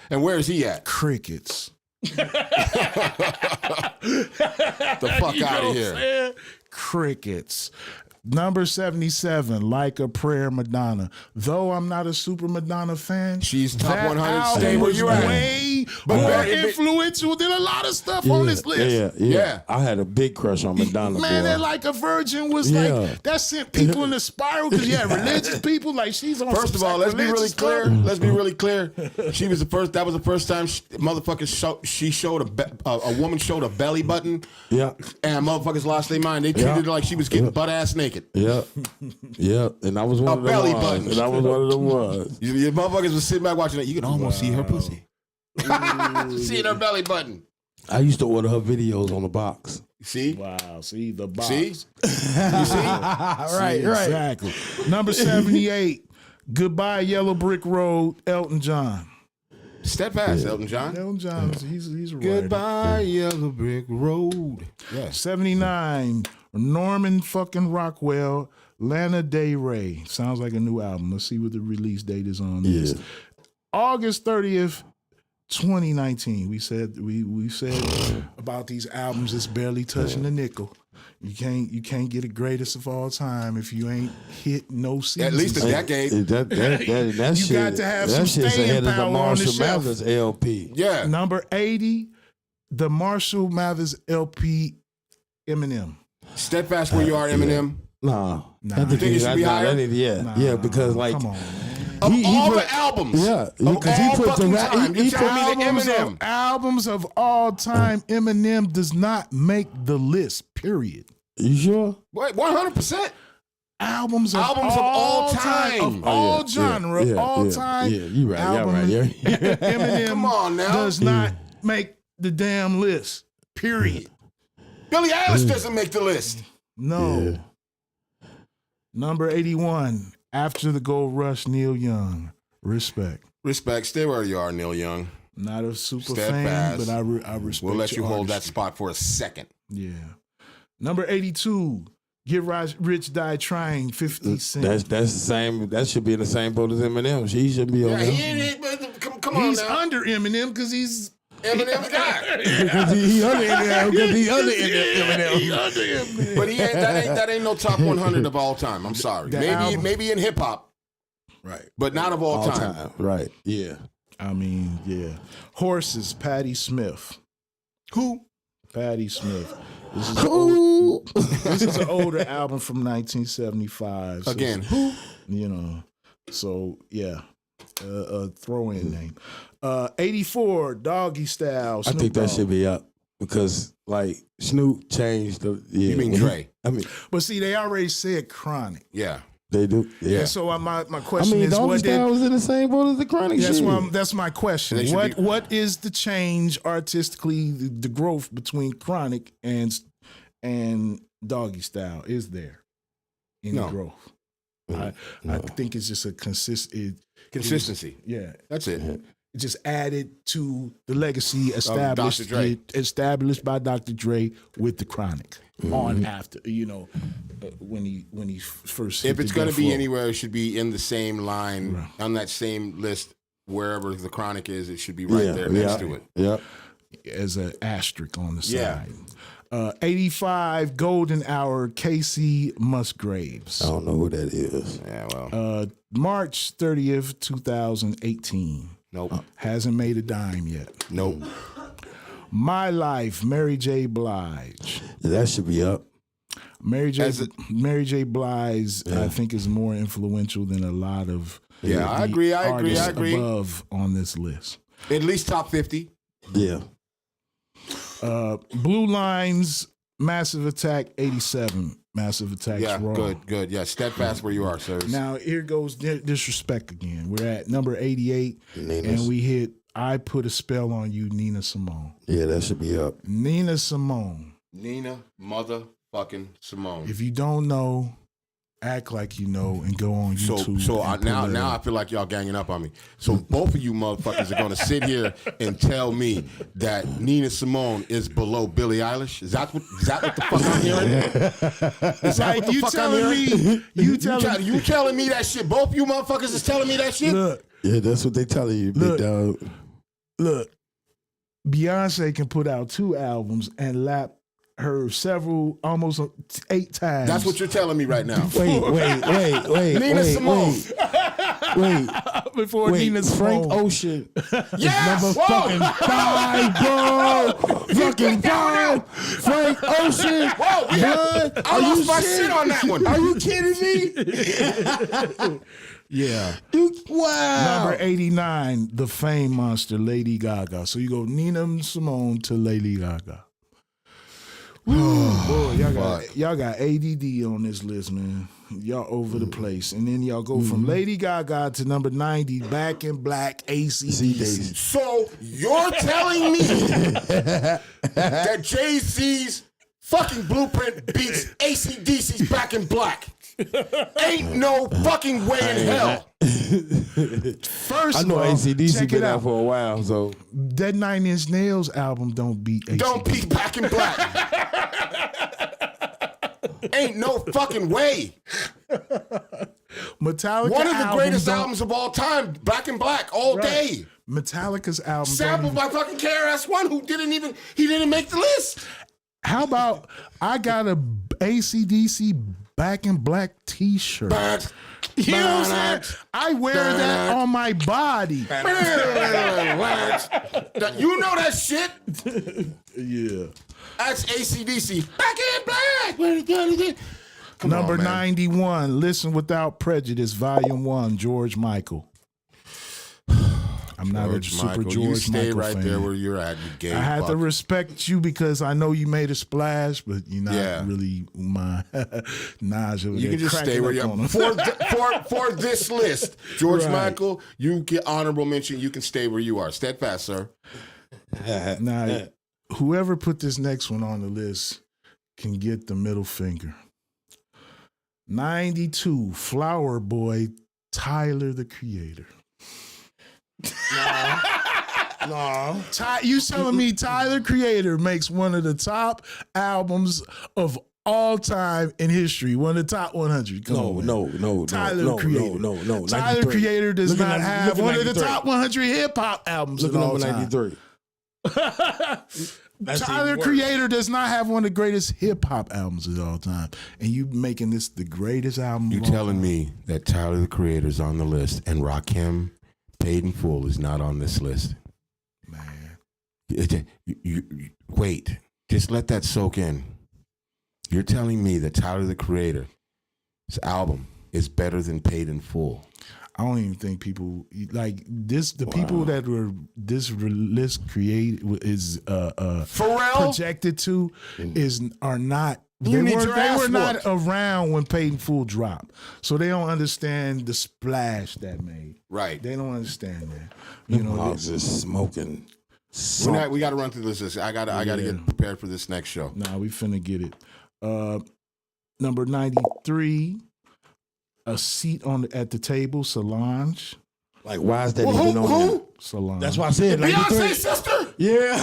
And where is he at? Crickets. The fuck out of here. Crickets. Number 77, Like a Prayer, Madonna. Though I'm not a super Madonna fan, She's top that 100. album Stay where was you at. way But more Barry- influential than a lot of stuff on this list. Yeah. I had a big crush on Madonna. Man, boy. that Like a Virgin was Yeah. like, that sent people in a spiral because you had religious people. Like, she's on First of some all, let's be really religious clear. stuff. Let's be really clear. She was the first. That was the first time she showed a woman showed a belly button. Yeah. And motherfuckers lost their mind. They treated her like she was getting butt ass naked. Yeah. Yeah. And I was one of the belly ones. button. And I was one of the ones. You motherfuckers was sitting back watching it. You can almost see her pussy. Seeing her belly button. I used to order her videos on the box. See? Wow, see the box. See? You see? Right, exactly. Number 78, Goodbye Yellow Brick Road, Elton John. Steadfast, Elton John. Elton John, he's a writer. Goodbye, Yellow Brick Road. Yes. 79, Norman fucking Rockwell, Lana Del Rey. Sounds like a new album. Let's see what the release date is on this. Yeah. August 30th, 2019. We said about these albums it's barely touching the nickel. You can't get a greatest of all time if you ain't hit no season. At least a decade. That You shit, got to have that some shit's staying ahead of the power on the Marshall shelf. Mathers LP. Yeah. Number 80, the Marshall Mathers LP, Eminem. Steadfast where you are, Eminem. Nah. Nah. I You think it should be higher? Yeah, because like Come on, man. Of He all put- the albums. Yeah, Of because he all put the fucking rap- time. he You put tell me that Albums Eminem. of all time, Eminem does not make the list, period. you sure? Wait, 100%. Albums of Albums of all time. Of all genre, all time. Yeah, you right. album, Yeah, right. Yeah. Eminem Come on now. does not make the damn list, period. Billie Eilish doesn't make the list. No. Yeah. Number 81, After the Gold Rush, Neil Young. Respect. Respect. Stay where you are, Neil Young. Not a super Steadfast. fan, but I respect. We'll let you your hold that artistry. spot for a second. Yeah. Number 82, Get Rich, Die Trying, 50 Cent. That's the same. That should be in the same boat as Eminem. She should be on Yeah, there. come on He's now. under Eminem because he's Eminem's guy. Because he under Eminem. Because he under Eminem. But that ain't no top 100 of all time. I'm sorry. The album- Maybe in hip hop, Right. but not of all All time. time. Right. Yeah. I mean, yeah. Horses, Patti Smith. Who? Patti Smith. This is, Ooh. this is an older album from 1975. So Again, it's, who? you know, so yeah, throw-in name. 84, Doggy Style. I Snoop think that Dogg. should be up because like Snoop changed the. Yeah. You mean Dre? I mean, But see, they already said Chronic. Yeah. they do. Yeah. And so my I question mean, is, Doggy what did Style was in the same boat as the Chronic That's shit. that's my question. They should be- What is the change artistically, the growth between Chronic and Doggy Style? Is there any No. growth? I think it's just a Consistency. Yeah, That's it. it just added to the legacy established Dr. Dre. established by Dr. Dre with the Chronic on after when he first. hit If it's the going to death be row. anywhere, it should be in the same line, on that same list, wherever the Chronic is, it should be right there next to it. Yeah. as an asterisk on the Yeah. side. 85 Golden Hour, Casey Musgraves. I don't know who that is. Yeah, well, March 30th, 2018. nope. Hasn't made a dime yet. Nope. My Life, Mary J. Blige. That should be up. Mary J. As a- Mary J. Blige, I think, is more influential than a lot of Yeah, I the agree. artists above on this list. At least top 50. Yeah. Blue Lines, Massive Attack, 87. Massive Attack's Yeah, Raw. good. Yeah, steadfast where you are, sir. Now here goes disrespect again. We're at number 88, Nina's- and we hit "I Put a Spell on You," Nina Simone. Yeah, that should be up. Nina Simone. Nina motherfucking Simone. If you don't know, act like you know and go on YouTube. Now I feel like y'all ganging up on me. So both of you motherfuckers are going to sit here and tell me that Nina Simone is below Billie Eilish. Is that what the fuck I'm hearing? Is that what the you fuck I'm telling hearing? me, You telling me that shit? Both you motherfuckers is telling me that shit? look, Yeah, that's what they telling you, big Look. dog. look, Beyonce can put out 2 albums and lap her almost 8 times. That's what you're telling me right now. Wait. Nina Simone. Wait, before Nina Frank Simone. Ocean. Yes! Number Whoa! fucking 5, bro. Fucking that one 5. Frank Ocean. Whoa, we Blood. I lost my shit on that one. Are you kidding me? Yeah. Wow. Number 89, the fame monster, Lady Gaga. So you go Nina Simone to Lady Gaga. Boy, y'all got ADD on this list, man. Y'all over the place. And then y'all go from Lady Gaga to number 90, Back in Black, AC/DC. So you're telling me that Jay-Z's fucking Blueprint beats AC/DC's Back in Black? Ain't no fucking way in hell. First I know of all, AC/DC check been it out out. for a while, so That 9 Inch Nails album don't beat AC/DC. Don't beat Back in Black. Ain't no fucking way. Metallica One of the greatest don't- albums of all time, Back in Black, all day. Metallica's album. don't Sampled even- by fucking KRS-One, who didn't make the list. How about I got a AC/DC Back in Black T-shirt? But You know what I'm saying? I wear that on my body. you know that shit. Yeah. That's AC/DC. Back in Black. Come Number on, man. 91, Listen Without Prejudice, Volume 1, George Michael. I'm not a super Michael, George you stay Michael right fan. there where you're at, you gay I had to fuck. respect you because I know you made a splash, but you're not Yeah. really my Naj over You there can just stay cracking where up you're on him. for this list. George Right. Michael, you get honorable mention. You can stay where you are. Steadfast, sir. Now, whoever put this next one on the list can get the middle finger. 92, Flower Boy, Tyler the Creator. no. You telling me Tyler Creator makes one of the top albums of all time in history, one of the top 100? Come on, man. No. Tyler Creator. No. Tyler 93. Creator does Look at not that- have look at one of the 93. top 100 hip hop albums Look of at all number time. 93. That's Tyler even worse. Creator does not have one of the greatest hip hop albums of all time, and you making this the greatest album. You of all telling time. me that Tyler the Creator's on the list and Rakim, Paid in Full, is not on this list? Man, You wait. Just let that soak in. You're telling me that Tyler the Creator's album is better than Paid in Full? I don't even think people like this. The people that were this list created is Pharrell? projected to are not. You need your They ass were not whooped. around when Paid in Full dropped, so they don't understand the splash that made. Right. They don't understand that. You know, I was just smoking. We got to run through this list. I got to get prepared for this next show. nah, we finna get it. Number 93, A Seat at the Table, Solange. Like, why is that Well, even on there? who? Solange. That's why I said 93. Beyonce's sister? Yeah.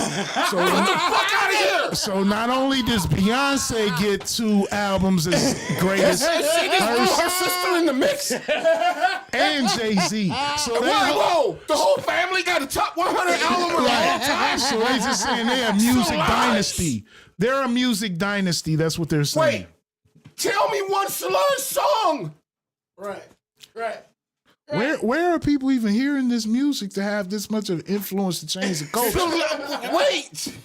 So, Get the fuck out of here! so not only does Beyonce get 2 albums as greatest, She just threw her sister in the mix. and Jay-Z. So they, Whoa! The whole family got a top 100 album of all time. so they just saying they're a music Solange. dynasty. They're a music dynasty. That's what they're saying. Wait, tell me one Solange song. Right. Where are people even hearing this music to have this much of influence to change the culture? Wait.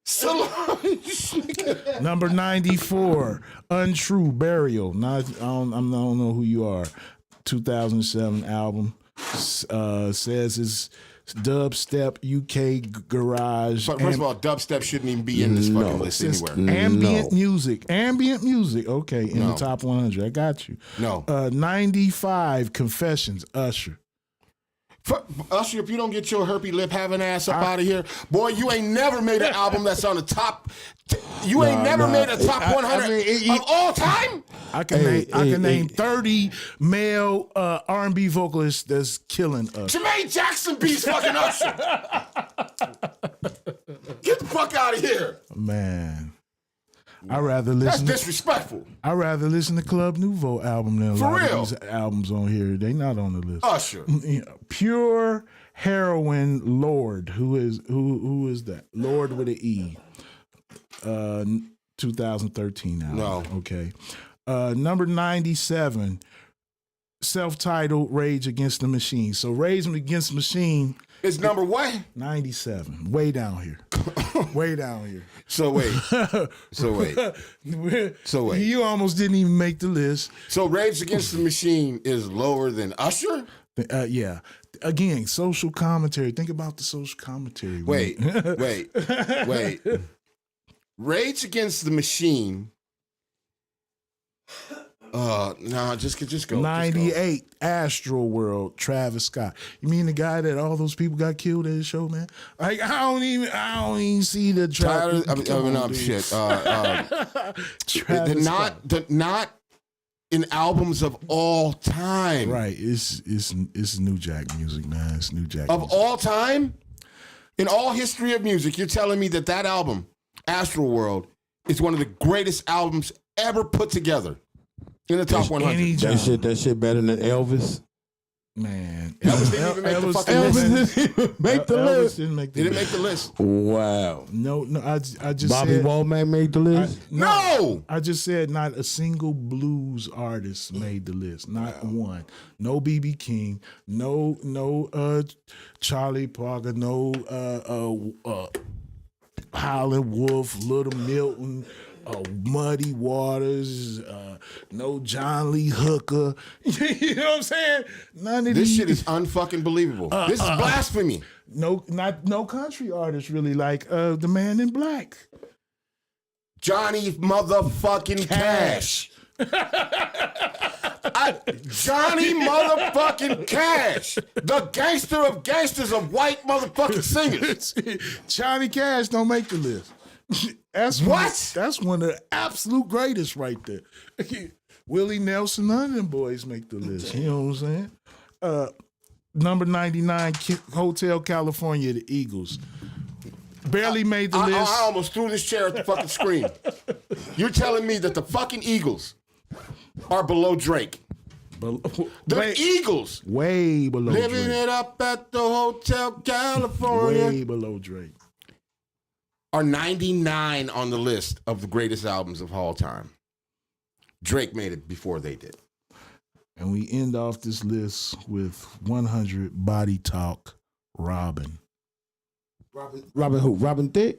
Solange. Number 94, Untrue Burial. Not, I don't know who you are. 2007 album. Says it's dubstep, UK garage. But first of all, dubstep shouldn't even be in this fucking list Since anywhere. ambient music. Okay, in the top 100. I got you. No. 95, Confessions, Usher. Usher, if you don't get your herpy lip having ass up out of here, boy, you ain't never made an album that's on the top. You ain't never made a top 100 of all time. I can name 30 male R&B vocalists that's killing us. Jermaine Jackson beats fucking Usher. Get the fuck out of here. Man, I rather That's listen. disrespectful. I rather listen to Club Nouveau album than a lot real? of these albums on here. They not on the list. Usher. You know, Pure Heroin Lord. Who is that? Lord with an E. 2013 album. No. Okay. Number 97. self-titled Rage Against the Machine. So Rage Against the Machine, It's number what? 97, way down here. Way down here. So wait. So wait. So wait. You almost didn't even make the list. So Rage Against the Machine is lower than Usher? Yeah. Again, social commentary. Think about the social commentary. Wait. Rage Against the Machine. No, just go. 98, Astro World, Travis Scott. You mean the guy that all those people got killed at his show, man? Like I don't even see the Tyler, Travis. shit. Travis Scott. Not in albums of all time. Right. It's New Jack music, man. It's New Jack Of music. all time? In all history of music, you're telling me that album, Astral World, is one of the greatest albums ever put together in the top 100. Any genre. That shit better than Elvis. Man. Elvis didn't even make the fucking Elvis list. didn't even make the Elvis list. didn't make the Didn't list. make the list. Wow. No, I just Bobby said, Womack made the list. No! I just said not a single blues artist made the list. Not one. No B.B. King. No Charlie Parker. No Howlin' Wolf. Little Milton. Muddy Waters. No John Lee Hooker. You know what I'm saying? None of This these. shit is unfucking believable. This is blasphemy. No country artists really like the Man in Black. Johnny motherfucking Cash. Johnny motherfucking Cash. The gangster of gangsters of white motherfucking singers. Johnny Cash don't make the list. That's What? That's one of the absolute greatest right there. Willie Nelson, none of them boys make the list. You know what I'm saying? Number 99, Hotel California, the Eagles. Barely made the list. I almost threw this chair at the fucking screen. You're telling me that the fucking Eagles are below Drake. The Eagles. Way below Living Drake. it up at the Hotel California. Way below Drake. Are 99 on the list of the greatest albums of all time. Drake made it before they did. And we end off this list with 100 Body Talk, Robin. Robin who? Robin Thicke?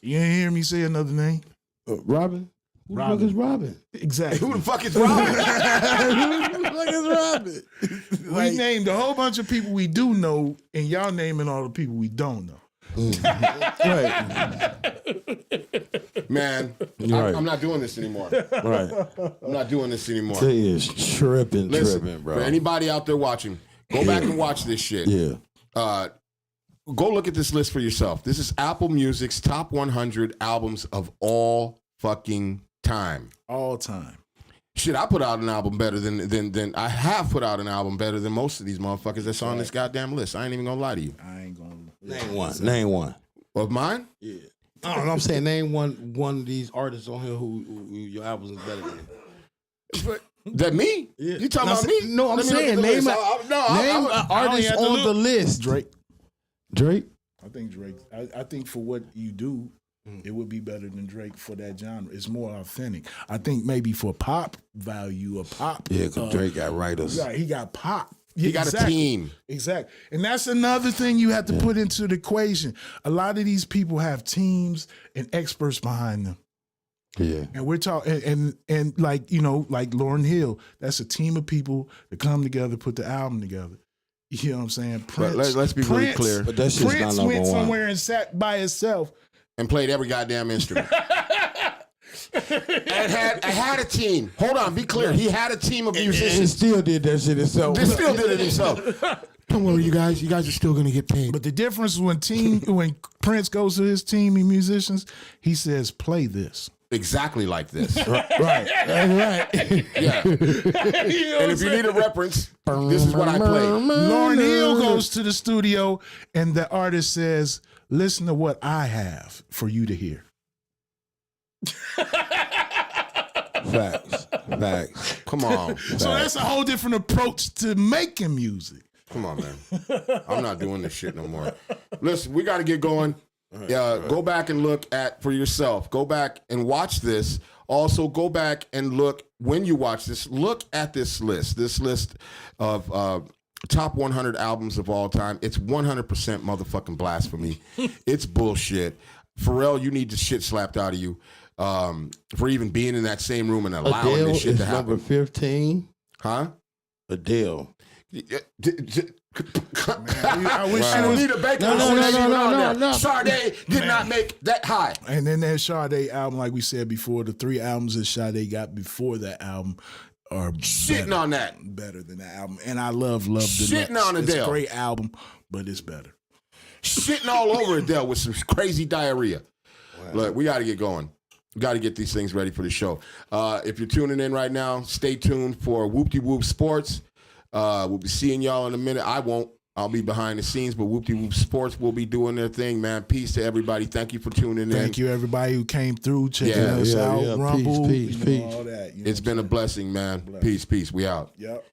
You ain't hear me say another name? Robin? Who the fuck Robin. is Robin? Exactly. Who the fuck is Robin? Who the fuck is Robin? We named a whole bunch of people we do know, and y'all naming all the people we don't know. Right. Man, Right. I'm not doing this anymore. Right. I'm not doing this anymore. He is tripping, Listen, bro. for anybody out there watching, go back and watch this shit. Yeah. Go look at this list for yourself. This is Apple Music's top 100 albums of all fucking time. All time. Shit, I put out an album better than I have put out an album better than most of these motherfuckers that's on this goddamn list. I ain't even gonna lie to you. I ain't gonna. Name one. Of mine? Yeah. I don't know. I'm saying name one of these artists on here who your albums is better than. That me? Yeah. You talking No, about me? No, I'm Let me look saying at the name list. name an artist have to on look. the list. Drake. Drake. I think Drake. I think for what you do, it would be better than Drake for that genre. It's more authentic. I think maybe for pop value or pop. Yeah, because Drake got writers. Right, he got pop. He got a team. Exactly. And that's another thing you have to put into the equation. A lot of these people have teams and experts behind them. Yeah. And we're talking, and like, you know, like Lauryn Hill, that's a team of people that come together, put the album together. You know what I'm saying? But let's be really clear. But that shit's Prince not number went one. somewhere and sat by himself. And played every goddamn instrument. And had a team. Hold on, be clear. He had a team of And musicians. still did that shit himself. They still did it himself. Don't worry, you guys. You guys are still gonna get paid. But the difference when when Prince goes to his team and musicians, he says, "Play this." Exactly like this. Right. Right. Yeah. And if you need a reference, this is what I play. Lauryn Hill goes to the studio and the artist says, "Listen to what I have for you to hear." Facts. Come on. So that's a whole different approach to making music. Come on, man. I'm not doing this shit no more. Listen, we got to get going. Go back and look at for yourself. Go back and watch this. Also, go back and look when you watch this. Look at this list. This list of top 100 albums of all time. It's 100% motherfucking blasphemy. It's bullshit. Pharrell, you need the shit slapped out of you for even being in that same room and allowing Adele this shit is to happen. number 15. Huh? Adele. I wish And Anita Baker No, no, was no, even no, on no, there. no. Sade did not make that high. And then that Sade album, like we said before, the 3 albums that Sade got before that album are Shitting better, on that. better than that album. And I love Deluxe. Shitting on It's Adele. a great album, but it's better. Shitting all over Adele with some crazy diarrhea. Look, we got to get going. We got to get these things ready for the show. If you're tuning in right now, stay tuned for Whoop-De-Whoop Sports. We'll be seeing y'all in a minute. I won't. I'll be behind the scenes, but Whoop-De-Whoop Sports will be doing their thing, man. Peace to everybody. Thank you for tuning in. Thank you, everybody who came through, checking us out, yeah. Rumble, Peace. all that. You know It's what been a I'm saying? blessing, man. Peace. We out. Yep.